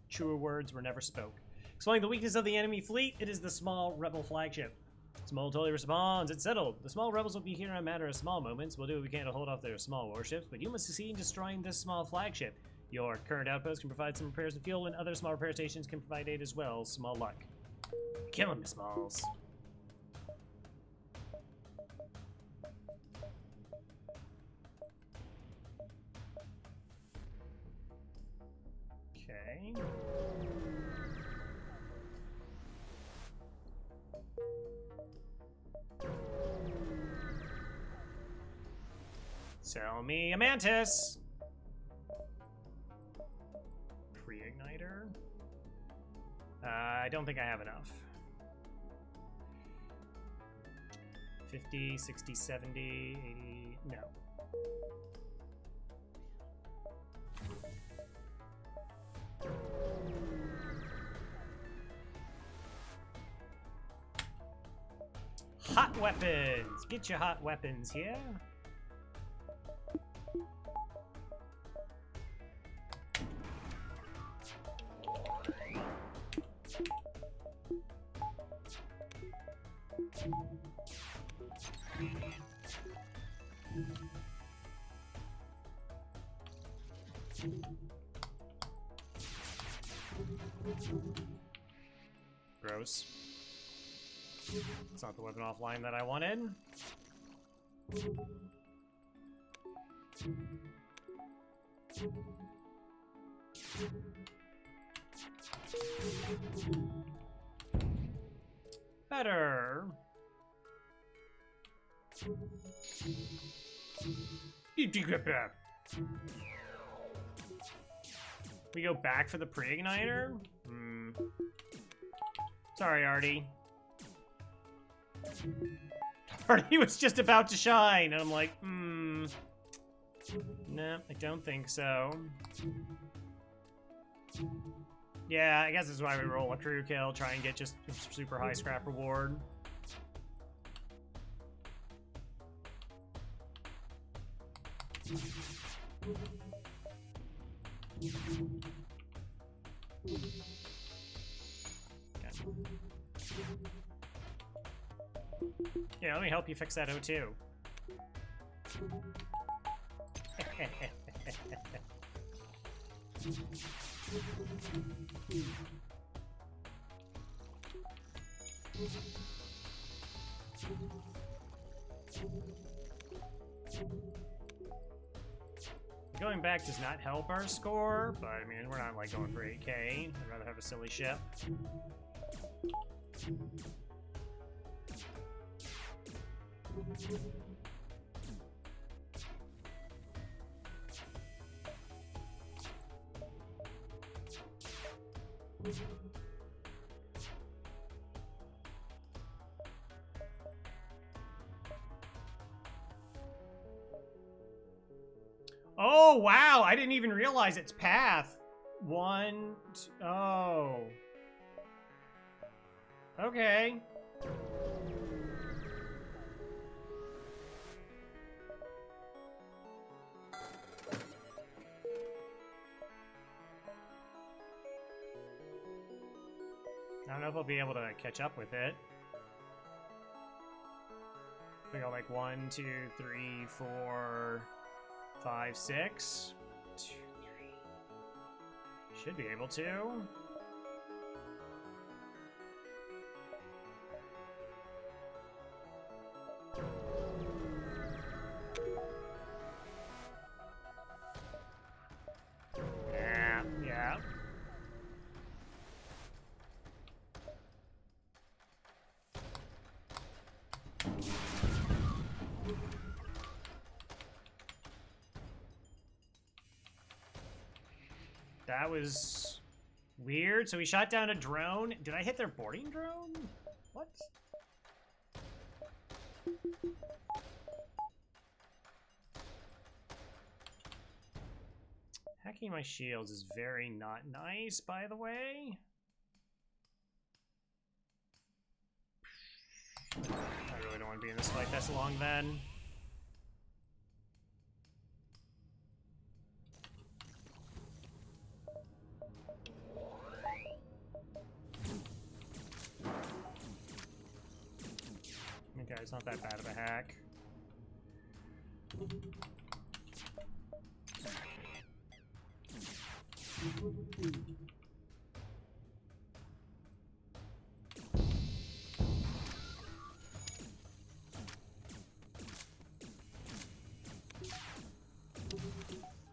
Truer words were never spoke. Exploring the weakness of the enemy fleet, it is the small rebel flagship. Small Tully responds, "It's settled. The small rebels will be here in a matter of small moments. We'll do what we can to hold off their small warships, but you must succeed in destroying this small flagship. Your current outpost can provide some repairs and fuel, and other small repair stations can provide aid as well. Small luck." Kill him, Smalls. Okay. Sell me a mantis. Pre-igniter. I don't think I have enough. 50, 60, 70, 80, no. Hot weapons! Get your hot weapons here. Gross. It's not the weapon offline that I wanted. Better. We go back for the pre-igniter? Sorry, Artie. Artie was just about to shine, and I'm like, no, I don't think so. Yeah, I guess this is why we roll a crew kill, try and get just a super high scrap reward. Yeah, let me help you fix that O2. Going back does not help our score, but I mean, we're not like going for 8K. I'd rather have a silly ship. Oh, wow! I didn't even realize its path. Oh. Okay. I don't know if I'll be able to catch up with it. We got like 1, 2, 3, 4, 5, 6. 2, 3. Should be able to. Yeah. That was weird. So we shot down a drone. Did I hit their boarding drone? What? Hacking my shields is very not nice, by the way. I really don't want to be in this fight this long then. Okay, it's not that bad of a hack.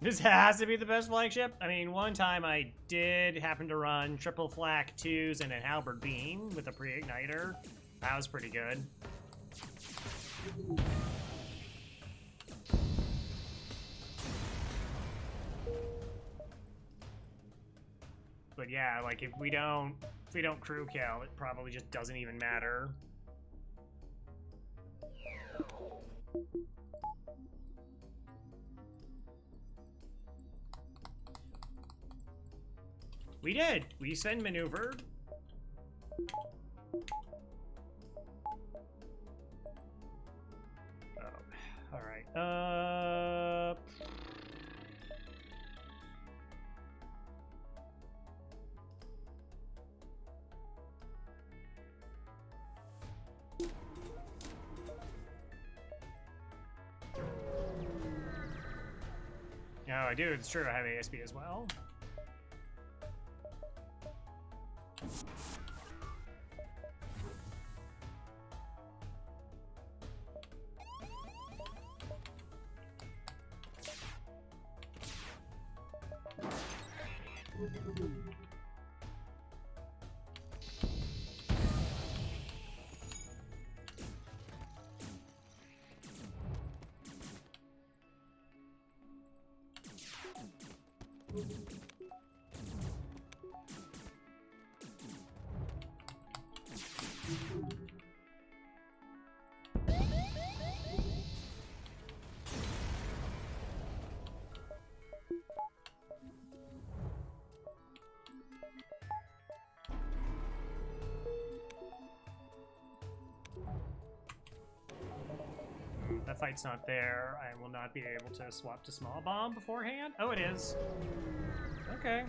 This has to be the best flagship. I mean, one time I did happen to run triple flak 2s and an halberd beam with a pre-igniter. That was pretty good. But yeah, like if we don't crew kill, it probably just doesn't even matter. We did. We send maneuvered. Oh, all right. No, I do. It's true. I have ASB as well. That fight's not there. I will not be able to swap to small bomb beforehand. Oh, it is. Okay.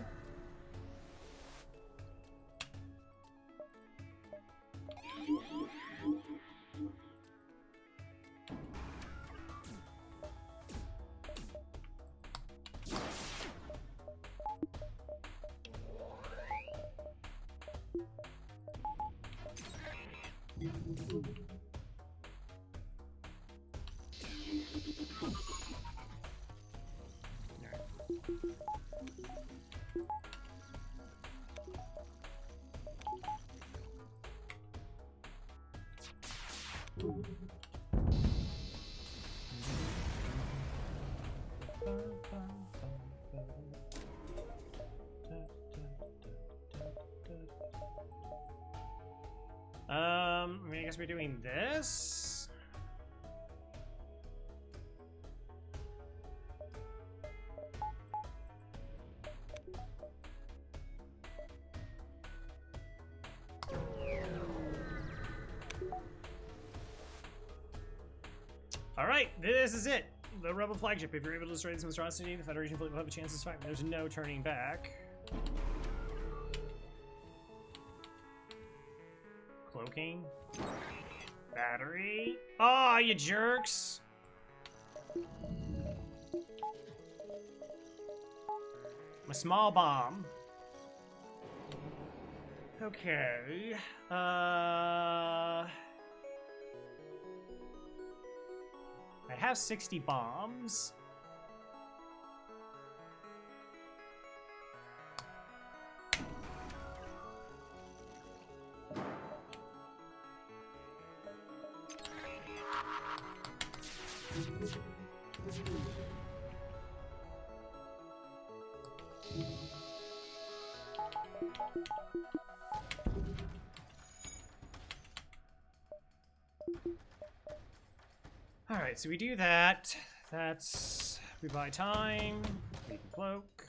I mean, I guess we're doing this. All right, this is it. The Rebel flagship. If you're able to destroy this monstrosity, the Federation fleet will have a chance to survive. There's no turning back. Cloaking. Battery. Oh, you jerks! A small bomb. Okay. I have 60 bombs. Alright, so we do that. We buy time. We can cloak.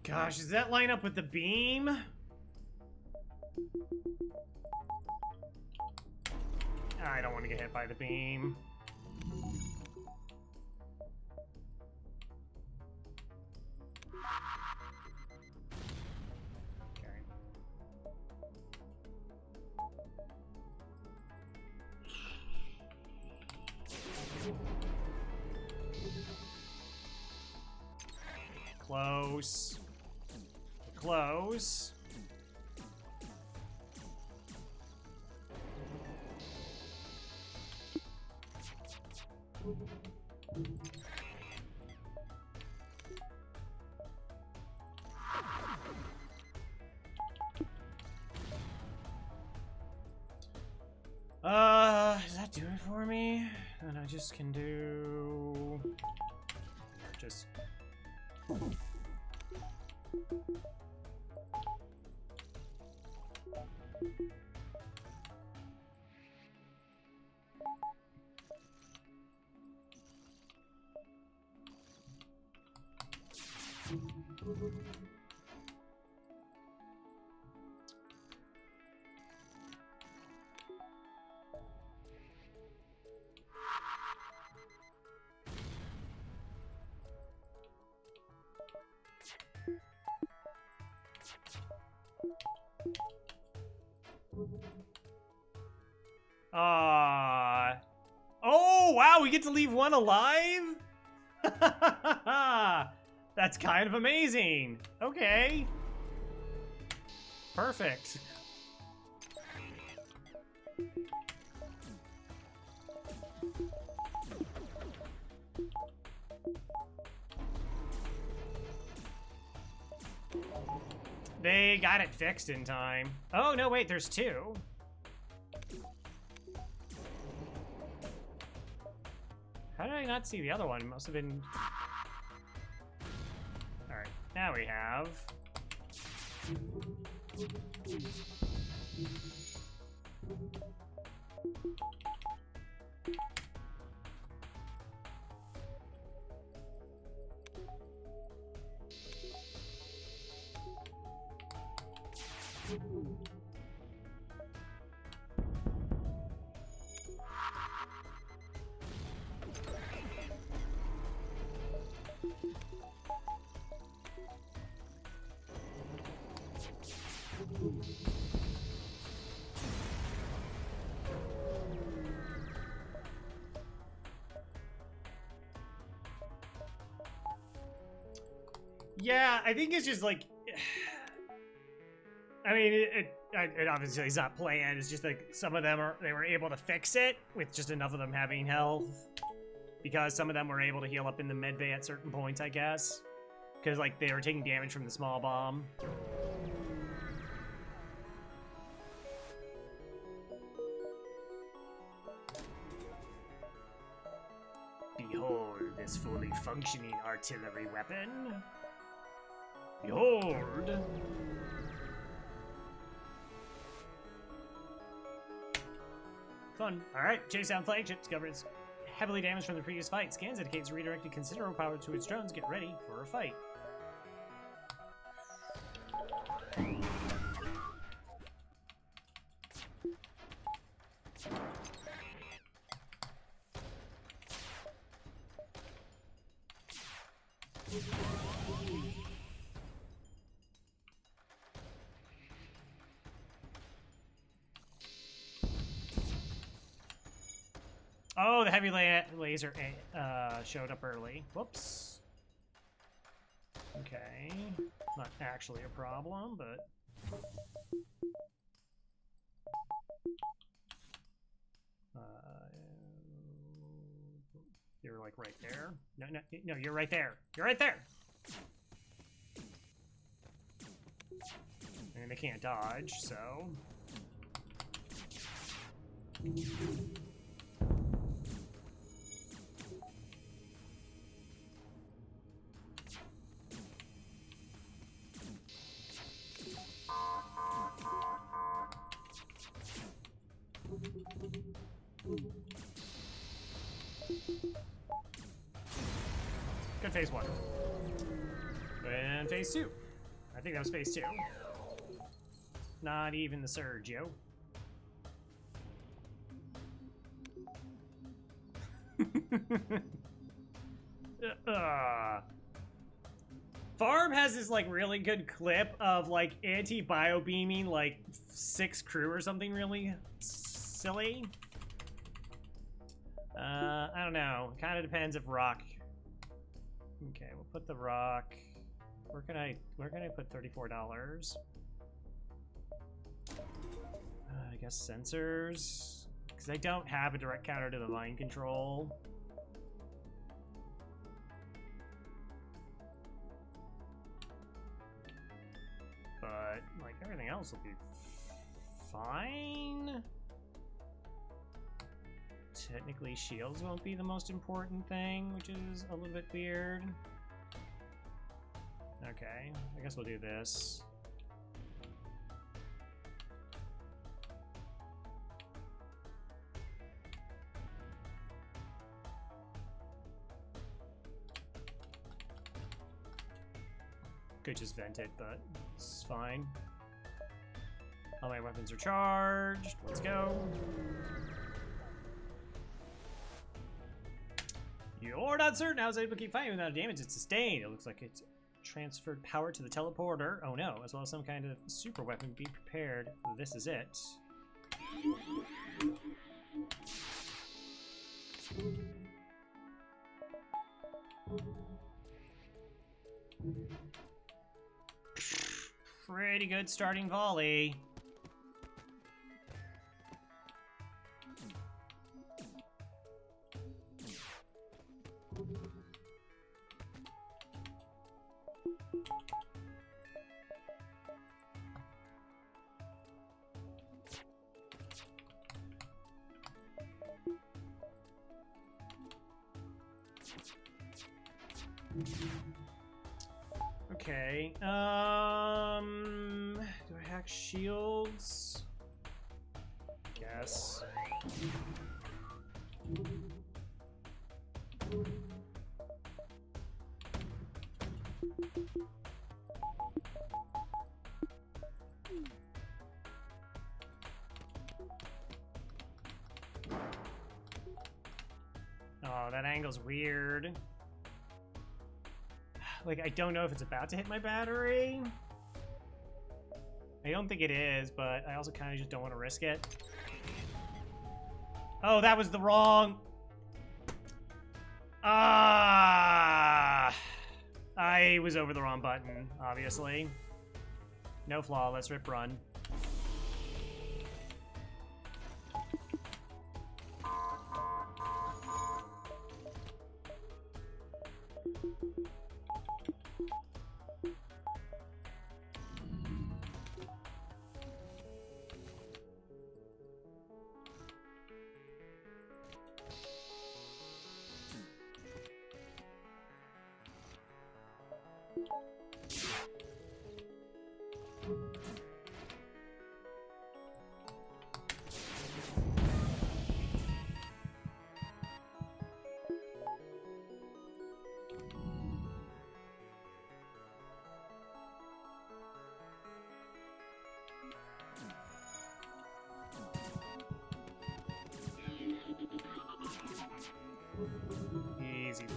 Gosh, does that line up with the beam? I don't want to get hit by the beam. Okay. Close. Close. Does that do it for me? And I just can do... just... Oh, wow, we get to leave one alive? That's kind of amazing. Okay. Perfect. They got it fixed in time. Oh, no, wait, there's two. How did I not see the other one? It must have been... Alright, now we have... Yeah, I think it's just like... I mean, it obviously is not planned. It's just like some of them they were able to fix it with just enough of them having health. Because some of them were able to heal up in the med bay at certain points, I guess. Because, like, they were taking damage from the small bomb. Behold this fully functioning artillery weapon. Behold! Fun. Alright, chase down flagship. Discovers heavily damaged from the previous fight. Scans indicates redirected considerable power to its drones. Get ready for a fight. Oh, the heavy laser showed up early. Whoops. Okay. Not actually a problem, but... you're like right there. No, you're right there. You're right there! And they can't dodge, so... Good phase 1. And phase 2. I think that was phase 2. Not even the surge, yo. Farm has this like really good clip of like anti-bio beaming like 6 crew or something really silly. I don't know. Kind of depends if rock. Okay, we'll put the rock. Where can I put $34? I guess sensors, because I don't have a direct counter to the mind control. But like everything else will be fine. Technically, shields won't be the most important thing, which is a little bit weird. Okay, I guess we'll do this. Could just vent it, but it's fine. All my weapons are charged. Let's go. You're not certain I was able to keep fighting without damage it's sustained. It looks like it's transferred power to the teleporter. Oh no, as well as some kind of super weapon. Be prepared. This is it. Pretty good starting volley. Okay, do I hack shields? Yes. Oh, that angle's weird. Like, I don't know if it's about to hit my battery. I don't think it is, but I also kind of just don't want to risk it. Oh, that was the wrong... Ah! I was over the wrong button, obviously. No flawless, rip run.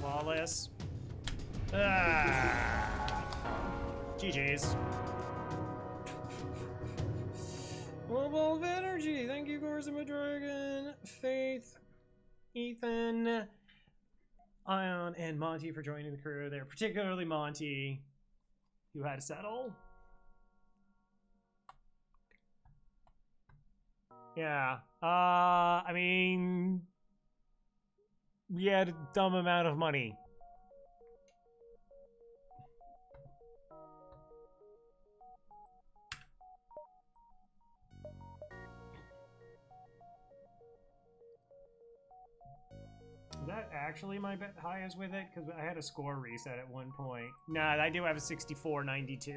Flawless. Ah. GG's. Mobile of Energy. Thank you, Gorzima Dragon, Faith, Ethan, Ion, and Monty for joining the crew there. Particularly Monty, who had to settle. Yeah. I mean, we had a dumb amount of money. Is that actually my highest with it? Because I had a score reset at one point. Nah, I do have a 64.92.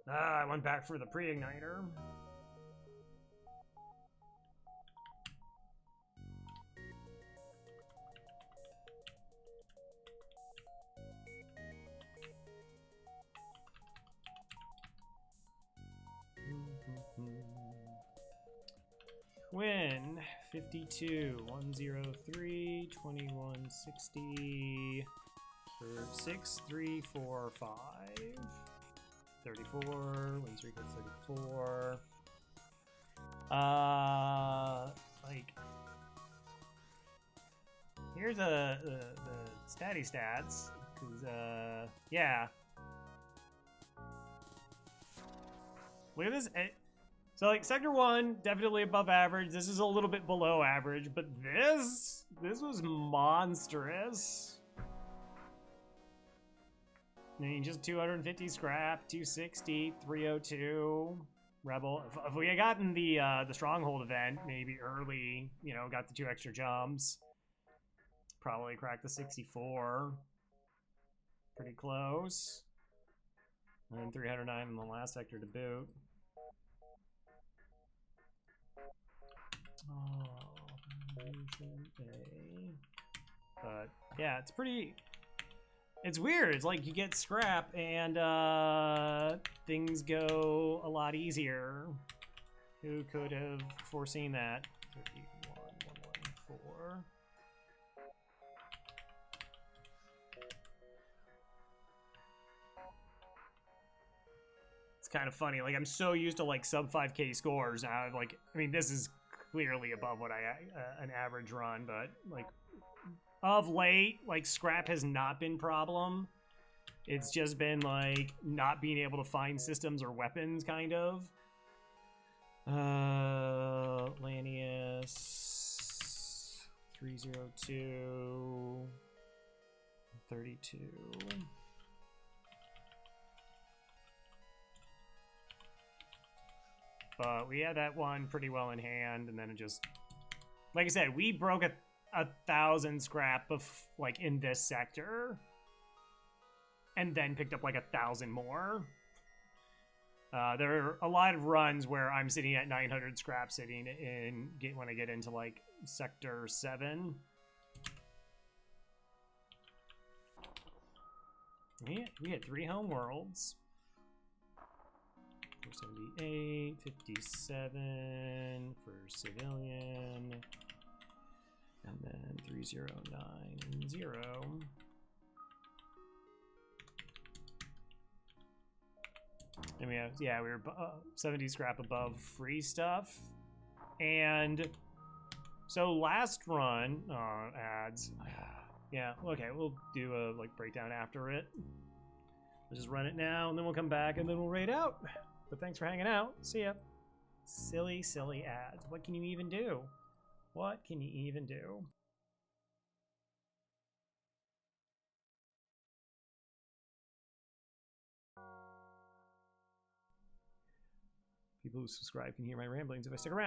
I went back for the pre-igniter. Win 52 103 2160 for 6345 34 win streak at 34. Like here's the statty stats, cause yeah. Look at this. So like sector 1, definitely above average. This is a little bit below average, but this was monstrous. I mean, just 250 scrap, 260, 302 rebel. If we had gotten the stronghold event maybe early, you know, got the 2 extra jumps, probably cracked the 64. Pretty close. And then 309 in the last sector to boot. But yeah, it's pretty. It's weird. It's like you get scrap and things go a lot easier. Who could have foreseen that? 51,114. It's kind of funny. Like I'm so used to like sub 5K scores now. Like I mean, this is clearly above what an average run, but like of late, like scrap has not been problem. It's just been like not being able to find systems or weapons, kind of. Lanius 302 32. But we had that one pretty well in hand, and then it just, like I said, we broke a 1,000 scrap of like in this sector, and then picked up like 1,000 more. There are a lot of runs where I'm sitting at 900 scrap sitting in when I get into like sector 7. We had 3 home worlds. 478, 57 for civilian, and then 3090. And we have, yeah, we were 70 scrap above free stuff. And so last run, ads, yeah, okay, we'll do a like breakdown after it. We'll just run it now, and then we'll come back, and then we'll raid out. But thanks for hanging out. See ya. Silly, silly ads. What can you even do? What can you even do? People who subscribe can hear my ramblings if I stick around.